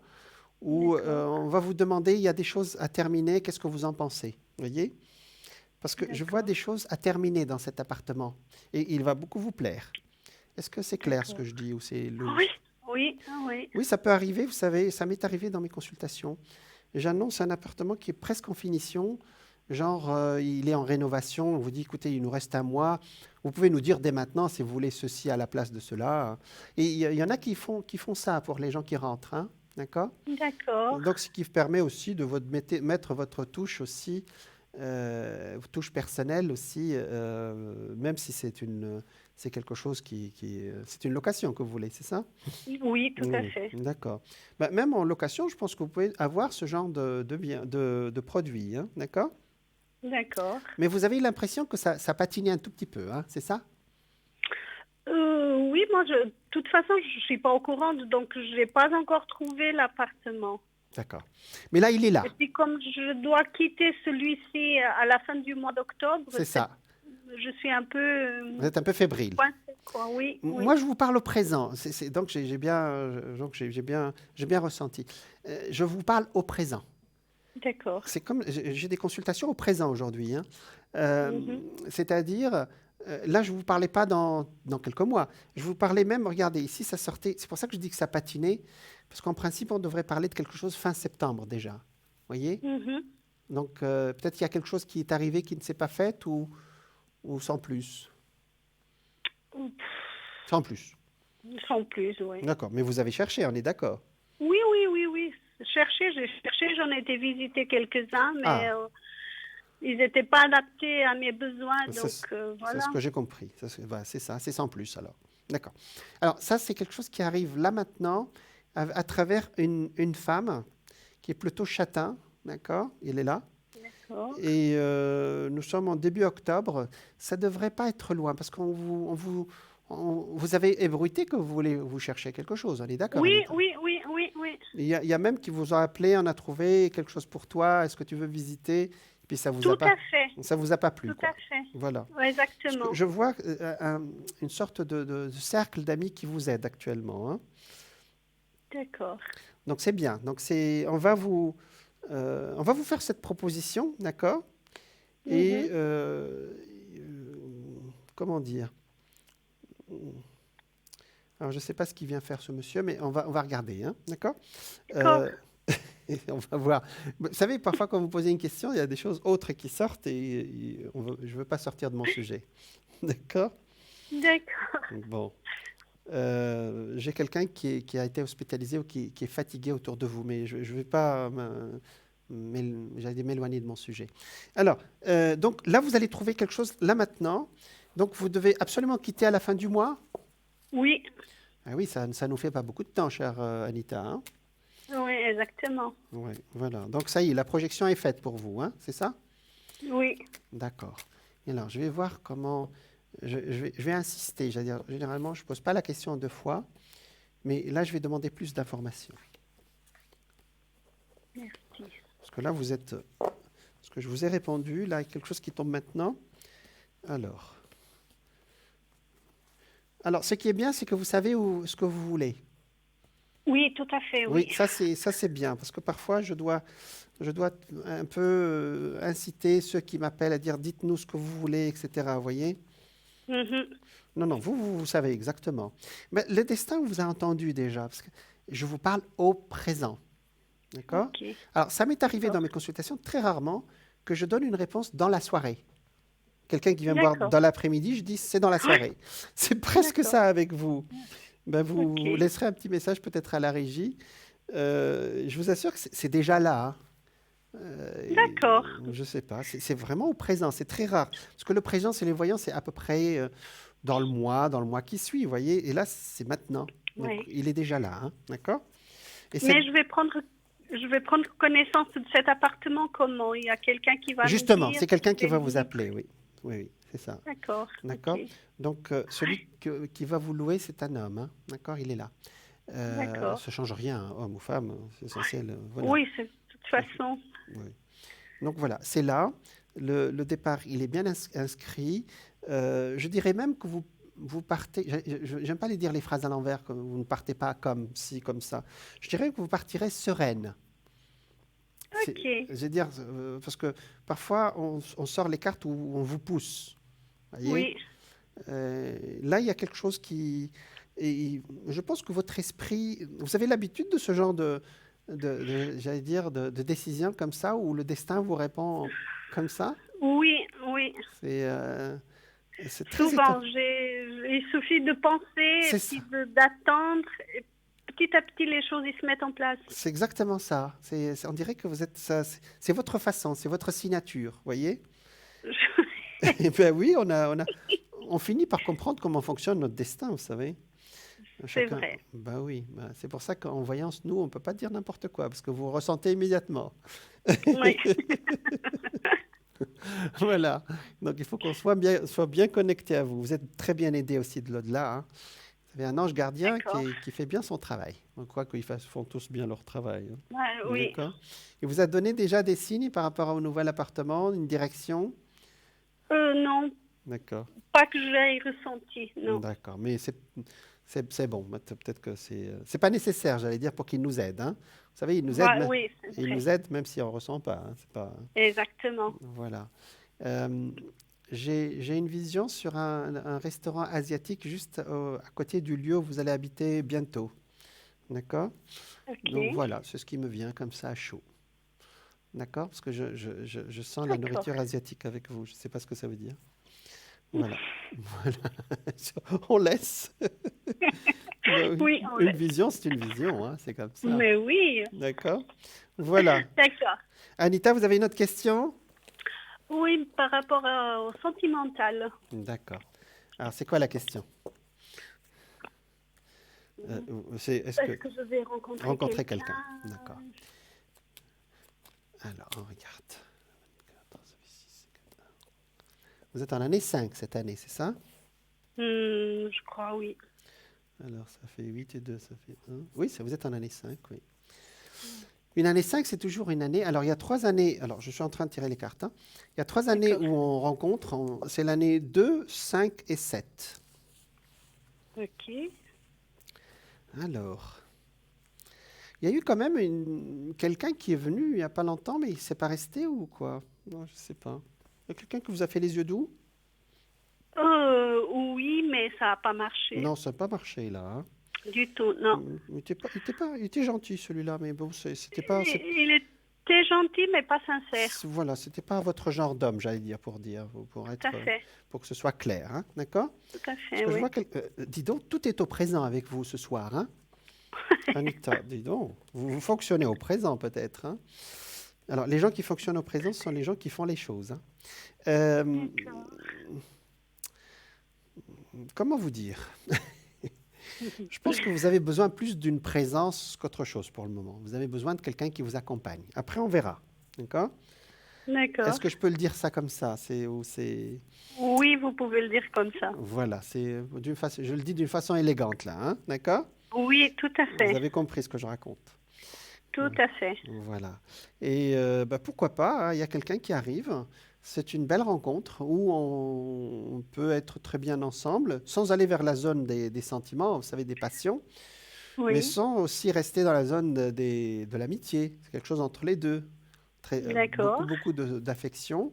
Ou on va vous demander, il y a des choses à terminer, qu'est-ce que vous en pensez? Vous voyez? Parce que je vois des choses à terminer dans cet appartement et il va beaucoup vous plaire. Est-ce que c'est clair ce que je dis ou c'est lourd? Oui, oui, oui. Oui, ça peut arriver, vous savez, ça m'est arrivé dans mes consultations. J'annonce un appartement qui est presque en finition, genre il est en rénovation, on vous dit, écoutez, il nous reste un mois, vous pouvez nous dire dès maintenant si vous voulez ceci à la place de cela. Et il y en a qui font ça pour les gens qui rentrent, hein, d'accord? D'accord. Donc, ce qui permet aussi de mettre votre touche aussi, touche personnelle aussi, même si c'est quelque chose c'est une location que vous voulez, c'est ça? Oui, tout à Oui, fait. d'accord. Bah, même en location, je pense que vous pouvez avoir ce genre de produit, hein, d'accord? D'accord. Mais vous avez l'impression que ça patinait un tout petit peu, hein, c'est ça? Oui, moi, de toute façon, je ne suis pas au courant, donc je n'ai pas encore trouvé l'appartement. D'accord. Mais là, il est là, Et puis, comme je dois quitter celui-ci à la fin du mois d'octobre, c'est ça. je suis un peu Vous êtes un peu fébrile. coincée, quoi. Oui, oui. Moi, je vous parle au présent. Donc, j'ai bien ressenti. Je vous parle au présent. D'accord. C'est comme j'ai des consultations au présent aujourd'hui, hein. Mhm. C'est-à-dire, là, je ne vous parlais pas dans quelques mois. Je vous parlais même, regardez, ici, ça sortait. C'est pour ça que je dis que ça patinait, parce qu'en principe, on devrait parler de quelque chose fin septembre déjà. Vous voyez? Mhm. Donc, peut-être qu'il y a quelque chose qui est arrivé qui ne s'est pas fait ou sans plus. Sans plus. Sans plus, oui. D'accord. Mais vous avez cherché, on est d'accord. Oui, oui, oui, oui. J'ai cherché, j'en ai été visiter quelques-uns, mais Ah. ils n'étaient pas adaptés à mes besoins, C'est donc c'est voilà. ce que j'ai compris. Voilà, c'est ça, c'est sans plus alors. D'accord. Alors ça, c'est quelque chose qui arrive là maintenant à travers une femme qui est plutôt châtain, d'accord? Il est là. D'accord. Et nous sommes en début octobre. Ça ne devrait pas être loin parce vous avez ébruité que vous cherchez quelque chose. On est d'accord? Oui, Anita? oui, oui, oui, oui. Il y a même qui vous ont appelé, on a trouvé quelque chose pour toi. Est-ce que tu veux visiter? Et puis ça vous Tout a pas, à fait. ça vous a pas plu, Tout quoi. à fait. Voilà. Ouais, exactement. Je vois une sorte de cercle d'amis qui vous aide actuellement, hein. D'accord. Donc c'est bien. Donc on va vous faire cette proposition, d'accord? Et comment dire? Alors je ne sais pas ce qu'il vient faire ce monsieur, mais on va regarder, hein, d'accord? D'accord. Et on va voir. Vous savez, parfois quand vous posez une question, il y a des choses autres qui sortent et je ne veux pas sortir de mon sujet, d'accord? D'accord. Bon. J'ai quelqu'un qui a été hospitalisé ou qui est fatigué autour de vous, mais je ne vais pas j'allais m'éloigner de mon sujet. Alors, donc là, vous allez trouver quelque chose là maintenant. Donc, vous devez absolument quitter à la fin du mois. Oui. Ah oui, ça ne nous fait pas beaucoup de temps, chère Anita, hein? Oui, exactement. Ouais, voilà. Donc, ça y est, la projection est faite pour vous, hein, c'est ça? Oui. D'accord. Et alors, je vais voir comment... Je vais insister. Généralement, je ne pose pas la question deux fois, mais là, je vais demander plus d'informations. Merci. Parce que là, vous êtes... Ce que je vous ai répondu, là, il y a quelque chose qui tombe maintenant. Alors, ce qui est bien, c'est que vous savez ce que vous voulez. Oui, tout à fait, oui. Oui, ça c'est bien, parce que parfois, je dois un peu inciter ceux qui m'appellent à dire « dites-nous ce que vous voulez », etc. Vous voyez? Mhm. Non, non, vous savez exactement. Mais le destin, vous a entendu déjà, parce que je vous parle au présent. D'accord? Ok. Alors, ça m'est arrivé dans D'accord. mes consultations très rarement que je donne une réponse dans la soirée. Quelqu'un qui vient me voir D'accord. dans l'après-midi, je dis c'est dans la Ouais. soirée. C'est presque D'accord. ça avec vous. Ben, Ok. vous laisserez un petit message peut-être à la régie. Je vous assure que c'est déjà là, hein. D'accord. Je ne sais pas, c'est vraiment au présent, c'est très rare. Parce que le présent, c'est les voyants, c'est à peu près dans le mois qui suit, vous voyez. Et là, c'est maintenant. Donc, Oui. il est déjà là, hein, d'accord? Et c'est Mais je vais prendre connaissance de cet appartement comment? Il y a quelqu'un qui va me justement, dire c'est quelqu'un si qui c'est va vous libre. appeler, oui. Oui, oui, c'est ça. D'accord. Ok. D'accord? Donc, celui qui va vous louer, c'est un homme, hein, d'accord? Il est là. D'accord. Ça change rien, hein, homme ou femme, c'est essentiel. Voilà. Oui, de toute façon. Oui. Donc voilà, c'est là. Le départ, il est bien inscrit. Je dirais même que vous partez. J'aime pas les dire les phrases à l'envers, que vous ne partez pas comme ci, comme ça. Je dirais que vous partirez sereine. Ok. Je veux dire, parce que parfois, on sort les cartes où on vous pousse. Voyez? Oui. Là, il y a quelque chose qui. Et je pense que votre esprit. Vous avez l'habitude de ce genre j'allais dire, de décision comme ça, où le destin vous répond comme ça? Oui, oui. C'est c'est très étonnant. Souvent, il suffit de penser C'est et ça. puis d'attendre. Et petit à petit, les choses ils se mettent en place. C'est exactement ça. On dirait que vous êtes ça. C'est votre façon, c'est votre signature, voyez? Eh bien oui, on finit par comprendre comment fonctionne notre destin, vous savez. C'est Chacun. vrai. Bah oui, bah, c'est pour ça qu'en voyance, nous, on ne peut pas dire n'importe quoi, parce que vous ressentez immédiatement. Oui. Voilà. Donc il faut qu'on soit bien connecté à vous. Vous êtes très bien aidé aussi de l'au-delà, hein. Vous avez un ange gardien D'accord. qui fait bien son travail. On croit qu'ils font tous bien leur travail, hein. Ouais, oui. D'accord. Il vous a donné déjà des signes par rapport au nouvel appartement, une direction? Non, D'accord. pas que j'ai ressenti. Non. D'accord. Mais c'est bon. Peut-être que c'est pas nécessaire, j'allais dire, pour qu'il nous aide, hein. Vous savez, il nous aide, Oui, c'est il vrai. nous aide même si on ne ressent pas, hein. C'est pas. Exactement. Voilà. Euh, j'ai une vision sur un restaurant asiatique juste à côté du lieu où vous allez habiter bientôt. D'accord? Ok. Donc voilà, c'est ce qui me vient comme ça à chaud. D'accord? Parce que je sens la D'accord. nourriture asiatique avec vous. Je ne sais pas ce que ça veut dire. Voilà. Voilà. On laisse. Ben oui. Oui, on Une laisse. vision, c'est une vision, hein. C'est comme ça. Mais oui. D'accord? Voilà. D'accord. Anita, vous avez une autre question? Oui, par rapport au sentimental. D'accord. Alors, c'est quoi la question? Est-ce Est-ce que que je vais rencontrer rencontrer quelqu'un? quelqu'un? D'accord. Alors, on regarde. Vous êtes en année 5 cette année, c'est ça? Je crois, oui. Alors, ça fait 8 et 2, ça fait 1. Oui, vous êtes en année 5, oui. Une année 5, c'est toujours une année. Alors, il y a 3 années. Alors, je suis en train de tirer les cartes, hein. Il y a 3 années D'accord. où on rencontre. C'est l'année 2, 5 et 7. Ok. Alors, il y a eu quand même quelqu'un qui est venu il n'y a pas longtemps, mais il ne s'est pas resté ou quoi? Non, je ne sais pas. Il y a quelqu'un qui vous a fait les yeux doux? Oui, mais ça n'a pas marché. Non, ça n'a pas marché là, hein. Du tout, non. Il était gentil celui-là, mais bon, c'était pas. Il était gentil, mais pas sincère. Voilà, c'était pas votre genre d'homme, j'allais dire, pour Tout à fait. pour que ce soit clair, hein, d'accord? Tout à Parce fait, que je oui. vois dis donc, tout est au présent avec vous ce soir, hein? Anita, dis donc, vous fonctionnez au présent peut-être, hein? Alors, les gens qui fonctionnent au présent ce sont les gens qui font les choses, hein. D'accord. Comment vous dire? Je pense que vous avez besoin plus d'une présence qu'autre chose pour le moment. Vous avez besoin de quelqu'un qui vous accompagne. Après, on verra, d'accord? D'accord. Est-ce que je peux le dire ça comme ça? Oui, vous pouvez le dire comme ça. Voilà, je le dis d'une façon élégante là, hein, d'accord? Oui, tout à Vous fait. avez compris ce que je raconte. Tout à fait. Voilà. Et pourquoi pas, hein, il y a quelqu'un qui arrive. C'est une belle rencontre où on peut être très bien ensemble, sans aller vers la zone des sentiments, vous savez, des passions, mais Oui. sans aussi rester dans la zone de l'amitié. C'est quelque chose entre les deux. D'accord. Beaucoup d'affection.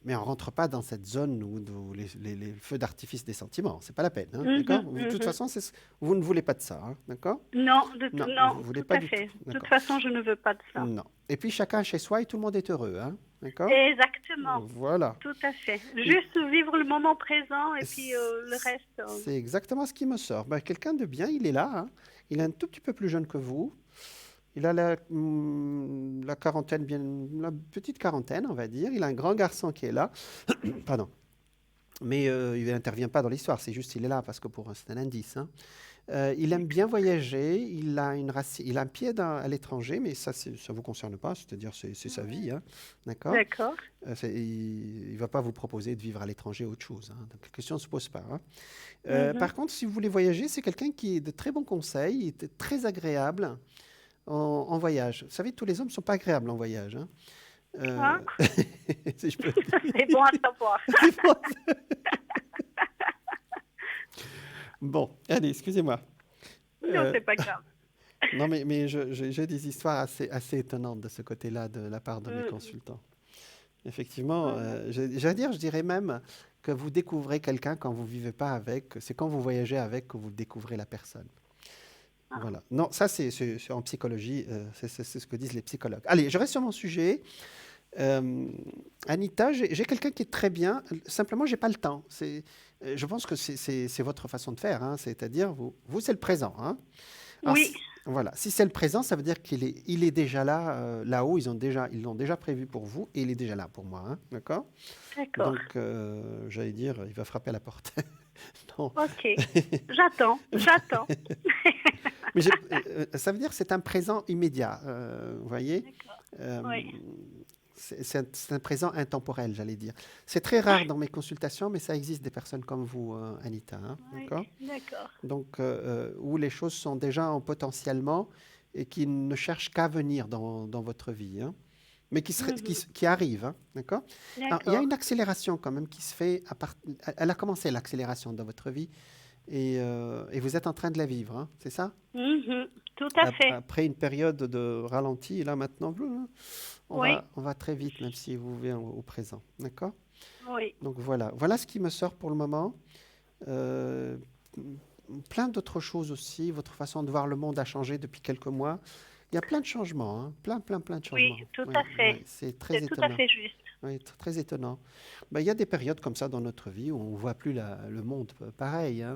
Mais on ne rentre pas dans cette zone où les feux d'artifice des sentiments. Ce n'est pas la peine. D'accord. De toute façon, vous ne voulez pas de ça. D'accord. Non, non, vous voulez tout pas à du fait. tout. De toute D'accord. façon, je ne veux pas de ça. Non. Et puis chacun chez soi et tout le monde est heureux. D'accord. Exactement. Voilà. Tout à fait. Juste vivre le moment présent et puis le reste. C'est exactement ce qui me sort. Quelqu'un de bien, il est là. Il est un tout petit peu plus jeune que vous. Il a la quarantaine, la petite quarantaine, on va dire. Il a un grand garçon qui est là. Pardon. Mais il n'intervient pas dans l'histoire, c'est juste il est là parce que c'est un indice. Il aime bien voyager, il a un pied à l'étranger, mais ça ne vous concerne pas, c'est-à-dire c'est sa vie. D'accord. D'accord. Il ne va pas vous proposer de vivre à l'étranger autre chose. Donc la question ne se pose pas. Par contre, si vous voulez voyager, c'est quelqu'un qui est de très bons conseils, il est très agréable en voyage. Vous savez, tous les hommes ne sont pas agréables en voyage. Si je peux c'est bon à savoir. Bon, allez, excusez-moi. Non, c'est pas grave. Non, mais j'ai des histoires assez étonnantes de ce côté-là de la part de mes consultants. Effectivement, je dirais même que vous découvrez quelqu'un quand vous ne vivez pas avec. C'est quand vous voyagez avec que vous découvrez la personne. Voilà. Non, ça, c'est en psychologie, c'est ce que disent les psychologues. Allez, je reste sur mon sujet. Anita, j'ai quelqu'un qui est très bien. Simplement, je n'ai pas le temps. Je pense que c'est votre façon de faire. C'est-à-dire, vous c'est le présent. Alors, oui. Voilà. Si c'est le présent, ça veut dire qu'il est déjà là, là-haut. Ils l'ont déjà prévu pour vous et il est déjà là pour moi. D'accord. D'accord. Donc, j'allais dire, il va frapper à la porte. Non. Ok. J'attends. Mais ça veut dire que c'est un présent immédiat. Vous voyez. Oui. C'est un présent intemporel, j'allais dire. C'est très rare dans mes consultations, mais ça existe des personnes comme vous, Anita. Oui, d'accord. Donc, où les choses sont déjà en potentiellement et qui ne cherchent qu'à venir dans votre vie, mais qui arrivent. D'accord. Alors, il y a une accélération quand même qui se fait. Elle a commencé l'accélération dans votre vie et vous êtes en train de la vivre, c'est ça? Tout à fait. Après une période de ralenti, là maintenant, on va très vite, même si vous vivez au présent. D'accord. Oui. Donc voilà ce qui me sort pour le moment. Plein d'autres choses aussi. Votre façon de voir le monde a changé depuis quelques mois. Il y a plein de changements, plein de changements. Oui, tout à fait. C'est très étonnant. Tout à fait juste. Oui, très étonnant. Il y a des périodes comme ça dans notre vie où on ne voit plus le monde pareil,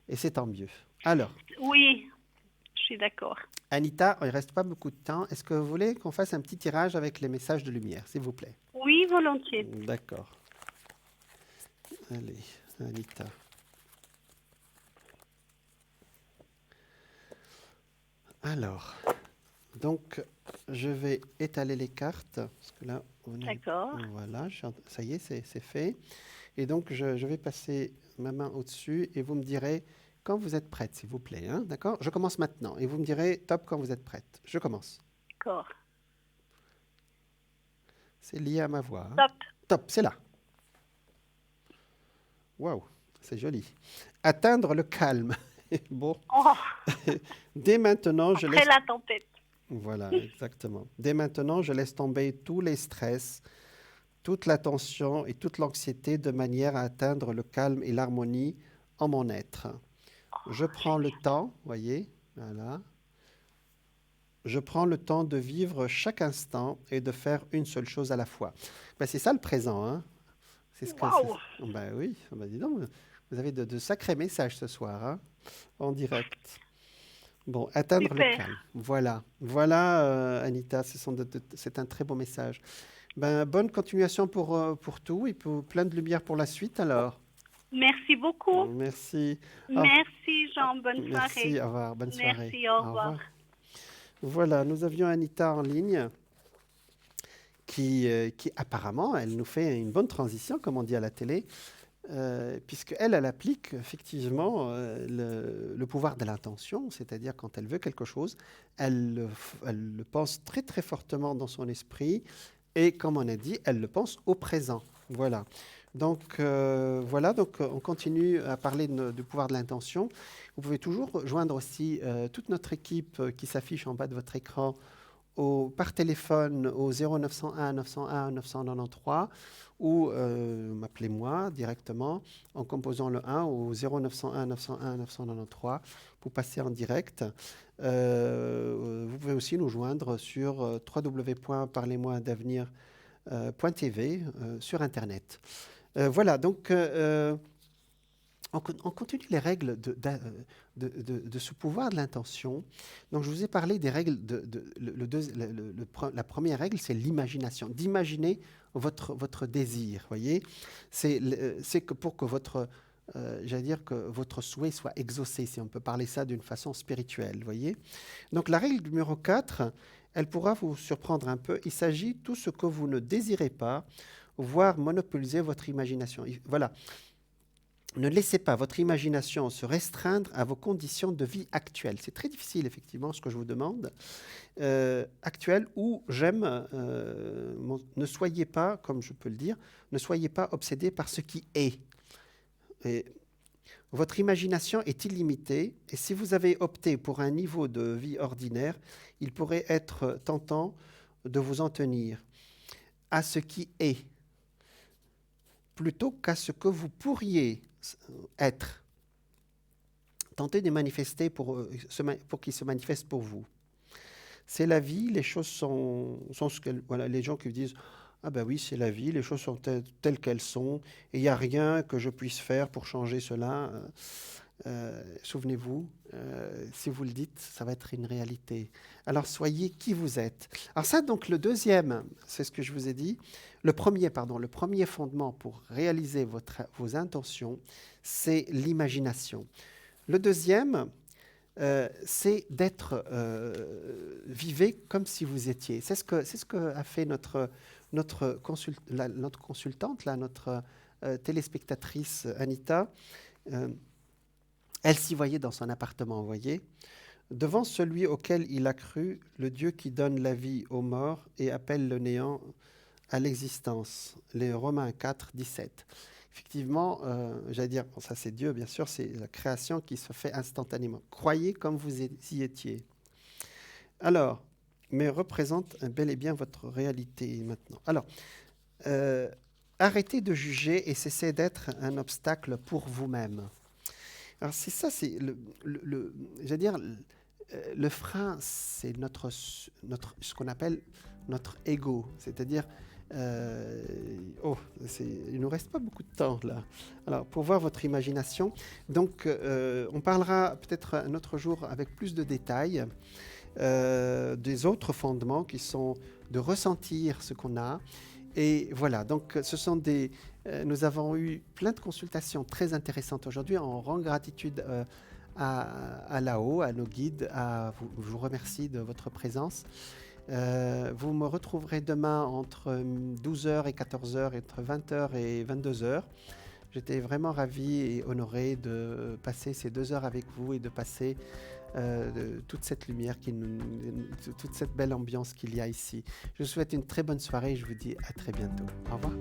et c'est tant mieux. Alors. Oui, je suis d'accord. Anita, il ne reste pas beaucoup de temps. Est-ce que vous voulez qu'on fasse un petit tirage avec les messages de lumière, s'il vous plaît? Oui, volontiers. D'accord. Allez, Anita. Alors, donc, je vais étaler les cartes. Parce que là, d'accord. Voilà, ça y est, c'est fait. Et donc, je vais passer ma main au-dessus et vous me direz quand vous êtes prête, s'il vous plaît. D'accord. Je commence maintenant et vous me direz top quand vous êtes prête. Je commence. D'accord. C'est lié à ma voix. Top. Top, c'est là. Waouh, c'est joli. Atteindre le calme. Bon. Oh. Dès maintenant, je laisse... Après la tempête. Voilà, exactement. Dès maintenant, je laisse tomber tous les stress, toute la tension et toute l'anxiété de manière à atteindre le calme et l'harmonie en mon être. Je prends le temps, voyez, voilà. Je prends le temps de vivre chaque instant et de faire une seule chose à la fois. C'est ça le présent, C'est ce que c'est. Oui, dis donc, vous avez de sacrés messages ce soir, en direct. Bon, atteindre le calme. Voilà, Anita, c'est un très beau message. Bonne continuation pour tout et plein de lumière pour la suite alors. Merci beaucoup. Merci. Merci Jean, bonne soirée. Merci, au revoir, bonne soirée. Merci, au revoir. Voilà, nous avions Anita en ligne qui apparemment, elle nous fait une bonne transition, comme on dit à la télé, puisqu'elle applique effectivement le pouvoir de l'intention, c'est-à-dire quand elle veut quelque chose, elle le pense très très fortement dans son esprit et comme on a dit, elle le pense au présent. Voilà. Donc, donc on continue à parler du pouvoir de l'intention. Vous pouvez toujours joindre aussi toute notre équipe qui s'affiche en bas de votre écran par téléphone au 0901 901 993 ou m'appelez-moi directement en composant le 1 au 0901 901 993 pour passer en direct. Vous pouvez aussi nous joindre sur www.parlez-moi-d'avenir.tv sur Internet. Voilà, donc on continue les règles de ce pouvoir de l'intention. Donc, je vous ai parlé des règles. La première règle, c'est l'imagination. D'imaginer votre désir, voyez. C'est que pour que que votre souhait soit exaucé, si on peut parler ça d'une façon spirituelle, voyez. Donc, la règle numéro 4, elle pourra vous surprendre un peu. Il s'agit de tout ce que vous ne désirez pas, voire monopoliser votre imagination. Voilà. Ne laissez pas votre imagination se restreindre à vos conditions de vie actuelles. C'est très difficile, effectivement, ce que je vous demande. Actuelles ou j'aime, ne soyez pas, comme je peux le dire, ne soyez pas obsédés par ce qui est. Et votre imagination est illimitée et si vous avez opté pour un niveau de vie ordinaire, il pourrait être tentant de vous en tenir à ce qui est, plutôt qu'à ce que vous pourriez être. Tentez de manifester pour qu'il se manifeste pour vous. C'est la vie, les choses sont ce qu'elles... Voilà, les gens qui disent « Ah ben oui, c'est la vie, les choses sont telles qu'elles sont, et il n'y a rien que je puisse faire pour changer cela. » Souvenez-vous, si vous le dites, ça va être une réalité. Alors, soyez qui vous êtes. Alors ça, donc, le deuxième, c'est ce que je vous ai dit. Le premier fondement pour réaliser vos intentions, c'est l'imagination. Le deuxième, c'est d'être, vivez comme si vous étiez. C'est ce que a fait notre consultante, là, notre téléspectatrice Anita. Elle s'y voyait dans son appartement, vous voyez, devant celui auquel il a cru, le Dieu qui donne la vie aux morts et appelle le néant à l'existence. Les Romains 4, 17. Effectivement, j'allais dire, bon, ça c'est Dieu, bien sûr, c'est la création qui se fait instantanément. Croyez comme vous y étiez. Alors, mais représente bel et bien votre réalité maintenant. Alors, arrêtez de juger et cessez d'être un obstacle pour vous-même. Alors c'est ça, c'est j'allais dire, le frein, c'est ce qu'on appelle notre ego, c'est-à-dire, il nous reste pas beaucoup de temps là. Alors pour voir votre imagination, donc on parlera peut-être un autre jour avec plus de détails des autres fondements qui sont de ressentir ce qu'on a. Et voilà, donc ce sont nous avons eu plein de consultations très intéressantes aujourd'hui. On rend gratitude à Lao, à nos guides. Je vous remercie de votre présence. Vous me retrouverez demain entre 12h et 14h, entre 20h et 22h. J'étais vraiment ravi et honoré de passer ces 2 heures avec vous et de passer toute cette lumière, toute cette belle ambiance qu'il y a ici. Je vous souhaite une très bonne soirée et je vous dis à très bientôt. Au revoir.